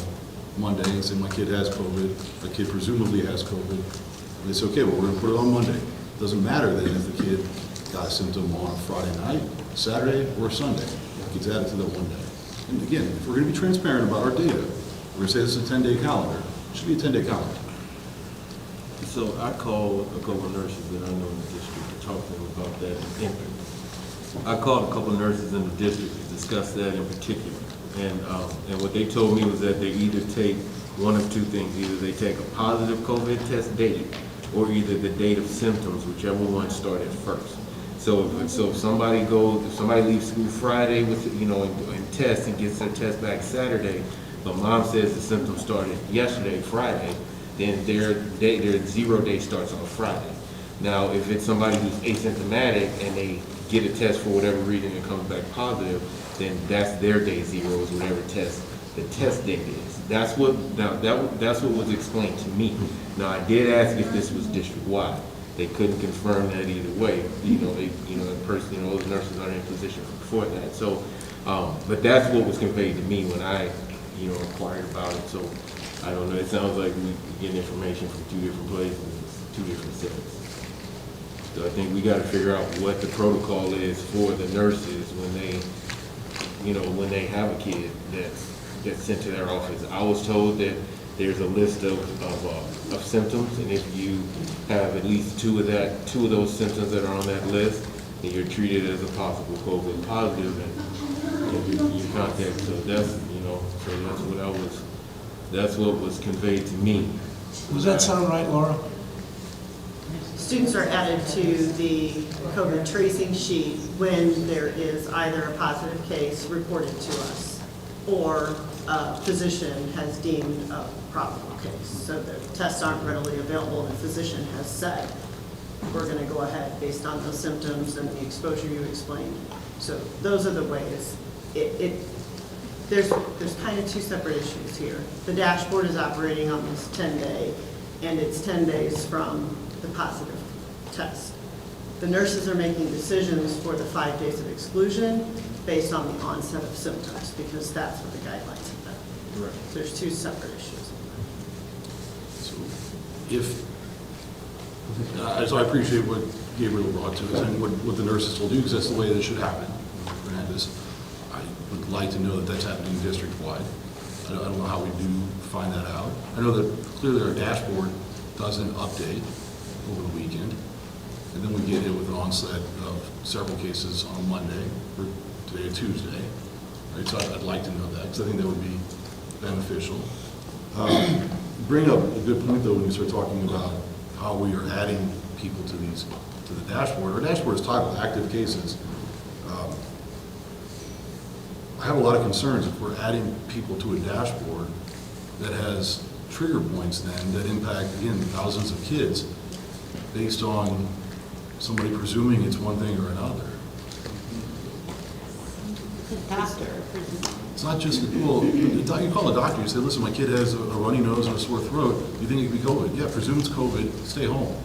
Monday and saying, my kid has COVID, the kid presumably has COVID. And they say, okay, well, we're going to put it on Monday. It doesn't matter then if the kid got a symptom on a Friday night, Saturday, or Sunday. It gets added to that one day. And again, if we're going to be transparent about our data, we're going to say this is a 10-day calendar. It should be a 10-day calendar. So I called a couple of nurses that I know in the district to talk to them about that. I called a couple of nurses in the district to discuss that in particular. And what they told me was that they either take one of two things. Either they take a positive COVID test date, or either the date of symptoms, whichever one started first. So if somebody leaves school Friday with, and tests and gets their test back Saturday, but mom says the symptoms started yesterday, Friday, then their 0 day starts on Friday. Now, if it's somebody who's asymptomatic and they get a test for whatever reason and comes back positive, then that's their day 0 is whatever the test date is. That's what was explained to me. Now, I did ask if this was district-wide. They couldn't confirm that either way. Those nurses aren't in a position for that. So, but that's what was conveyed to me when I, inquired about it. So, I don't know. It sounds like we get information from two different places, two different settings. So I think we got to figure out what the protocol is for the nurses when they have a kid that gets sent to their office. I was told that there's a list of symptoms, and if you have at least two of those symptoms that are on that list, then you're treated as a possible COVID positive, and you contact. So that's what was conveyed to me. Does that sound right, Laura? Students are added to the COVID tracing sheet when there is either a positive case reported to us or a physician has deemed a probable case. So the tests aren't readily available and the physician has said, we're going to go ahead based on those symptoms and the exposure you explained. So those are the ways. There's kind of two separate issues here. The dashboard is operating on this 10-day, and it's 10 days from the positive test. The nurses are making decisions for the 5 days of exclusion based on the onset of symptoms, because that's what the guidelines have been. Right. So there's two separate issues. So so I appreciate what Gabriel brought to us and what the nurses will do, because that's the way that should happen. I would like to know that that's happening district-wide. I don't know how we do find that out. I know that clearly our dashboard doesn't update over the weekend, and then we get hit with an onset of several cases on Monday, or today or Tuesday. Right? So I'd like to know that, because I think that would be beneficial. Bring up a good point, though, when you start talking about how we are adding people to the dashboard. Our dashboard is titled active cases. I have a lot of concerns if we're adding people to a dashboard that has trigger points then that impact, again, thousands of kids based on somebody presuming it's one thing or another. The doctor. It's not just, well, you call a doctor, you say, listen, my kid has a runny nose and a sore throat, you think it could be COVID? Yeah, presume it's COVID, stay home.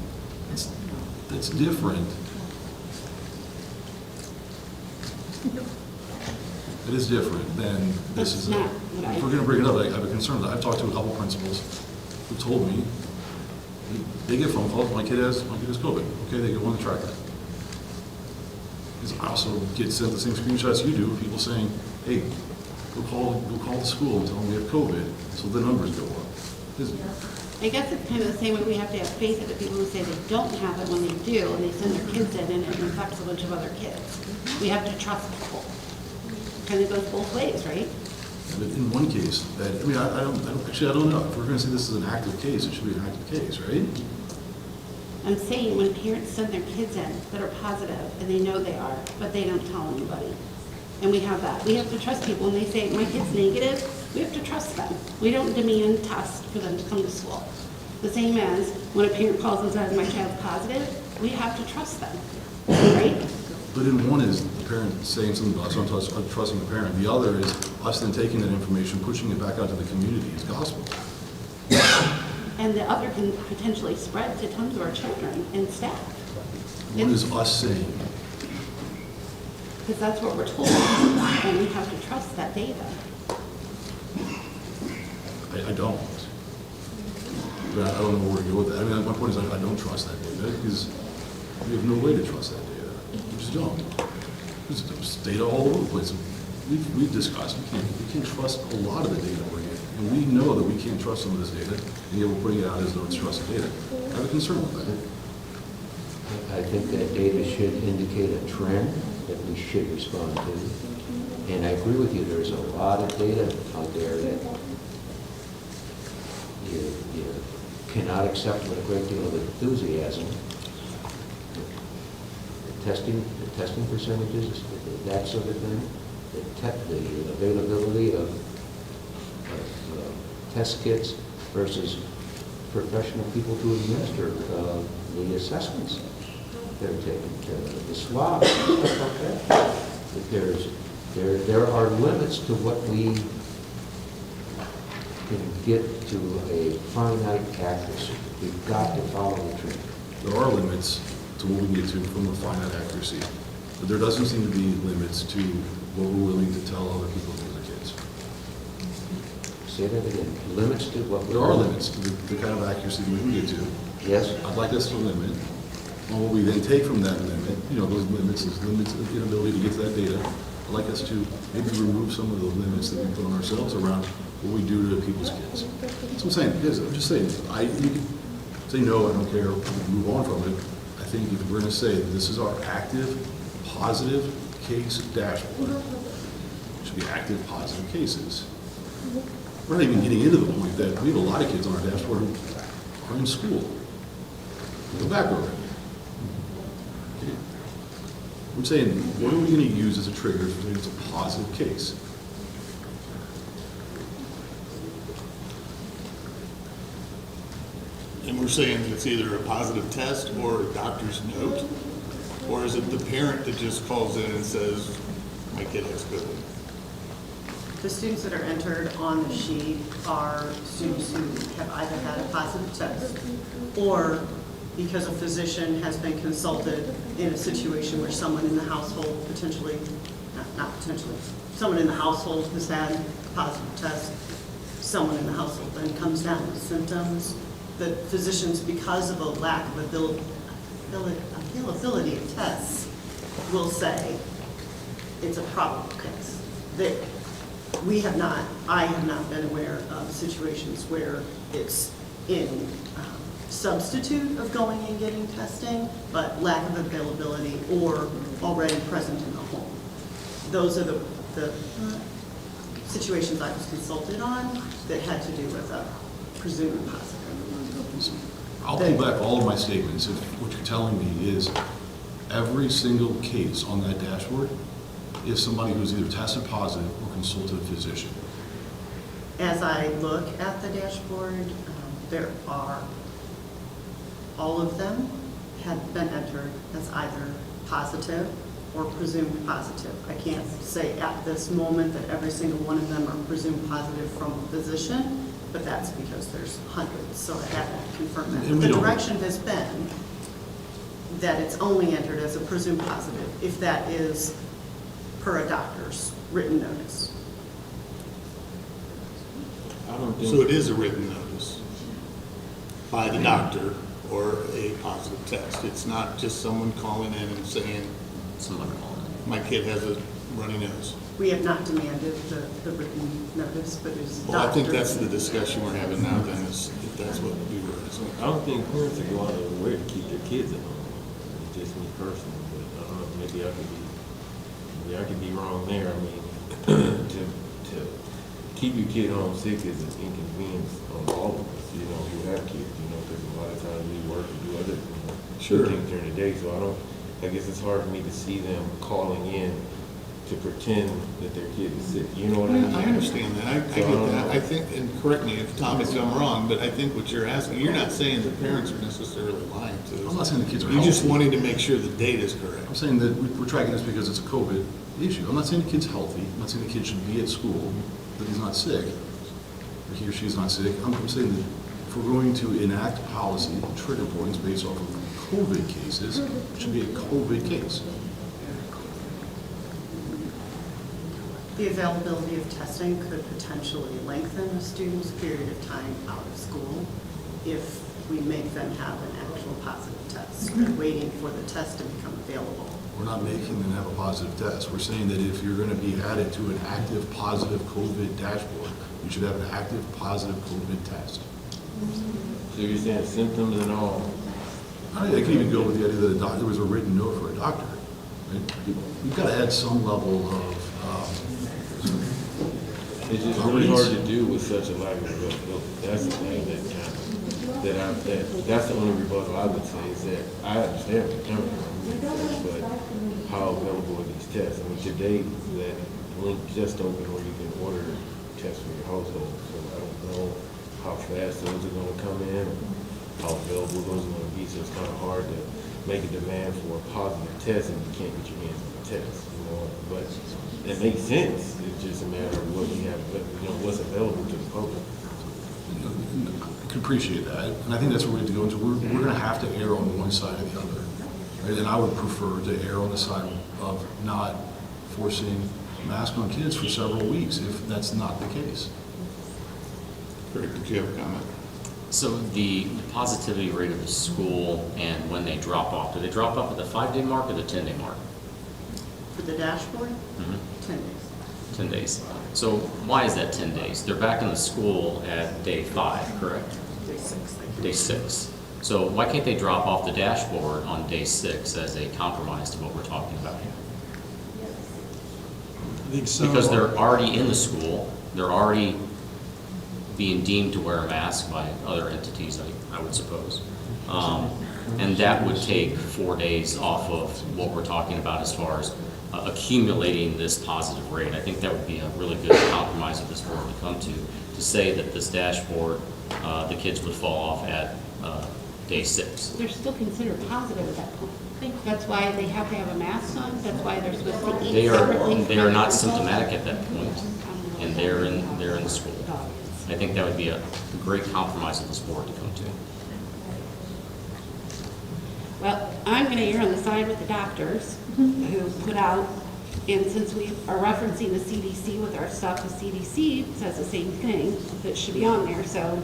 It's different. It is different than this is, if we're gonna bring it up, I have a concern. I've talked to a couple principals who told me, they get phone calls, my kid has COVID. Okay, they go on the tracker. Because I also get sent the same screenshots you do of people saying, hey, go call the school and tell them we have COVID, so the numbers go up. I guess it's kind of the same way we have to have faith in the people who say they don't have it when they do, and they send their kids in and it infects a bunch of other kids. We have to trust people. Kind of goes both ways, right? But in one case, I don't know. If we're gonna say this is an active case, it should be an active case, right? I'm saying when parents send their kids in that are positive, and they know they are, but they don't tell anybody. And we have that. We have to trust people. When they say, my kid's negative, we have to trust them. We don't demand tests for them to come to school. The same as when a parent calls and says, my child's positive, we have to trust them, right? But in one is the parent saying something about us, I'm trusting the parent. The other is us then taking that information, pushing it back out to the community as gospel. And the other can potentially spread to tons of our children and staff. One is us saying, Because that's what we're told, and we have to trust that data. I don't. But I don't know where to go with that. I mean, my point is I don't trust that data because we have no way to trust that data. We just don't. There's data all over the place. We've discussed we can't trust a lot of the data we're getting. And we know that we can't trust some of this data, and yet we're putting it out as though it's trusted data. I have a concern with that. I think that data should indicate a trend that we should respond to. And I agree with you, there's a lot of data out there that you cannot accept with a great deal of enthusiasm. The testing percentages, that sort of thing, the availability of test kits versus professional people to administer the assessments that are taken, the swabs, stuff like that. There are limits to what we can get to a finite accuracy. We've got to follow the trend. There are limits to what we can get to from a finite accuracy, but there doesn't seem to be limits to what we're willing to tell other people who are kids. Say that again. Limits to what? There are limits to the kind of accuracy we can get to. Yes. I'd like us to limit. And what we then take from that limit, those limits is limits of the inability to get to that data. I'd like us to maybe remove some of the limits that we put on ourselves around what we do to people's kids. That's what I'm saying. Because I'm just saying, you can say no, I don't care, move on from it. I think if we're going to say that this is our active, positive case dashboard, it should be active, positive cases. We're not even getting into the point that we have a lot of kids on our dashboard who are in school. Go back over it. Okay. I'm saying, what are we going to use as a trigger if it's a positive case? And we're saying it's either a positive test or a doctor's note, or is it the parent that just calls in and says, my kid has COVID? The students that are entered on the sheet are students who have either had a positive test or because a physician has been consulted in a situation where someone in the household someone in the household has had a positive test, someone in the household then comes down with symptoms. The physicians, because of a lack of availability of tests, will say it's a probable case. I have not been aware of situations where it's in substitute of going and getting testing, but lack of availability or already present in the home. Those are the situations I was consulted on that had to do with a presumed positive. I'll pull back all of my statements if what you're telling me is every single case on that dashboard if somebody who's either tested positive or consulted a physician. As I look at the dashboard, there are, all of them have been entered as either positive or presumed positive. I can't say at this moment that every single one of them are presumed positive from a physician, but that's because there's hundreds, so I haven't confirmed that. And we But the don't- direction has been that it's only entered as a presumed positive if that is per a doctor's written notice. I don't think. So it is a written notice by the doctor or a positive test. It's not just someone calling in and saying, my kid has a runny nose. We have not demanded the written notice, but it's Well, I think doctor- that's the discussion we're having now, then, is if that's what we were asking. I don't think parents are going out of their way to keep their kids at home. It's just me personally, but I don't know, maybe I could be wrong there. I mean, to keep your kid home sick is an inconvenience on all of us, you know, who have kids, you know, because a lot of times we work and do other, Sure. things during the day, so I guess it's hard for me to see them calling in to pretend that their kid is sick, you know what I mean? I understand that, I So get don't that. know. I think, and correct me if Tom, if I'm wrong, but I think what you're asking, you're not saying the parents are necessarily lying to us. I'm not saying the kids are You're just healthy. wanting to make sure the data's correct. I'm saying that we're tracking this because it's a COVID issue. I'm not saying the kid's healthy. I'm not saying the kid should be at school, that he's not sick, or he or she is not sick. I'm saying that if we're going to enact policy, trigger points based off of COVID cases, it should be a COVID case. The availability of testing could potentially lengthen a student's period of time out of school if we make them have an actual positive test. They're waiting for the test to become available. We're not making them have a positive test. We're saying that if you're going to be added to an active positive COVID dashboard, you should have an active positive COVID test. So you're saying symptoms and all? I could even go with the idea that a doctor, there was a written note for a doctor. Right? You've got to add some level of, It's just really hard to do with such a lack of availability. That's the thing that's the only rebuttal I would say is that I understand where you're coming from, but how available are these tests? I mean, today, that link just opened where you can order tests for your household, so I don't know how fast those are gonna come in, how available those are gonna be, so it's kind of hard to make a demand for a positive test and you can't get your hands on the test, you know, but it makes sense. It's just a matter of what we have, you know, what's available to the public. I can appreciate that, and I think that's where we have to go into. We're going to have to err on one side or the other, right? And I would prefer to err on the side of not forcing masks on kids for several weeks if that's not the case. Greg, did you have a comment? So the positivity rate of the school and when they drop off, do they drop off at the 5-day mark or the 10-day mark? For the dashboard, 10 days. 10 days. So why is that 10 days? They're back in the school at day 5, correct? Day 6. Day 6. So why can't they drop off the dashboard on day 6 as a compromise to what we're talking about here? I think so. Because they're already in the school, they're already being deemed to wear a mask by other entities, I would suppose. And that would take 4 days off of what we're talking about as far as accumulating this positive rate. I think that would be a really good compromise of this board to come to say that this dashboard, the kids would fall off at day 6. They're still considered positive at that point. That's why they have to have a mask on, that's why they're supposed to eat separately. They are not symptomatic at that point, and they're in the school. I think that would be a great compromise of this board to come to. Well, I'm going to err on the side with the doctors who put out, and since we are referencing the CDC with our stuff, the CDC says the same thing, that should be on there, so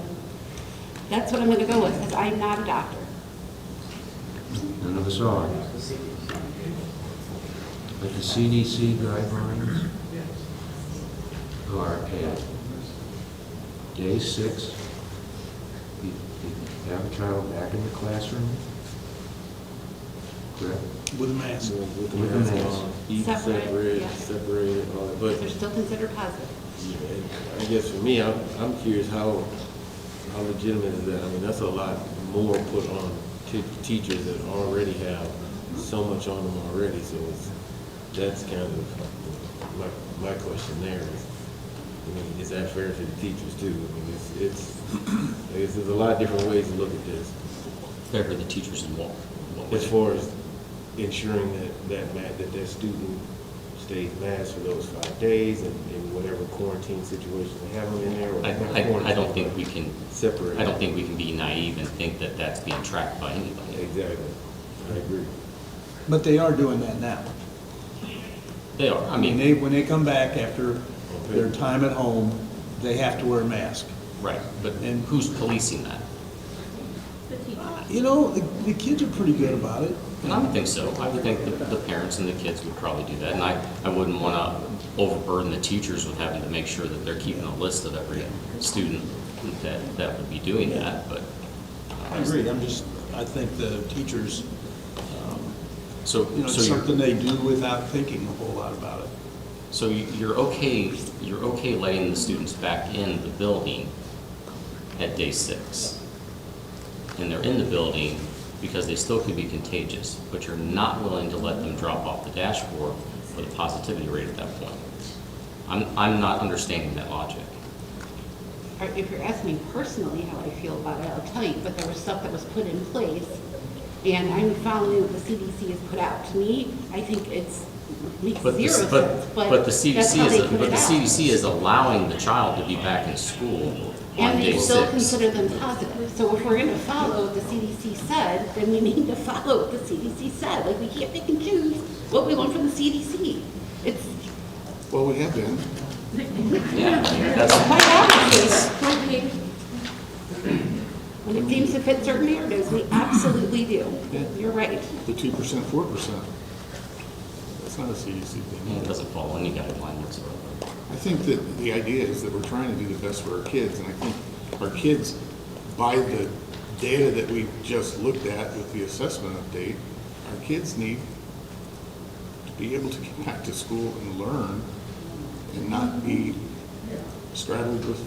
that's what I'm going to go with, because I'm not a doctor. None of us are. But the CDC guidelines are at day 6, you have a child back in the classroom, correct? With a mask. With the With a mask mask. on, eat Separate, yeah. separated, all that. But They're still considered positive. I guess for me, I'm curious how legitimate is that? I mean, that's a lot more put on teachers that already have so much on them already. So that's kind of my question there is, I mean, is that fair to the teachers too? I mean, I guess there's a lot of different ways to look at this. Fair for the teachers in what way? As far as ensuring that student stays masked for those 5 days and whatever quarantine situation they have them in there. Or I don't think we can separate. I don't think we can be naive and think that that's being tracked by anybody. Exactly. I agree. But they are doing that now. They are. I mean, when they come back after their time at home, they have to wear a mask. right. But who's policing that? You know, the kids are pretty good about it. I would think so. I would think that the parents and the kids would probably do that. And I wouldn't want to overburden the teachers with having to make sure that they're keeping a list of every student that would be doing that. But I agree. I think the teachers, so it's something they do without thinking a whole lot about it. So you're okay letting the students back in the building at day 6. And they're in the building because they still could be contagious, but you're not willing to let them drop off the dashboard for the positivity rate at that point. I'm not understanding that logic. If you're asking me personally how I feel about it, I'll tell you, but there was stuff that was put in place, and I'm following what the CDC has put out. To me, I think makes zero sense, but the CDC is allowing the child to be back in school on and day they still 6. consider them positive. So if we're going to follow what the CDC said, then we need to follow what the CDC said. Like, we can't pick and choose what we want from the CDC. Well, we have been. Yeah, that's quite obviously. When it seems to fit certain narratives, we absolutely do. You're right. The 2%, 4%. That's not a CDC thing. It doesn't follow any guideline whatsoever. I think that the idea is that we're trying to do the best for our kids, and I think our kids, by the data that we just looked at with the assessment update, our kids need to be able to get back to school and learn and not be straddled with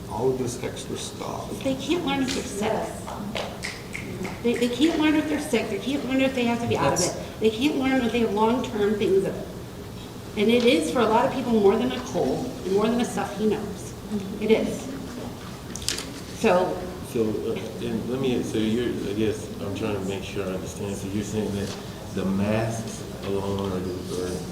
all of this extra stuff. They can't learn if they're sick. They can't learn if they're sick. They can't learn if they have to be out of it. They can't learn if they have long-term things of it. And it is, for a lot of people, more than a cold and more than a stuffy nose. It is. So And let me, I guess I'm trying to make sure I understand. So you're saying that the masks alone or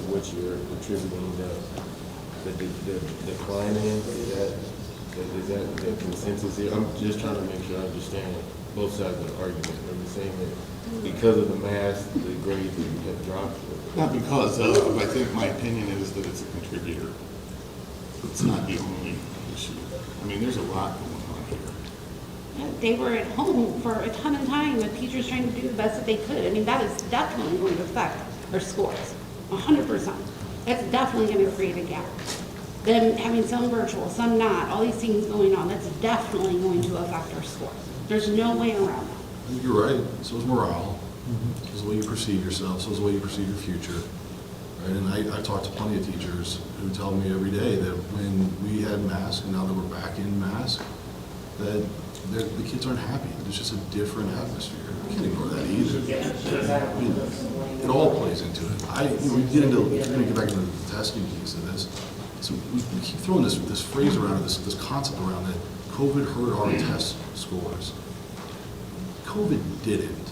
what you're attributing the decline in, is that the consensus here? I'm just trying to make sure I understand both sides of the argument. Are you saying that because of the mask, the grades have dropped? Not because of, I think my opinion is that it's a contributor. It's not the only issue. I mean, there's a lot going on here. they were at home for a ton of time with teachers trying to do the best that they could. I mean, that is definitely going to affect their scores, 100%. That's definitely going to create a gap. Them having some virtual, some not, all these things going on, that's definitely going to affect our scores. There's no way around that. I think you're right. So is morale. So is the way you perceive yourself. So is the way you perceive your future. Right? And I talk to plenty of teachers who tell me every day that when we had masks and now that we're back in masks, that the kids aren't happy. It's just a different atmosphere. You can't ignore that either. I mean, it all plays into it. We're going to get back into the testing piece of this. So we keep throwing this phrase around, this concept around that COVID hurt our test scores. COVID didn't.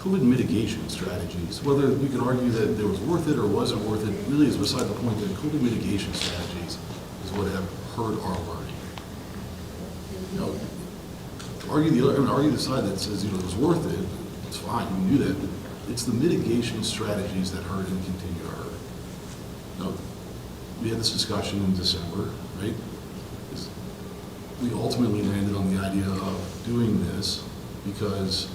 COVID mitigation strategies, whether we can argue that it was worth it or wasn't worth it, really is beside the point that COVID mitigation strategies is what have hurt our learning. Argue the side that says it was worth it, it's fine, you can do that, but it's the mitigation strategies that hurt and continue to hurt. Now, we had this discussion in December, right? We ultimately landed on the idea of doing this because,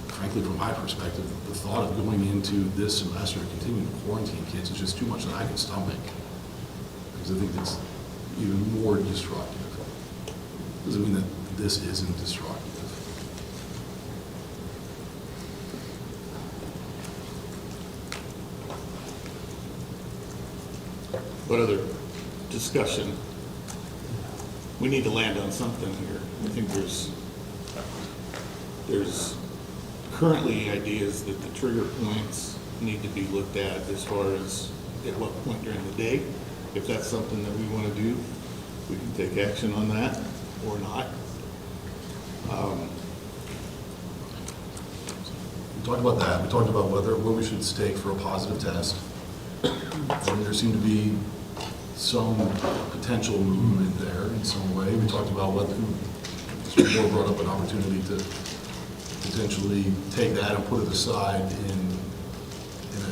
frankly, from my perspective, the thought of going into this semester and continuing to quarantine kids is just too much that I can stomach. Because I think it's even more destructive. Doesn't mean that this isn't destructive. What other discussion? We need to land on something here. I think there's currently ideas that the trigger points need to be looked at as far as at what point during the day. If that's something that we want to do, we can take action on that or not. We talked about that, we talked about where we should stake for a positive test. And there seemed to be some potential movement there in some way. We talked about whether, Mr. Moore brought up an opportunity to potentially take that and put it aside in a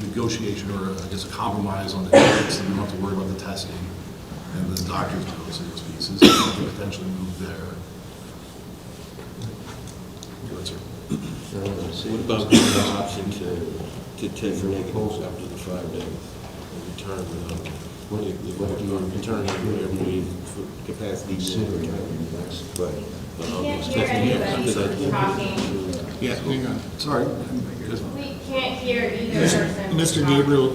negotiation or I guess a compromise on the dates, and we don't have to worry about the testing and the doctor's notes and those pieces, so we could potentially move there. Go ahead, sir. What about the option to test negative after the 5 days and return, what if you return every capacity? Right. Can't hear anybody talking. Yeah, hang on. Sorry. We can't hear either person. Mr. Gabriel,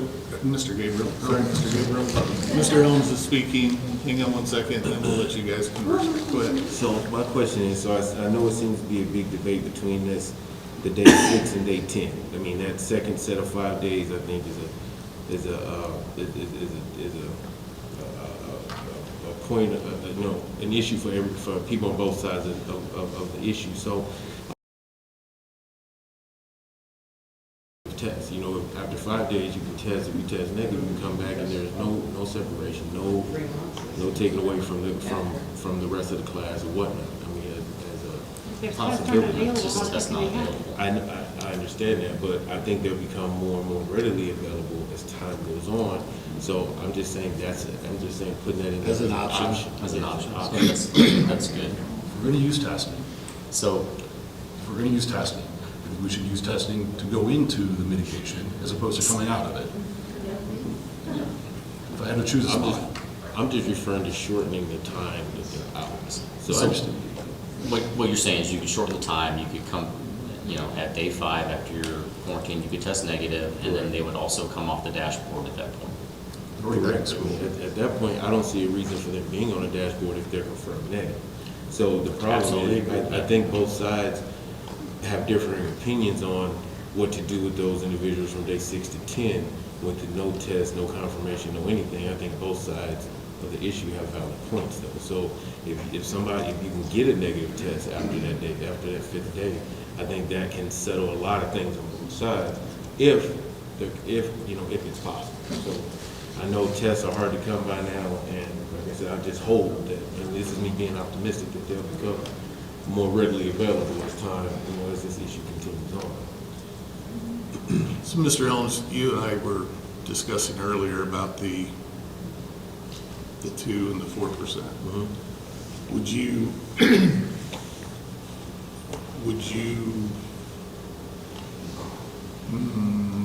Mr. Helms is speaking. Hang on one second, and then we'll let you guys converse. Go ahead. So my question is, so I know it seems to be a big debate between the day 6 and day 10. I mean, that second set of 5 days, I think, is a point, an issue for people on both sides of the issue. So test, after 5 days you can test. If you test negative, you can come back and there's no separation, no taking away from the rest of the class or whatnot. I mean, as a possibility. That's not available. I understand that, but I think they'll become more and more readily available as time goes on. So I'm just saying putting that in As an option. As an option. That's good. If we're going to use testing, So, if we're going to use testing, I think we should use testing to go into the mitigation as opposed to coming out of it. If I had to choose a spot. I'm just referring to shortening the time that they're out. So I understand. what you're saying is you could shorten the time, you could come, at day 5 after your quarantine, you could test negative, and then they would also come off the dashboard at that point. At that point, I don't see a reason for them being on a dashboard if they're confirmed negative. So the problem is, I think both sides have differing opinions on what to do with those individuals from day 6 to 10 with the no test, no confirmation, no anything. I think both sides of the issue have valid points though. So if you can get a negative test after that day, after that 5th day, I think that can settle a lot of things on both sides if it's possible. So I know tests are hard to come by now, and like I said, I just hope that, and this is me being optimistic, that they'll become more readily available as time, as this issue continues on. So, Mr. Helms, you and I were discussing earlier about the 2 and the 4%. Mm-hmm. Would you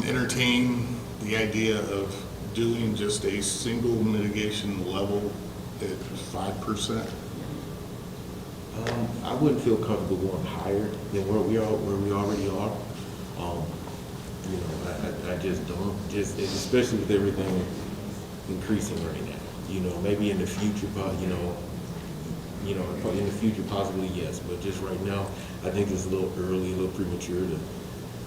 entertain the idea of doing just a single mitigation level at 5%? I wouldn't feel comfortable going higher than where we already are. I just don't, especially with everything increasing right now. Maybe in the future, in the future possibly yes, but just right now, I think it's a little early, a little premature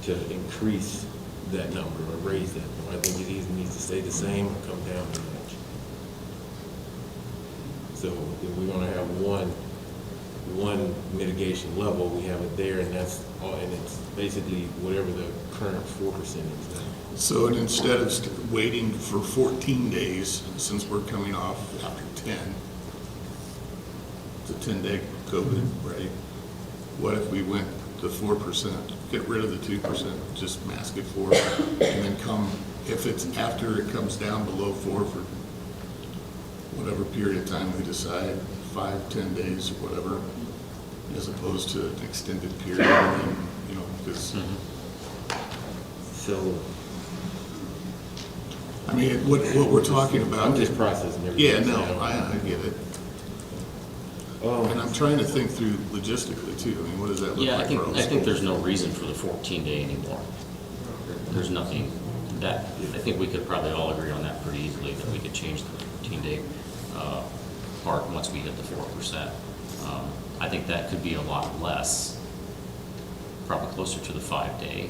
to increase that number or raise that number. I think it either needs to stay the same or come down a notch. So if we're gonna have one mitigation level, we have it there, and that's all, and it's basically whatever the current 4% is now. So instead of waiting for 14 days, since we're coming off after 10, it's a 10-day COVID, right? What if we went to 4%, get rid of the 2%, just mask it 4, and then if it's after it comes down below 4 for whatever period of time we decide, 5, 10 days, or whatever, as opposed to an extended period, and, because. So, I mean, what we're talking about. I'm just processing everything. Yeah, no, I get it. And I'm trying to think through logistically too. I mean, what does that look like for all I think schools? there's no reason for the 14-day anymore. There's nothing I think we could probably all agree on that pretty easily, that we could change the 14-day part once we hit the 4%. I think that could be a lot less, probably closer to the 5-day.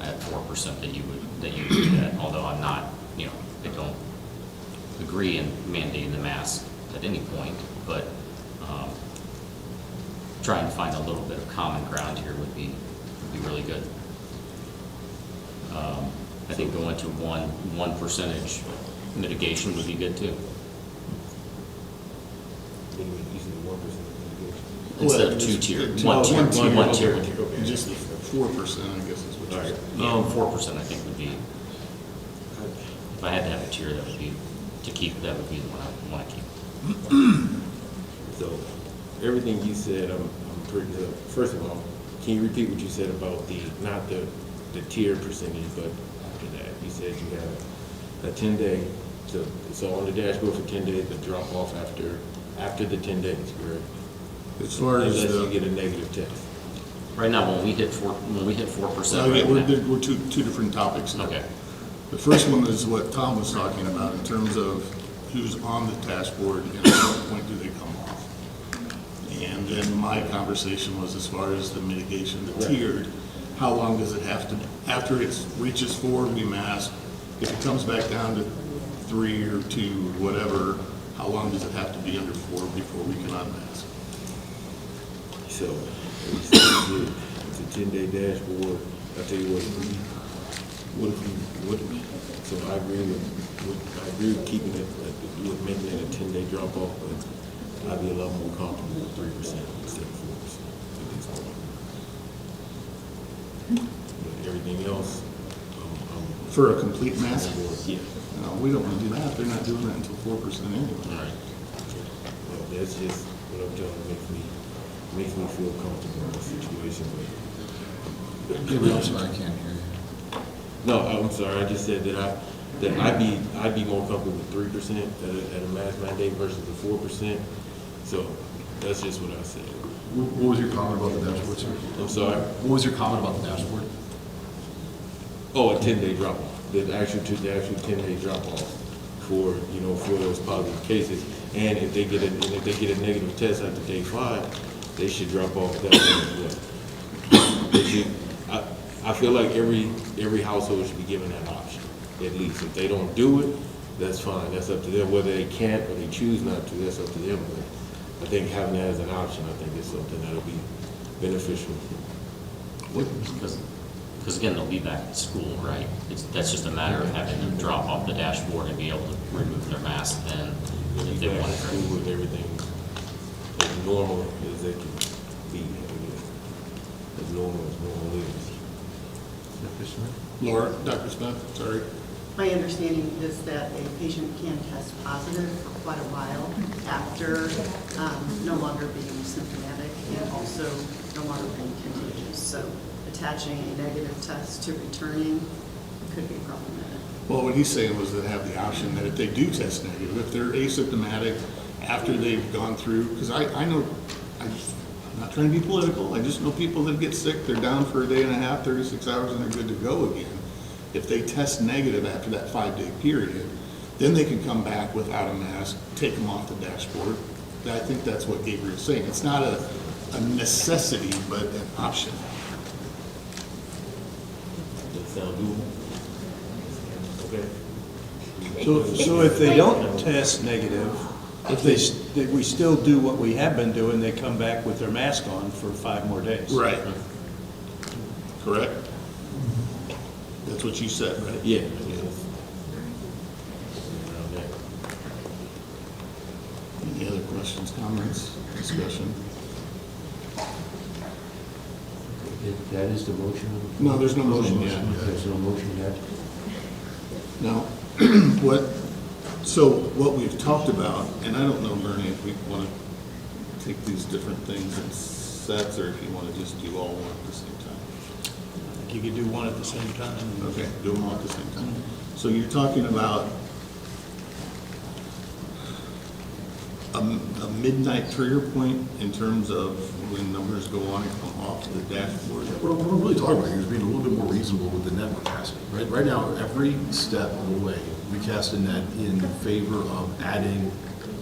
at 4% that you would do that, although I'm not, I don't agree in mandating the mask at any point, but trying to find a little bit of common ground here would be really good. I think going to one percentage mitigation would be good too. Using the 1% mitigation. Instead of two-tier, one tier. Okay. Just 4%, I guess is what you're saying. Yeah, 4% I think would be, if I had to have a tier, that would be the one I want to keep. So, everything you said, I'm pretty good. First of all, can you repeat what you said about not the tier percentage, but after that? You said you have a 10-day, so on the dashboard for 10 days, but drop off after the 10 days, correct? As far as unless you get a negative test. Right now, when we hit 4%. Okay, we're two different topics now. Okay. The first one is what Tom was talking about in terms of who's on the dashboard and at what point do they come off. And then my conversation was as far as the mitigation, the tiered, how long does it have to, after it reaches 4, we mask. If it comes back down to 3 or 2, whatever, how long does it have to be under 4 before we can unmask? So, it's a 10-day dashboard. I'll tell you so I agree with keeping it, with making it a 10-day drop off, but I'd be a lot more comfortable with 3% instead of 4% at this point. But everything else, For a complete mask? Yeah. No, we don't want to do that. They're not doing that until 4% anyway. All right. Well, that's just what I'm telling you, makes me feel comfortable in the situation. I'm sorry, I can't hear you. No, I'm sorry, I just said that I'd be more comfortable with 3% at a mask mandate versus the 4%. So that's just what I said. What was your comment about the dashboard, sir? I'm sorry? What was your comment about the dashboard? Oh, a 10-day drop off, the actual 10-day drop off for those positive cases. And if they get a negative test after day 5, they should drop off that way as well. I feel like every household should be given that option, at least. If they don't do it, that's fine. That's up to them. Whether they can't or they choose not to, that's up to them. But I think having that as an option, I think is something that'll be beneficial. Because again, they'll be back at school, right? That's just a matter of having them drop off the dashboard and be able to remove their mask then if they want to. School with everything as normal as they can be, I guess. As normal is. Laura, Dr. Smith, sorry. My understanding is that a patient can test positive for quite a while after no longer being symptomatic and also no longer being contagious. So attaching a negative test to returning could be problematic. Well, what he's saying was that have the option that if they do test negative, if they're asymptomatic after they've gone through, because I know, I'm not trying to be political, I just know people that get sick, they're down for a day and a half, 36 hours, and they're good to go again. If they test negative after that 5-day period, then they can come back without a mask, take them off the dashboard. I think that's what Gabriel's saying. It's not a necessity, but an option. That sound doable? Okay. So if they don't test negative, if we still do what we have been doing, they come back with their mask on for 5 more days. Right. Correct? That's what you said, right? Yeah. Any other questions, comments, discussion? That is the motion? No, there's no motion yet. There's no motion yet? No. So what we've talked about, and I don't know, Bernie, if we want to take these different things in sets or if you want to just do all one at the same time. I think you could do one at the same time. Okay, do them all at the same time. So you're talking about a midnight trigger point in terms of when numbers go on and come off the dashboard? What I'm really talking about here is being a little bit more reasonable with the net we're casting. Right now, every step of the way, we cast a net in favor of adding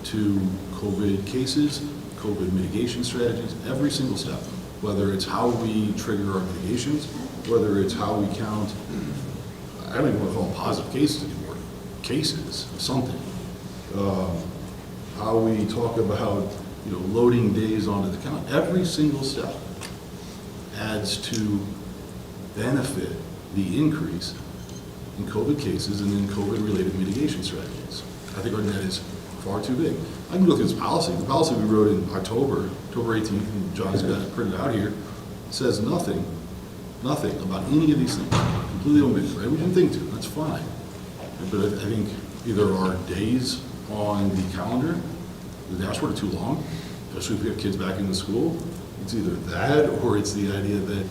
to COVID cases, COVID mitigation strategies, every single step, whether it's how we trigger our mitigations whether it's how we count, I don't even want to call them positive cases anymore, cases, something. How we talk about, loading days onto the count. Every single step adds to benefit the increase in COVID cases and in COVID-related mitigation strategies. I think our net is far too big. I can go through this policy. The policy we wrote in October 18th, and John's got it printed out here, says nothing about any of these things. Completely omitted, right? We didn't think to, that's fine. But I think either our days on the calendar, the dashboard, are too long, especially if we have kids back in the school. It's either that or it's the idea that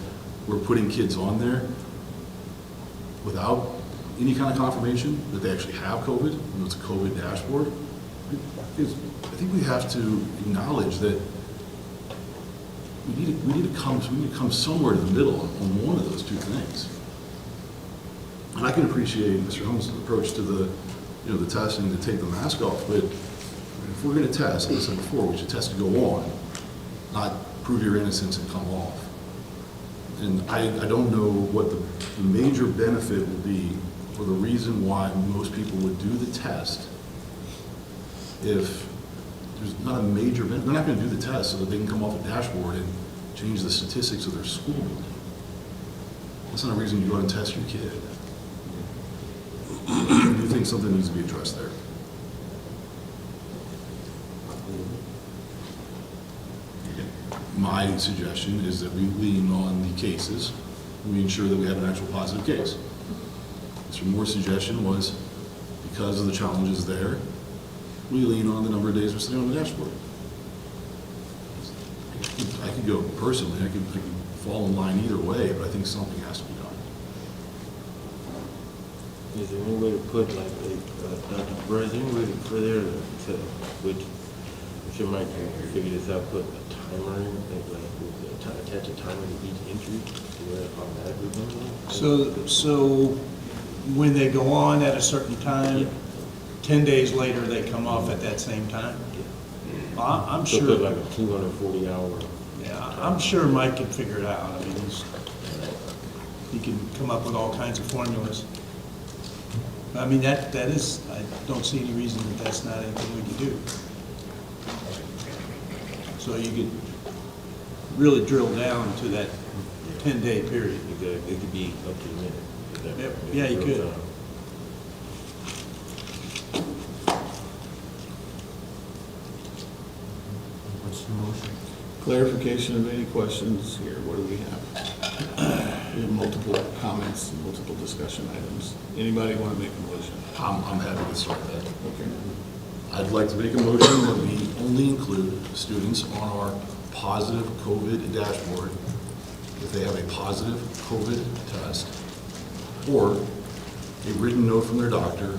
we're putting kids on there without any kind of confirmation that they actually have COVID, and it's a COVID dashboard. I think we have to acknowledge that we need to come somewhere in the middle on one of those two things. And I can appreciate Mr. Holmes' approach to the testing, to take the mask off, but if we're going to test, as I said before, we should test to go on, not prove your innocence and come off. And I don't know what the major benefit would be, or the reason why most people would do the test if there's not a major benefit. They're not going to do the test so that they can come off the dashboard and change the statistics of their school building. That's not a reason you go out and test your kid. I do think something needs to be addressed there. My suggestion is that we lean on the cases. We ensure that we have an actual positive case. Mr. Moore's suggestion was, because of the challenges there, we lean on the number of days we're sitting on the dashboard. I could go personally, I could fall in line either way, but I think something has to be done. Is there any way to put, like, Dr. Burr, is there any way for there to, which you might figure this out, put a timer in, attach a timer to each entry, to where it automatically comes on? So when they go on at a certain time, 10 days later, they come off at that same time? I'm So sure. put like a 240-hour. Yeah, I'm sure Mike can figure it out. I mean, he can come up with all kinds of formulas. I mean, that is, I don't see any reason that that's not anything we can do. So you could really drill down to that 10-day period. It could be up to a minute. Yep. Yeah, you could. What's the motion? Clarification of any questions here. What do we have? We have multiple comments, multiple discussion items. Anybody want to make a motion? I'm happy to start that. Okay. I'd like to make a motion that we only include students on our positive COVID dashboard if they have a positive COVID test or a written note from their doctor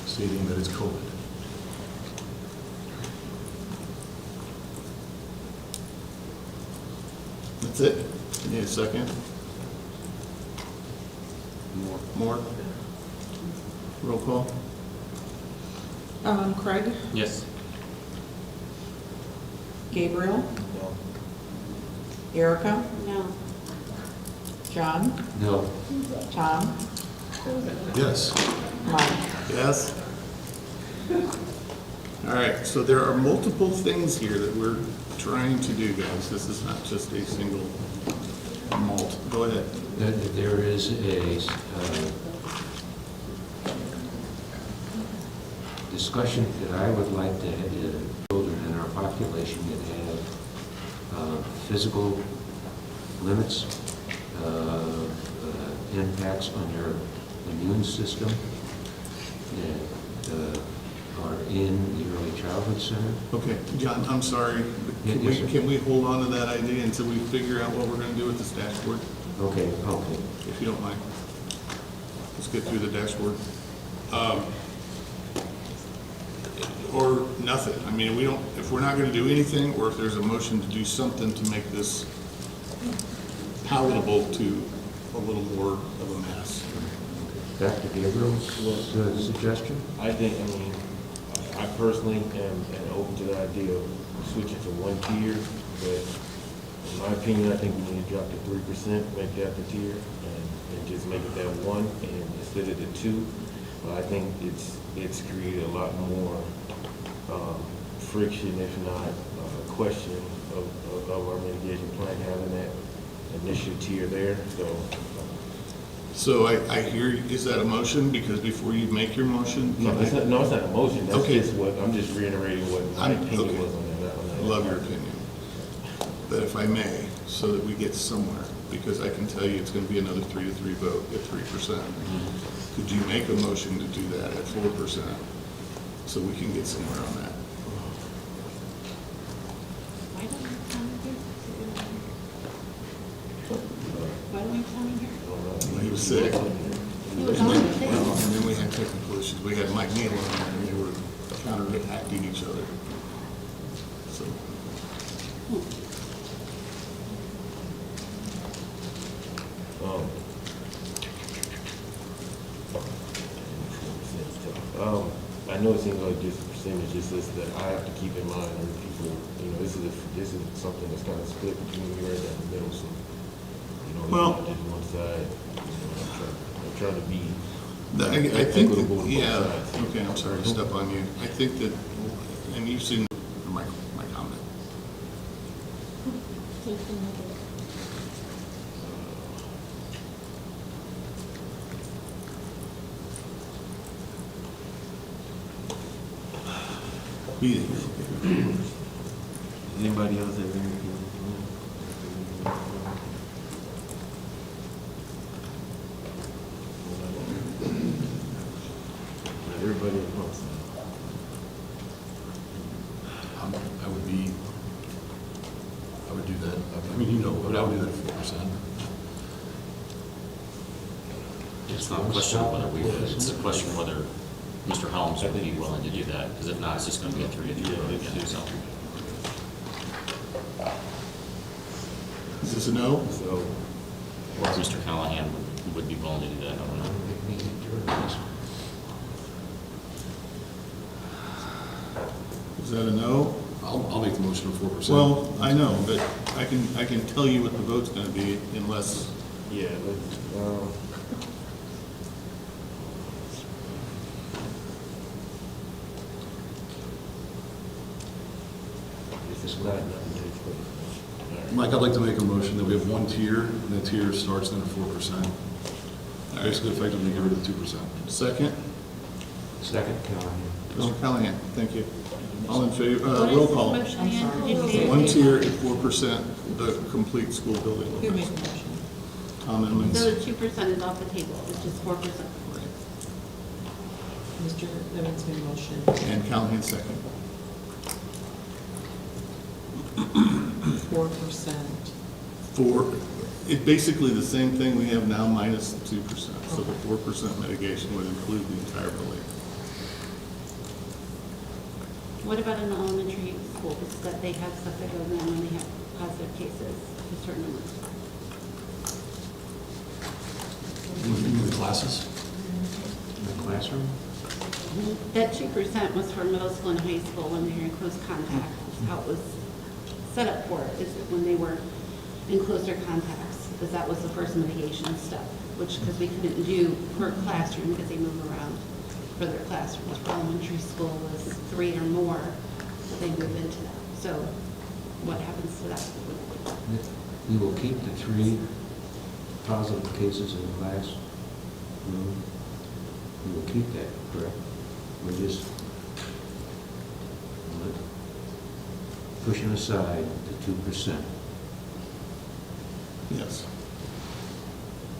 stating that it's COVID. That's it? You need a second? More? Roll call? Craig? Yes. Gabriel? Erica? No. John? No. Tom? Yes. Mike? Yes? All right, so there are multiple things here that we're trying to do, guys. This is not just a single malt. Go ahead. There is a discussion that I would like to have children in our population that have physical limits, impacts on their immune system that are in the early childhood center. Okay, John, I'm sorry. but Yes, sir. Can we hold on to that idea until we figure out what we're going to do with this dashboard? Okay. If you don't mind. Let's get through the dashboard. Or nothing. I mean, if we're not going to do anything, or if there's a motion to do something to make this palatable to a little more of a mass. Dr. Gabriel's suggestion? I personally am open to the idea of switching to one tier, but In my opinion, I think we need to drop to 3%, make that the tier, and just make it that 1, and instead of the 2. I think it's created a lot more friction, if not question of our mitigation plan having that initial tier there, so. So I hear, is that a motion? Because before you make your motion? No, it's not a motion, that's Okay. just what, I'm just reiterating what my opinion okay. was on that. I love your opinion. But if I may, so that we get somewhere, because I can tell you it's gonna be another 3-3 vote at 3%. Could you make a motion to do that at 4%, so we can get somewhere on that? Why don't you come here? Why don't you come here? He was sick. He was on the thing. Well, and then we had technical issues. We had Mike Neal on there, and they were counteracting each other. So, I know it seems like just a percentage, it's just that I have to keep in mind that people, this is something that's kind of split between me right down the middle, so, Well- it's not just one side, I'm trying to be I think, equitable to both yeah, sides. okay, I'm sorry to step on you. I think that, and you've seen my comment. Meetings. Anybody else have anything? Everybody else. I would do that. I mean, but I would do that at 4%. It's not a question of whether we would, it's a question of whether Mr. Helms would be willing to do that, because if not, it's just gonna be a 3-3 vote again, so. Is this a no? So, Or if Mr. Callahan would be willing to do that, I don't know. Is that a no? I'll make the motion of 4%. Well, I know, but I can tell you what the vote's gonna be unless, yeah, if it's not, nothing takes place. All right. Mike, I'd like to make a motion that we have one tier, and that tier starts then at 4%. Basically effectively get rid of the 2%. second? Second, Callahan. Mr. Callahan, thank you. All in favor, What is roll this call. motion again? One tier at 4%, the complete school building. Who made the motion? Tom Emmons. So the 2% is off the table, it's just 4%. Mr. Evans made a motion. And Callahan second. 4%. It's basically the same thing we have now minus the 2%. So the 4% mitigation would include the entire building. What about in the elementary schools, that they have stuff that goes in when they have positive cases, a certain number? In the classes? In the classroom? That 2% was for middle school and high school when they were in close contact. How it was set up for it, is it when they were in closer contacts, because that was the first mitigation step, which, because we couldn't do per classroom because they move around for their classrooms. For elementary school was 3 or more, they move into that. So what happens to that? We will keep the 3 positive cases in the class room. We will keep that, correct? We're just pushing aside the 2%. Yes.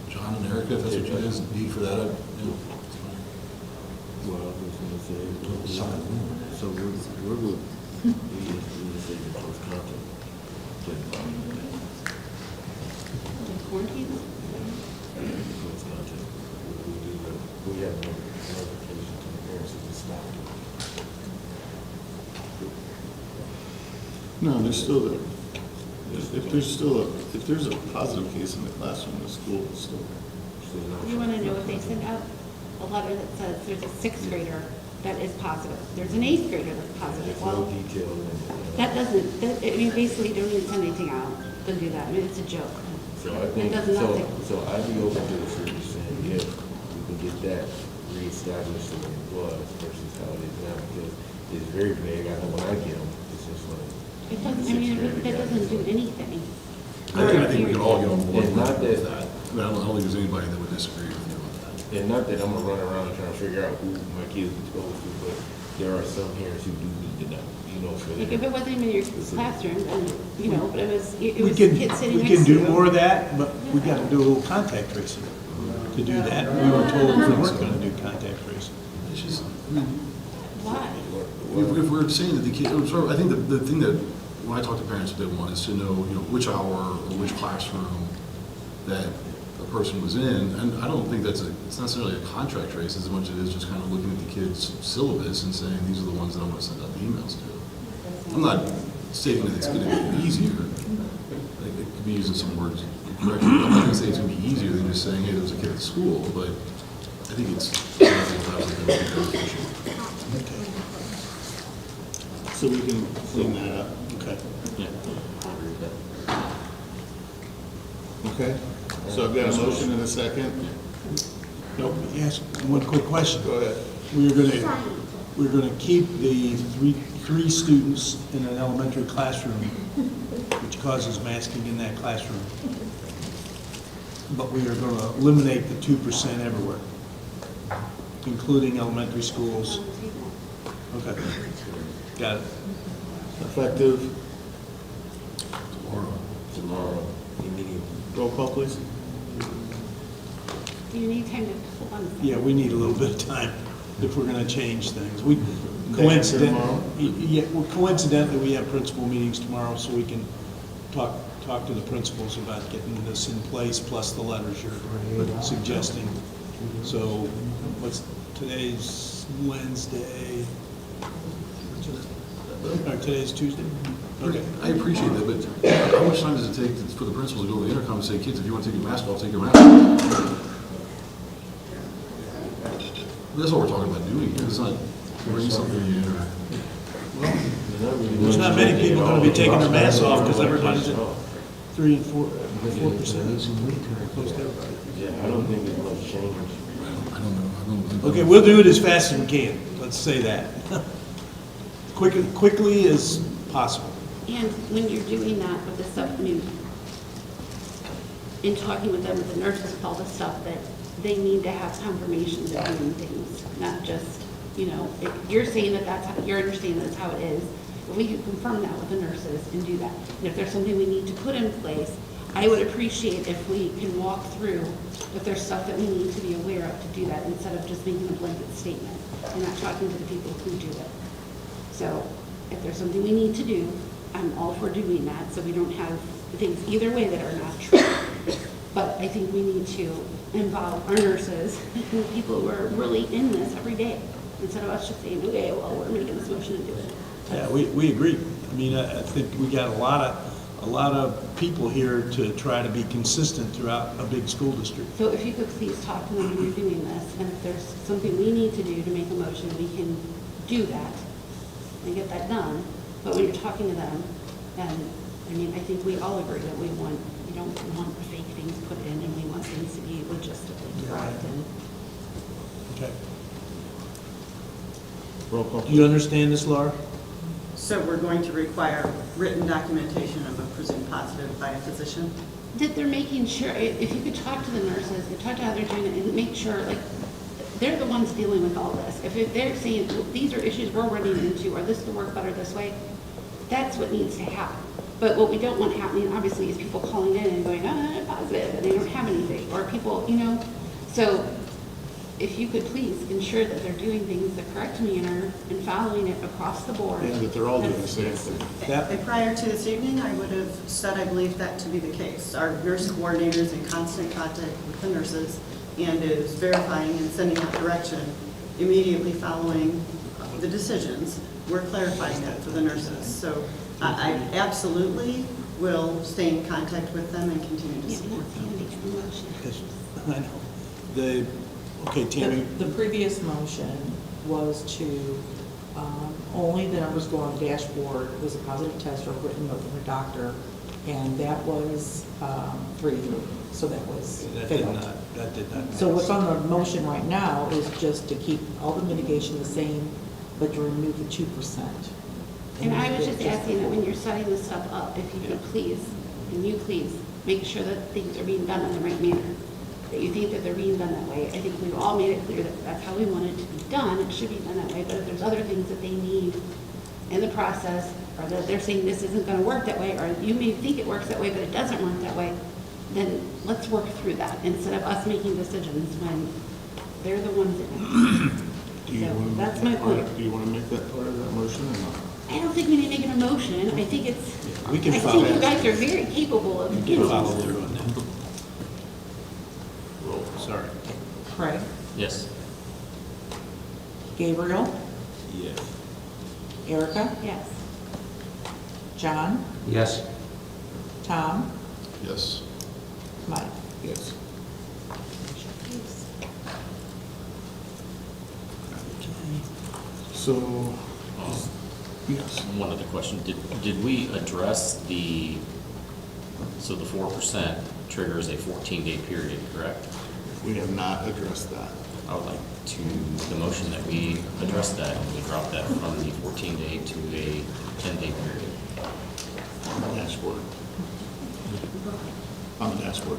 John and Erica, if that's what you guys need for that, Well, I was gonna say, so where would we say the close contact? Quarantine? Close contact. We have no notification to the parents that it's not. No, there's still if there's a positive case in the classroom, the school is still. You want to know what they sent out? A letter that says there's a 6th grader that is positive. There's an 8th grader that's positive. It's no Well, detail in it. that doesn't, I mean, basically, you don't even send anything out to do that. I mean, it's a joke. So I It think, does so, nothing. so I'd be open to the city saying, yeah, we can get that reestablished the way it was versus how it is now, because it's very vague. I know when I get them, it's just like. It doesn't, I mean, that doesn't do anything. I think we can all get on board And not with that- that. I mean, I don't think there's anybody that would disagree with you on that. And not that I'm gonna run around and try to figure out who my kids are exposed to, but there are some parents who do need to know, for Like, if their. it wasn't even in your classroom, then, but it was We kids sitting can next to do you. more of that, but we got to do a little contact tracing to do that. We were told we weren't going to do contact tracing. It's just, I mean, Why? if we're saying that the kid, I think the thing that, when I talk to parents, what they want is to know, which hour or which classroom that a person was in. And I don't think it's not necessarily a contract trace as much as it is just kind of looking at the kid's syllabus and saying, these are the ones that I want to send out the emails to. I'm not stating that it's going to be easier. Like, it could be using some words correctly. I'm not going to say it's going to be easier than just saying, hey, there was a kid at school, but I think it's So we can clean that up. Okay. Yeah, I agree with that. Okay. So I've got a motion and a second. Nope, yes, one quick question. Go ahead. We're gonna keep the three students in an elementary classroom, which causes masking in that classroom. But we are gonna eliminate the 2% everywhere, including elementary schools. Okay, got it. Effective Tomorrow, immediately. roll call, please. Do you need time to hold on a second? Yeah, we need a little bit of time if we're gonna change things. We Day after tomorrow? coincidentally, we have principal meetings tomorrow, so we can talk to the principals about getting this in place, plus the letters you're suggesting. So, today's Wednesday? Or today's Tuesday? Okay. I appreciate that, but how much time does it take for the principals to go to the intercom and say, kids, if you want to take your mask off, take your mask off? That's what we're talking about doing here. It's not bringing something in or. There's not many people gonna be taking their masks off because everybody's at 3 and 4%. Close to everybody. Yeah, I don't think there's much change. I don't know. Okay, we'll do it as fast as we can, let's say that. Quickly as possible. And when you're doing that with the stuff, I mean, in talking with them, with the nurses, with all the stuff, that they need to have confirmation that they're doing things, not just, you're saying that that's how, you're understanding that's how it is, but we can confirm that with the nurses and do that. And if there's something we need to put in place, I would appreciate if we can walk through if there's stuff that we need to be aware of to do that, instead of just making a blanket statement and not talking to the people who do it. So if there's something we need to do, I'm all for doing that, so we don't have things either way that are not true. But I think we need to involve our nurses and people who are really in this every day, instead of us just saying, okay, well, we're making this motion to do it. Yeah, we agree. I mean, I think we got a lot of people here to try to be consistent throughout a big school district. So if you could please talk to them when you're doing this, and if there's something we need to do to make a motion, we can do that and get that done. But when you're talking to them, then, I think we all agree that we don't want fake things put in, and we want things to be logistically correct. And Okay. Roll call. Do you understand this, Laura? So we're going to require written documentation of a presumed positive by a physician? that they're making sure, if you could talk to the nurses, and talk to how they're doing it, and make sure, like, they're the ones dealing with all this. If they're saying, these are issues we're running into, or this will work better this way, that's what needs to happen. But what we don't want happening, obviously, is people calling in and going, I'm positive, and they don't have anything, or people, so if you could please ensure that they're doing things the correct manner and following it across the board. Yeah, that they're all doing the same thing. And prior to this evening, I would have said I believe that to be the case. Our nurse coordinator is in constant contact with the nurses and is verifying and sending out direction immediately following the decisions. We're clarifying that for the nurses. So I absolutely will stay in contact with them and continue to support them. I know. Okay, Tammy. The previous motion was to, only the numbers go on the dashboard was a positive test or a written note from a doctor, and that was 3 through, so that was That did failed. not, that did not. So what's on the motion right now is just to keep all the mitigation the same, but to remove the 2%. And I was just asking that when you're setting this stuff up, if you could please, and you please, make sure that things are being done in the right manner. That you think that they're being done that way. I think we've all made it clear that that's how we want it to be done. It should be done that way. But if there's other things that they need in the process, or that they're saying this isn't going to work that way, or you may think it works that way, but it doesn't work that way, then let's work through that instead of us making decisions when they're the ones that make it. So that's my point. Do you want to make that part of that motion or not? I don't think we need to make an emotion. I think it's, We can I follow. think you guys are very capable of We doing can follow this. through on that. Roll, sorry. Craig, Yes. Gabriel, Yes. Erica, Yes. John, Yes. Tom, Yes. Mike. Yes. So, yes. One other question, did we address the 4% triggers a 14-day period, correct? We have not addressed that. I would like to, the motion that we address that, and we drop that from the 14-day to a 10-day period. On the dashboard. On the dashboard.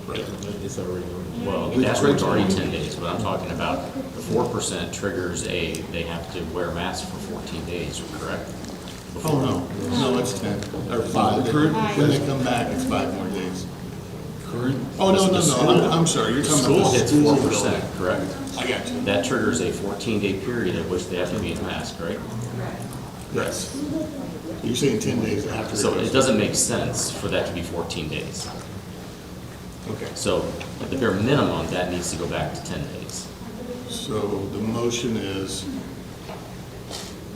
Right. It's already on. Well, the dashboard's already 10 days, but I'm talking about the 4% triggers they have to wear masks for 14 days, correct? Oh, no. No, it's 10, or 5. When they come back, it's 5 more days. Current? Oh, no, I'm sorry, you're talking about the Hits school 4%, building. correct? I got you. That triggers a 14-day period at which they have to be in mask, right? Yes. You're saying 10 days after. So it doesn't make sense for that to be 14 days. Okay. So at the bare minimum, that needs to go back to 10 days. So the motion is,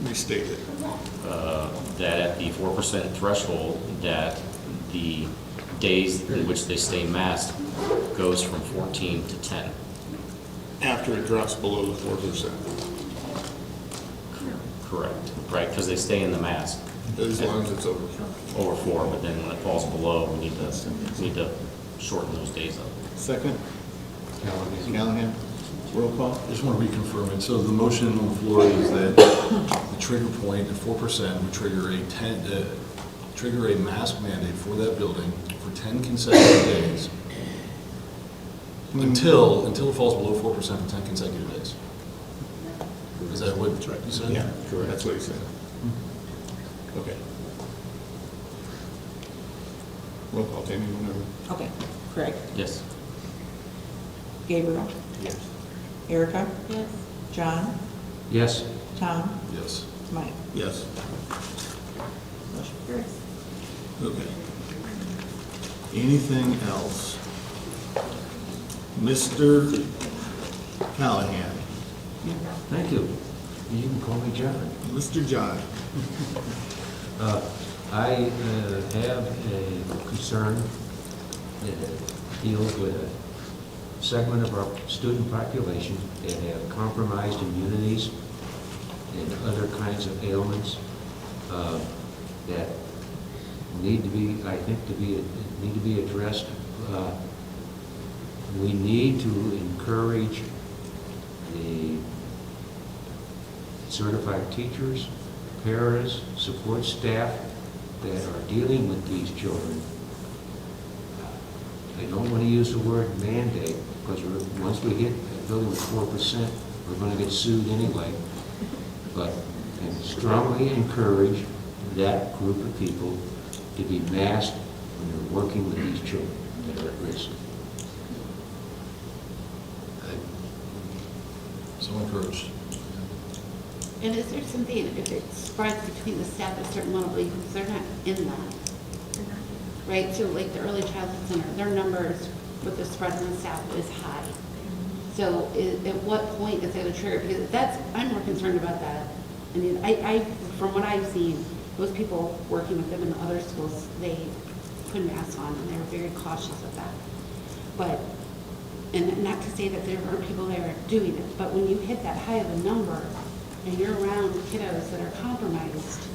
restate it. That at the 4% threshold, that the days in which they stay masked goes from 14 to 10. After it drops below the 4%. Correct, right, because they stay in the mask. As long as it's over. Over 4, but then when it falls below, we need to shorten those days up. Second? Callahan? Roll call? I just want to reconfirm it. So the motion on the floor is that the trigger point at 4% would trigger a mask mandate for that building for 10 consecutive days until it falls below 4% for 10 consecutive days. Is that what you said? Yeah, correct. That's what he said. Okay. Roll call, Tammy, whenever. Okay, Craig, Yes. Gabriel, Yes. Erica, Yes. John, Yes. Tom, Yes. Mike. Yes. Motion carries. Okay. Anything else? Mr. Callahan? Thank you. You can call me John. Mr. John? I have a concern that deals with a segment of our student population that have compromised immunities and other kinds of ailments that need to be, I think, need to be addressed. We need to encourage the certified teachers, paras, support staff that are dealing with these children. I don't want to use the word mandate, because once we hit a building with 4%, we're going to get sued anyway. But I strongly encourage that group of people to be masked when they're working with these children that are at risk. So encouraged. And is there something, if it spreads between the staff at a certain level, because they're not in that? Right, so like the early childhood center, their numbers with the spread in the staff is high. So at what point is that a trigger? Because I'm more concerned about that. I mean, from what I've seen, those people working with them in the other schools, they put masks on and they're very cautious of that. But And not to say that there aren't people that are doing it, but when you hit that high of a number and you're around kiddos that are compromised,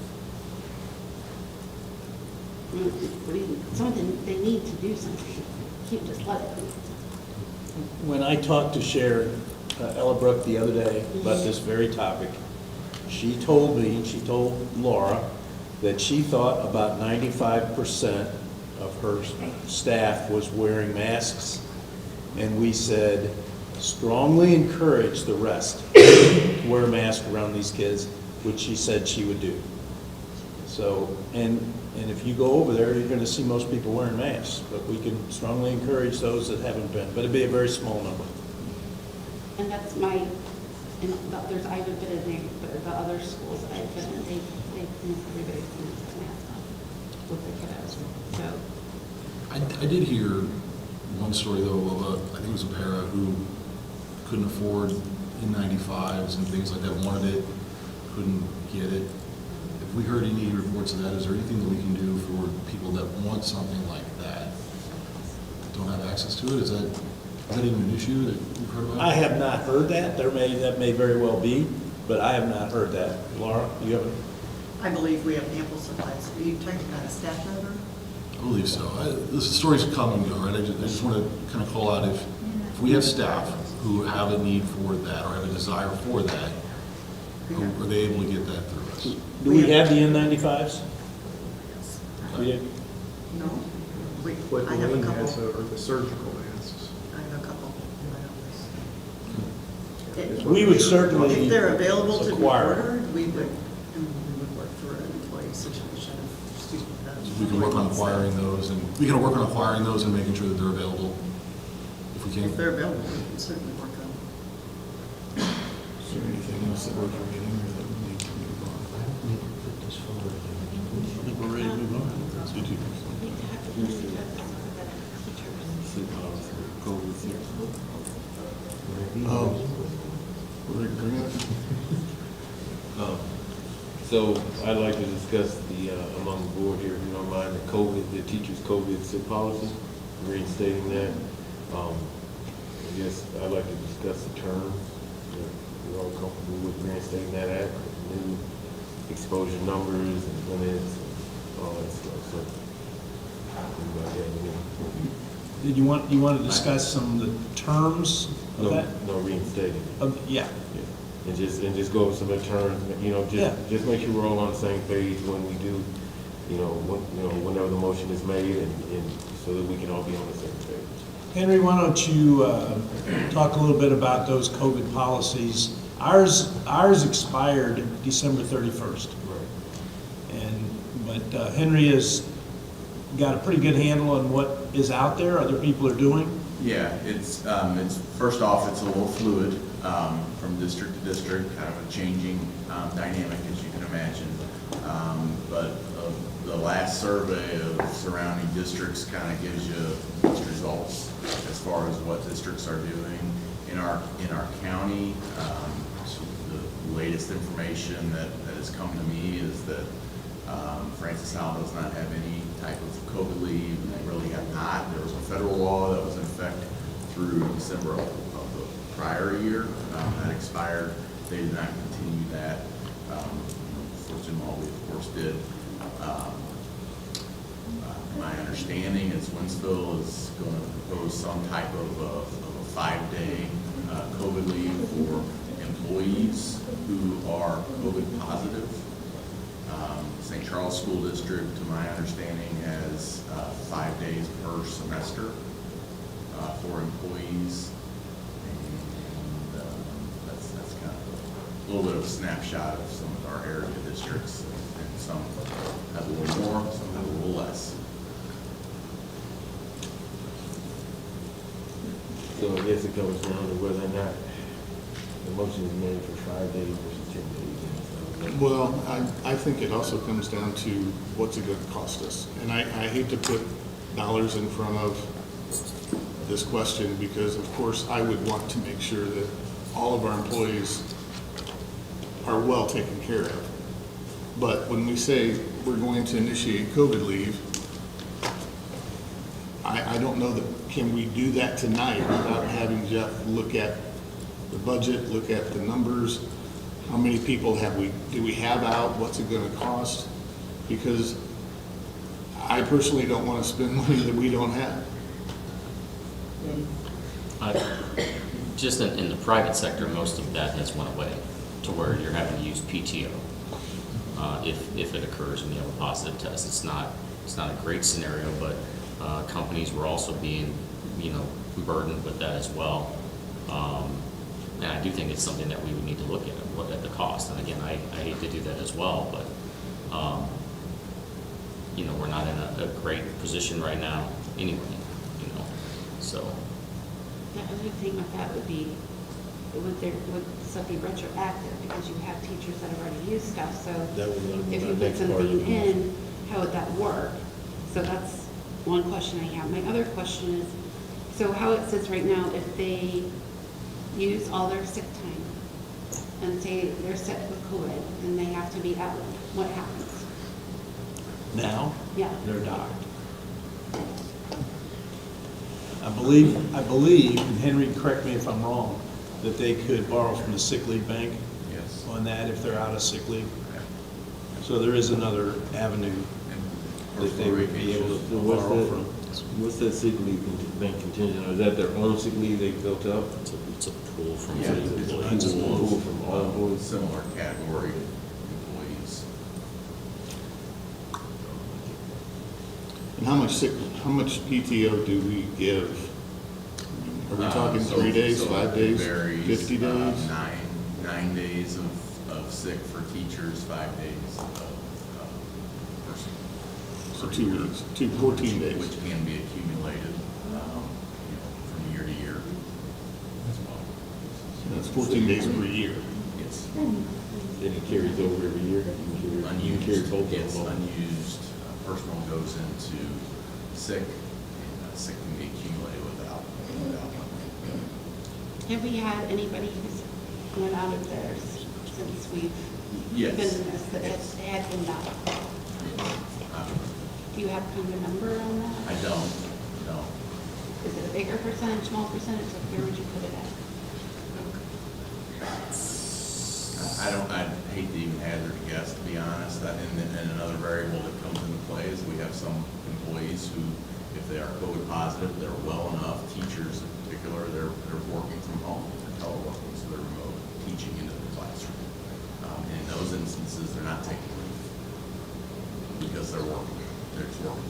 something, they need to do something. You can't just let it. When I talked to Sharon Ellabrook the other day about this very topic, she told Laura that she thought about 95% of her staff was wearing masks, and we said, strongly encourage the rest to wear a mask around these kids, which she said she would do. So, and if you go over there, you're gonna see most people wearing masks, but we can strongly encourage those that haven't been, but it'd be a very small number. And that's my, and there's, I haven't been in there, but the other schools that I've been in, everybody's been mask on with the kiddos, so. I did hear one story though of I think it was a para who couldn't afford N95s and things like that, wanted it, couldn't get it. Have we heard any reports of that? Is there anything that we can do for people that want something like that, don't have access to it? Is that even an issue that you've heard about? I have not heard that. That may very well be, but I have not heard that. Laura, you have a? I believe we have ample supplies. Are you talking about a staff member? I believe so. This stories come and go, right? I just want to kind of call out if we have staff who have a need for that or have a desire for that, are they able to get that through us? Do we have the N95s? We do? No. Like I have a Wayne couple. has, or the surgical masks. I have a couple in my office. We would certainly If they're available to be acquire. ordered, we would work through an employee situation if student has. We can work on acquiring those and making sure that they're available if we can. If they're available, we can certainly work on them. Is there anything else that we're forgetting or that we need to move on? I think we're ready to move on. Bring it. So I'd like to discuss among the board here, if you don't mind, the teacher's COVID sick policy, reinstating that. I guess I'd like to discuss the terms. We're all comfortable with reinstating that act, new exposure numbers and limits, and all that stuff. So, anybody have any? Did you want to discuss some of the terms of that? No, reinstating. Yeah. And just go over some of the terms, just make sure we're all on the same page when we do, whenever the motion is made and so that we can all be on the same page. Henry, why don't you talk a little bit about those COVID policies? Ours expired December 31st. Right. But Henry has got a pretty good handle on what is out there, other people are doing. Yeah, it's first off, it's a little fluid from district to district, kind of a changing dynamic, as you can imagine. But the last survey of surrounding districts kind of gives you those results as far as what districts are doing in our county. The latest information that has come to me is that Francis Howell does not have any type of COVID leave, and they really have not. There was a federal law that was in effect through December of the prior year that expired. They did not continue that. For Zumwalt, we of course did. My understanding is Winsville is going to propose some type of a 5-day COVID leave for employees who are COVID positive. St. Charles School District, to my understanding, has 5 days per semester for employees. And that's kind of a little bit of a snapshot of some of our area districts. And some have a little more, some have a little less. So I guess it comes down to whether or not the motion is made for 5 days versus 10 days. Well, I think it also comes down to what's it going to cost us. And I hate to put dollars in front of this question because, of course, I would want to make sure that all of our employees are well taken care of. But when we say we're going to initiate COVID leave, I don't know that, can we do that tonight without having Jeff look at the budget, look at the numbers? How many people do we have out? What's it gonna cost? Because I personally don't wanna spend money that we don't have. Just in the private sector, most of that has went away to where you're having to use PTO if it occurs and you have a positive test. It's not a great scenario, but companies were also being, burdened with that as well. And I do think it's something that we would need to look at the cost. And again, I hate to do that as well, but we're not in a great position right now anyway. So. The other thing with that would be, would stuff be retroactive, because you have teachers that have already used stuff, so if you put something in, how would that work? So that's one question I have. My other question is, so how it says right now, if they use all their sick time and say they're sick with COVID and they have to be out, what happens? Now? Yeah. They're docked. I believe, and Henry, correct me if I'm wrong, that they could borrow from the sick leave bank Yes. on that if they're out of sick leave. So there is another avenue that they would be able to borrow from. What's that sick leave bank contingent, or is that their own sick leave they built up? It's a pool from Yeah, it's a pool from all employees. similar category employees. And how much PTO do we give? Are we talking 3 days, 5 it days, varies, 50 days? 9 days of sick for teachers, 5 days of person. So 2 weeks, 14 days. Which can be accumulated, from year to year as well. That's 14 days per year. Yes. Then it carries over every year? You carry both of Yes, them over. unused personal goes into sick, and sick can be accumulated without money. Have we had anybody who's went out of theirs since we've Yes. been in this, that had been docked? Do you have kind of a number on that? I don't, no. Is it a bigger percentage, small percentage, like where would you put it at? I'd hate to even hazard a guess, to be honest. And another variable that comes into play is we have some employees who, if they are COVID positive, they're well enough, teachers in particular, they're working from home, they're teleworking, so they're remote teaching into the classroom. And in those instances, they're not taking leave because they're working, they're just working.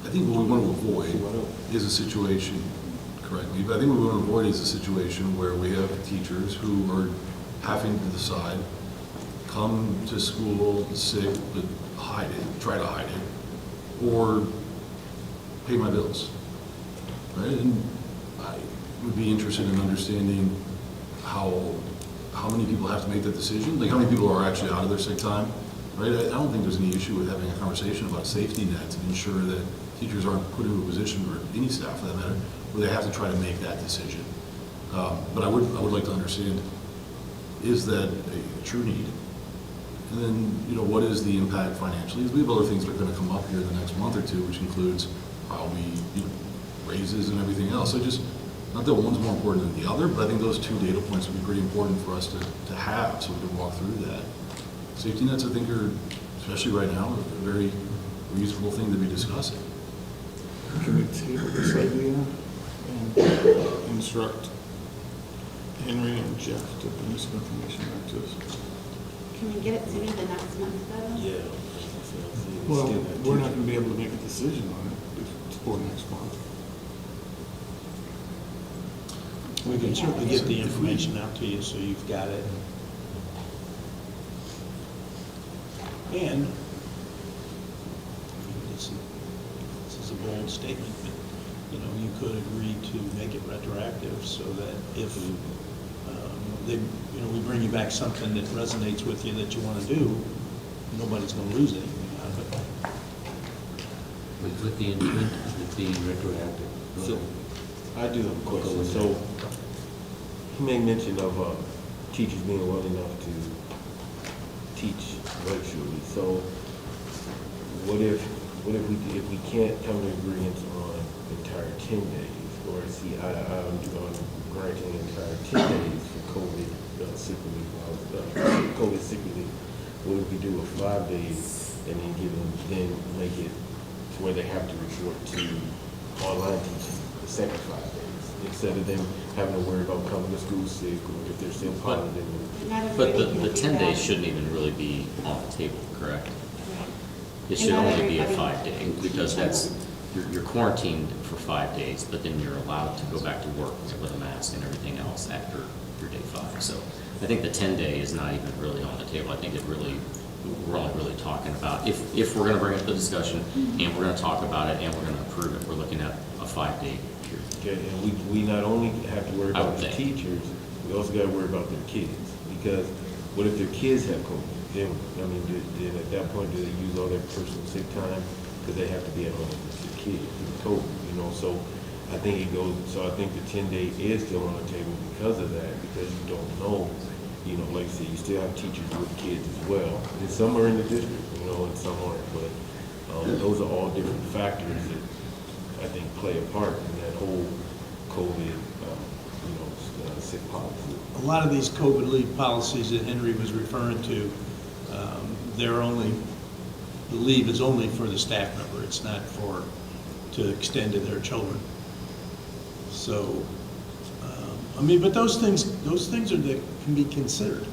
I think what we want to avoid is a situation, correct me, but I think what we want to avoid is a situation where we have teachers who are having to decide, come to school sick, but hide it, try to hide it, or pay my bills, right? And I would be interested in understanding how many people have to make that decision, like how many people are actually out of their sick time, right? I don't think there's any issue with having a conversation about safety nets and ensure that teachers aren't put into a position, or any staff for that matter, where they have to try to make that decision. But I would like to understand, is that a true need? And then, what is the impact financially? We have other things that are going to come up here in the next month or two, which includes probably raises and everything else. So just, not that one's more important than the other, but I think those two data points would be pretty important for us to have, so we can walk through that. Safety nets, I think, are, especially right now, a very reasonable thing to be discussing. Can we table this idea and instruct Henry and Jeff to bring some information back to us? Can we get it to me the next month though? Yeah. Well, we're not gonna be able to make a decision on it before next month. We can certainly get the information out to you so you've got it. And this is a bold statement, but you could agree to make it retroactive so that if we bring you back something that resonates with you that you want to do, nobody's going to lose anything out of it. With the intent of it being retroactive. So, I do have a question. So, he made mention of teachers being well enough to teach virtually. So, what if what if we can't come to agreement on entire 10 days, or see eye to eye on granting entire 10 days for COVID sick leave, COVID sick leave? What if we do a 5 days and then then make it to where they have to report to online teaching the second 5 days, instead of them having to worry about coming to school sick, or if they're still positive? But the 10 days shouldn't even really be on the table, correct? It should only be a 5 day, because that's, you're quarantined for 5 days, but then you're allowed to go back to work with a mask and everything else after your day 5. So I think the 10 day is not even really on the table. I think we're only really talking about, if we're gonna bring up the discussion and we're gonna talk about it and we're gonna approve it, we're looking at a 5 day period. Okay, and we not only have to worry about the teachers, we also gotta worry about their kids, because what if their kids have COVID? Then, I mean, then at that point, do they use all their personal sick time, because they have to be at home with their kids, with COVID, you know? So I think I think the 10-day is still on the table because of that, because you don't know, you know, like I said, you still have teachers with kids as well. And some are in the district, you know, and some aren't, but those are all different factors that I think play a part in that whole COVID, sick policy. A lot of these COVID leave policies that Henry was referring to, the leave is only for the staff member. It's not to extend to their children. So, but those things are that can be considered.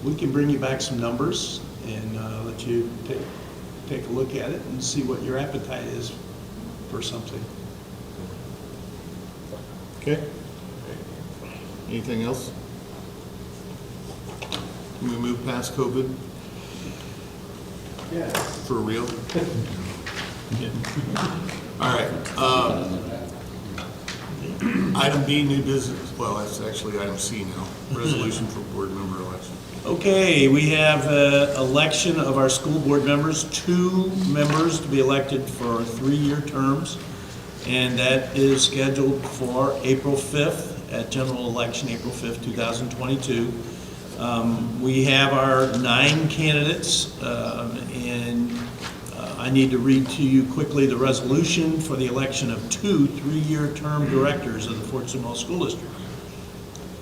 We can bring you back some numbers and let you take a look at it and see what your appetite is for something. Okay. Anything else? Can we move past COVID? Yes. For real? Yeah. All right. Item B, new business. Well, that's actually item C now. Resolution for board member election. Okay, we have election of our school board members, 2 members to be elected for 3-year terms, and that is scheduled for April 5th at general election, April 5th, 2022. We have our 9 candidates, and I need to read to you quickly the resolution for the election of 2 3-year term directors of the Fort Zumwalt School District.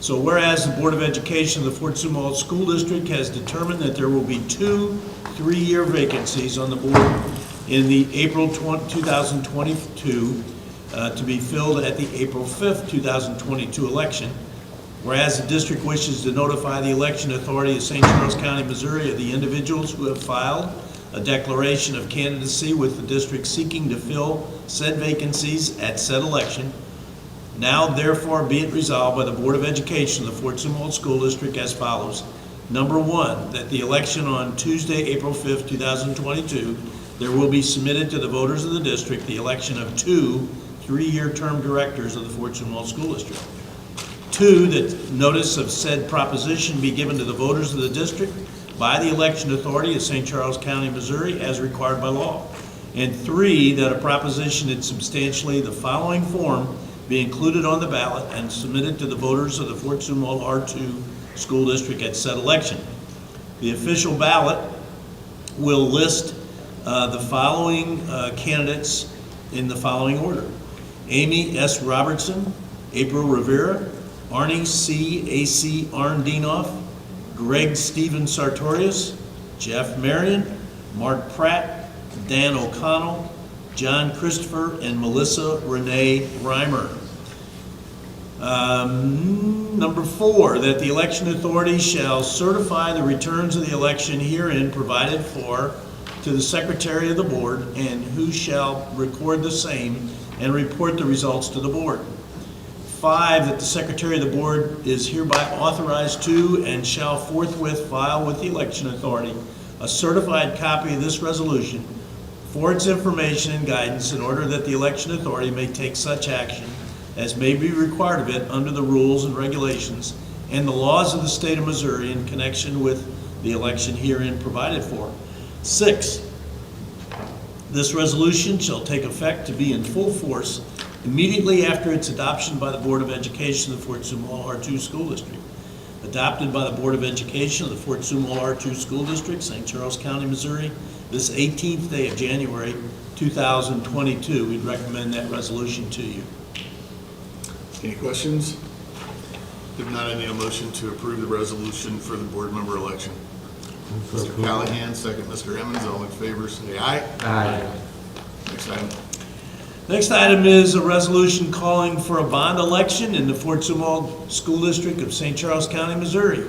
So whereas the Board of Education of the Fort Zumwalt School District has determined that there will be 2 3-year vacancies on the board in the April 2022 to be filled at the April 5th, 2022 election. Whereas the district wishes to notify the election authority of St. Charles County, Missouri of the individuals who have filed a declaration of candidacy with the district seeking to fill said vacancies at said election. Now therefore be it resolved by the Board of Education of the Fort Zumwalt School District as follows. Number 1, that the election on Tuesday, April 5th, 2022, there will be submitted to the voters of the district the election of 2 3-year term directors of the Fort Zumwalt School District. 2, that notice of said proposition be given to the voters of the district by the election authority of St. Charles County, Missouri, as required by law. And 3, that a proposition in substantially the following form be included on the ballot and submitted to the voters of the Fort Zumwalt R2 School District at said election. The official ballot will list the following candidates in the following order: Amy S. Robertson, April Rivera, Arnie C. A.C. Arndinoff, Greg Stephen Sartorius, Jeff Marion, Mark Pratt, Dan O'Connell, John Christopher, and Melissa Renee Reimer. Number 4, that the election authority shall certify the returns of the election herein provided for to the secretary of the board, and who shall record the same and report the results to the board. 5, that the secretary of the board is hereby authorized to and shall forthwith file with the election authority a certified copy of this resolution for its information and guidance in order that the election authority may take such action as may be required of it under the rules and regulations and the laws of the state of Missouri in connection with the election herein provided for. 6, this resolution shall take effect to be in full force immediately after its adoption by the Board of Education of the Fort Zumwalt R2 School District. Adopted by the Board of Education of the Fort Zumwalt R2 School District, St. Charles County, Missouri, this 18th day of January, 2022. We'd recommend that resolution to you. Any questions? If not, I need a motion to approve the resolution for the board member election. Mr. Callahan, second Mr. Emmons, all in favor, say aye. Aye. Next item. Next item is a resolution calling for a bond election in the Fort Zumwalt School District of St. Charles County, Missouri.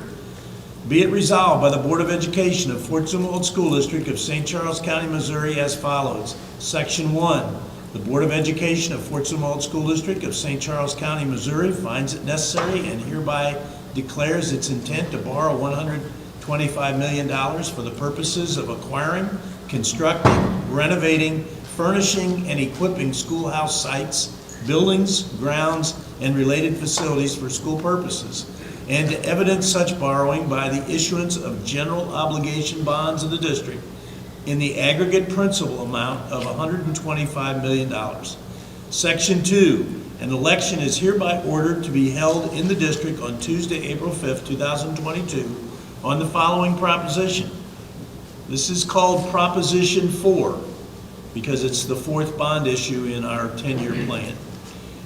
Be it resolved by the Board of Education of Fort Zumwalt School District of St. Charles County, Missouri as follows. Section 1, the Board of Education of Fort Zumwalt School District of St. Charles County, Missouri finds it necessary and hereby declares its intent to borrow $125 million for the purposes of acquiring, constructing, renovating, furnishing, and equipping schoolhouse sites, buildings, grounds, and related facilities for school purposes, and to evidence such borrowing by the issuance of general obligation bonds of the district in the aggregate principal amount of $125 million. Section 2, an election is hereby ordered to be held in the district on Tuesday, April 5th, 2022, on the following proposition. This is called Proposition 4 because it's the fourth bond issue in our 10-year plan.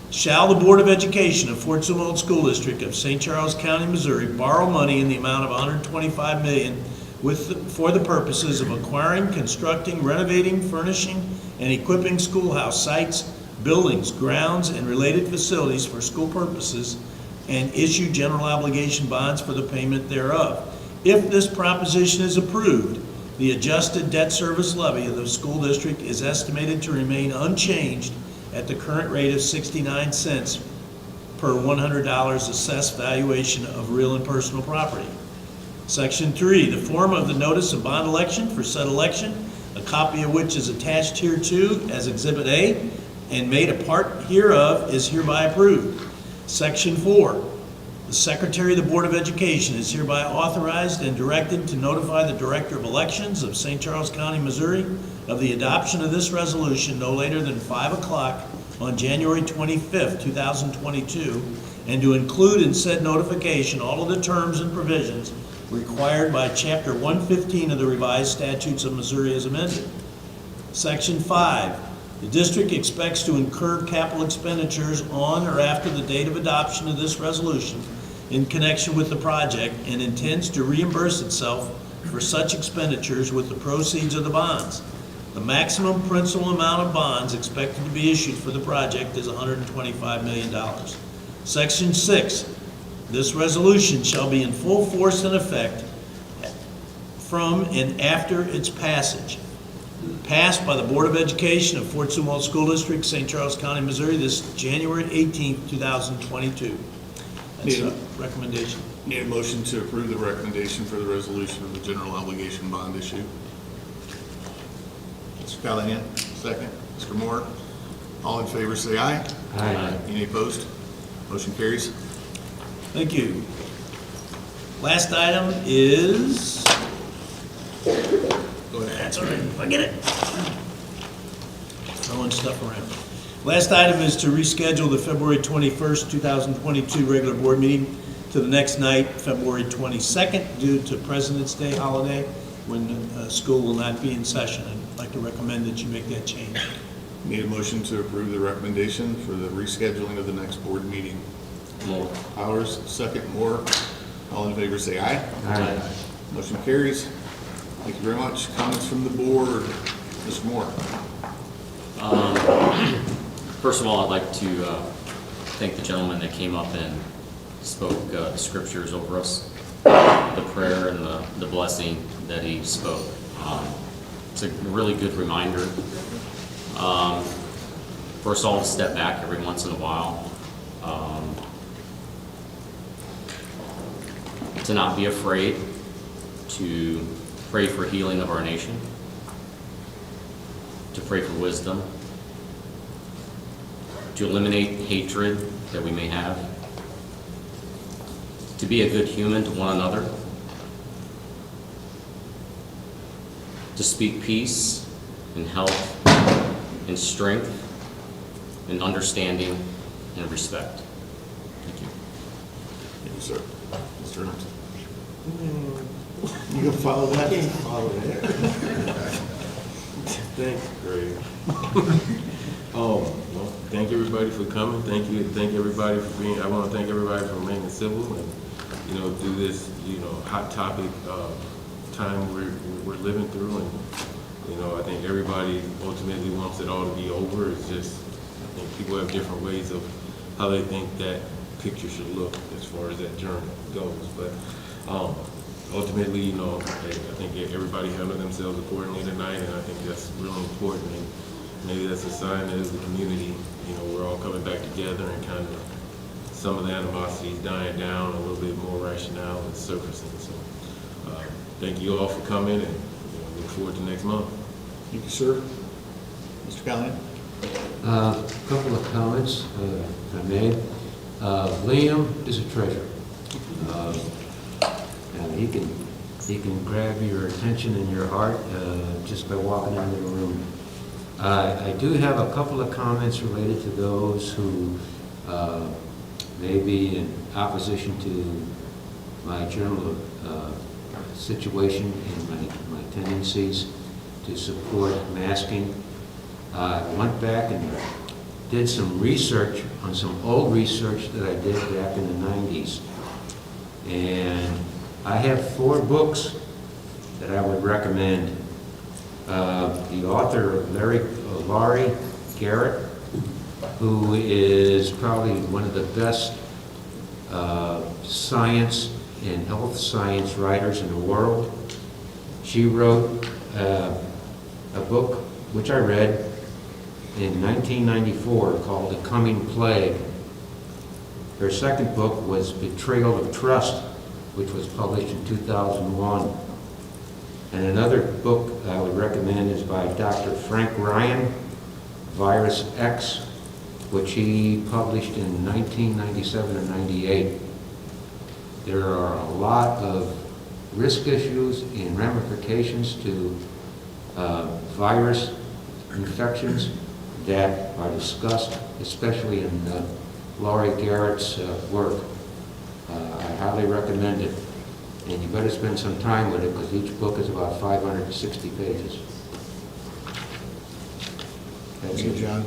Shall the Board of Education of Fort Zumwalt School District of St. Charles County, Missouri borrow money in the amount of $125 million for the purposes of acquiring, constructing, renovating, furnishing, and equipping schoolhouse sites, buildings, grounds, and related facilities for school purposes, and issue general obligation bonds for the payment thereof. If this proposition is approved, the adjusted debt service levy of the school district is estimated to remain unchanged at the current rate of 69 cents per $100 assessed valuation of real and personal property. Section 3, the form of the notice of bond election for said election, a copy of which is attached hereto as Exhibit A and made a part hereof, is hereby approved. Section 4, the Secretary of the Board of Education is hereby authorized and directed to notify the Director of Elections of St. Charles County, Missouri of the adoption of this resolution no later than 5 o'clock on January 25th, 2022, and to include in said notification all of the terms and provisions required by Chapter 115 of the Revised Statutes of Missouri as amended. Section 5, the district expects to incur capital expenditures on or after the date of adoption of this resolution in connection with the project and intends to reimburse itself for such expenditures with the proceeds of the bonds. The maximum principal amount of bonds expected to be issued for the project is $125 million. Section 6, this resolution shall be in full force and effect from and after its passage. Passed by the Board of Education of Fort Zumwalt School District, St. Charles County, Missouri, this January 18th, 2022. That's a recommendation. Need a motion to approve the recommendation for the resolution of the general obligation bond issue. Mr. Callahan, second. Mr. Moore, all in favor say aye. Aye. Any opposed? Motion carries. Thank you. Last item is, go ahead, that's all right, I get it. Throwing stuff around. Last item is to reschedule the February 21st, 2022 regular board meeting to the next night, February 22nd, due to President's Day holiday, when school will not be in session. I'd like to recommend that you make that change. Need a motion to approve the recommendation for the rescheduling of the next board meeting. Moore. Powers, second. Moore, all in favor say aye. Aye. Motion carries. Thank you very much. Comments from the board? Mr. Moore. First of all, I'd like to thank the gentleman that came up and spoke the scriptures over us, the prayer and the blessing that he spoke. It's a really good reminder. First of all, to step back every once in a while. To not be afraid to pray for healing of our nation, to pray for wisdom, to eliminate hatred that we may have, to be a good human to one another, to speak peace and health and strength and understanding and respect. Thank you. Thank you, sir. Mr. Ernst. You gonna follow that? Follow that. Thanks, Greg. Well, thank everybody for coming. Thank everybody for being, I want to thank everybody for remaining civil and, through this, hot topic, time we're living through. And, I think everybody ultimately wants it all to be over. It's just, I think people have different ways of how they think that picture should look as far as that journey goes. But, ultimately, I think everybody handled themselves accordingly tonight, and I think that's really important. And maybe that's a sign that as a community, we're all coming back together and kind of some of the animosity is dying down, a little bit more rationale is surfacing. So, thank you all for coming, and look forward to next month. Thank you, sir. Mr. Callahan? A couple of comments, if I may. Liam is a treasure. And he can grab your attention and your heart just by walking into the room. I do have a couple of comments related to those who may be in opposition to my general situation and my tendencies to support masking. I went back and did some research on some old research that I did back in the 90s. And I have 4 books that I would recommend. The author, Laurie Garrett, who is probably one of the best science and health science writers in the world. She wrote a book, which I read in 1994, called The Coming Plague. Her second book was Betrayal of Trust, which was published in 2001. And another book I would recommend is by Dr. Frank Ryan, Virus X, which he published in 1997 or 98. There are a lot of risk issues and ramifications to virus infections that are discussed, especially in Laurie Garrett's work. I highly recommend it. And you better spend some time with it, because each book is about 560 pages. Thank you, John.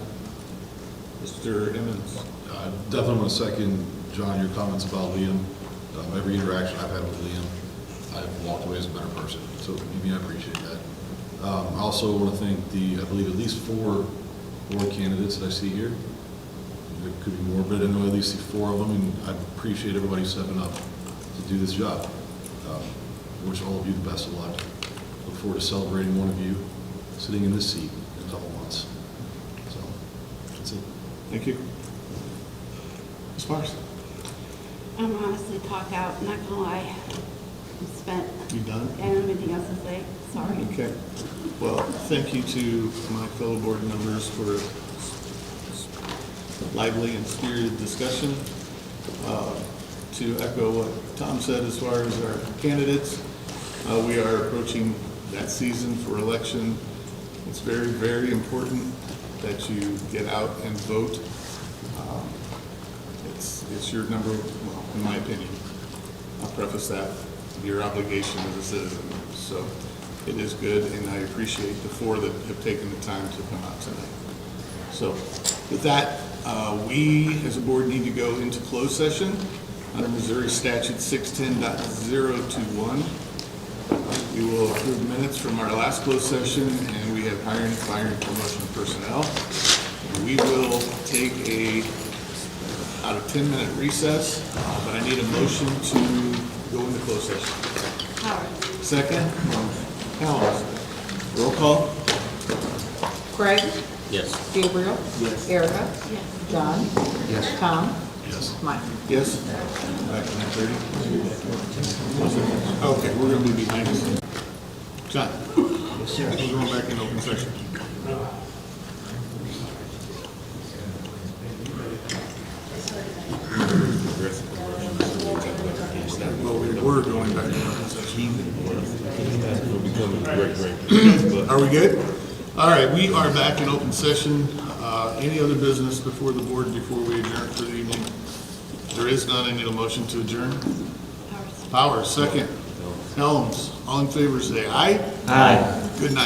Mr. Emmons? I definitely want to second, John, your comments about Liam. Every interaction I've had with Liam, I've walked away as a better person. So, I appreciate that. I also want to thank I believe at least 4 board candidates that I see here. There could be more, but I know at least 4 of them, and I appreciate everybody stepping up to do this job. I wish all of you the best of luck. Look forward to celebrating one of you sitting in this seat in a couple months. So, that's it. Thank you. Ms. Mars? I'm honestly talked out, not gonna lie. I'm spent. You done? I don't have anything else to say, sorry. Okay. Well, thank you to my fellow board members for lively and spirited discussion. To echo what Tom said as far as our candidates, we are approaching that season for election. It's very, very important that you get out and vote. It's your number, well, in my opinion, I'll preface that, your obligation as a citizen. So it is good, and I appreciate the 4 that have taken the time to come out tonight. So with that, we as a board need to go into closed session under Missouri Statute 610.021. We will approve minutes from our last closed session, and we have hiring, firing, promotion of personnel. We will take about a 10-minute recess, but I need a motion to go into closed session. Howard. Second, Helms. Roll call. Craig? Yes. Gabriel? Yes. Erica? Yes. John? Yes. Tom? Yes. Mike? Yes. Back to 9:30. Okay, we're gonna be behind us. John? Yes, sir. We're going back in open session. Well, we were going back in open session. Are we good? All right, we are back in open session. Any other business before the board before we adjourn for the evening? There is none. I need a motion to adjourn. Powers, second. Helms, all in favor say aye. Aye. Good night.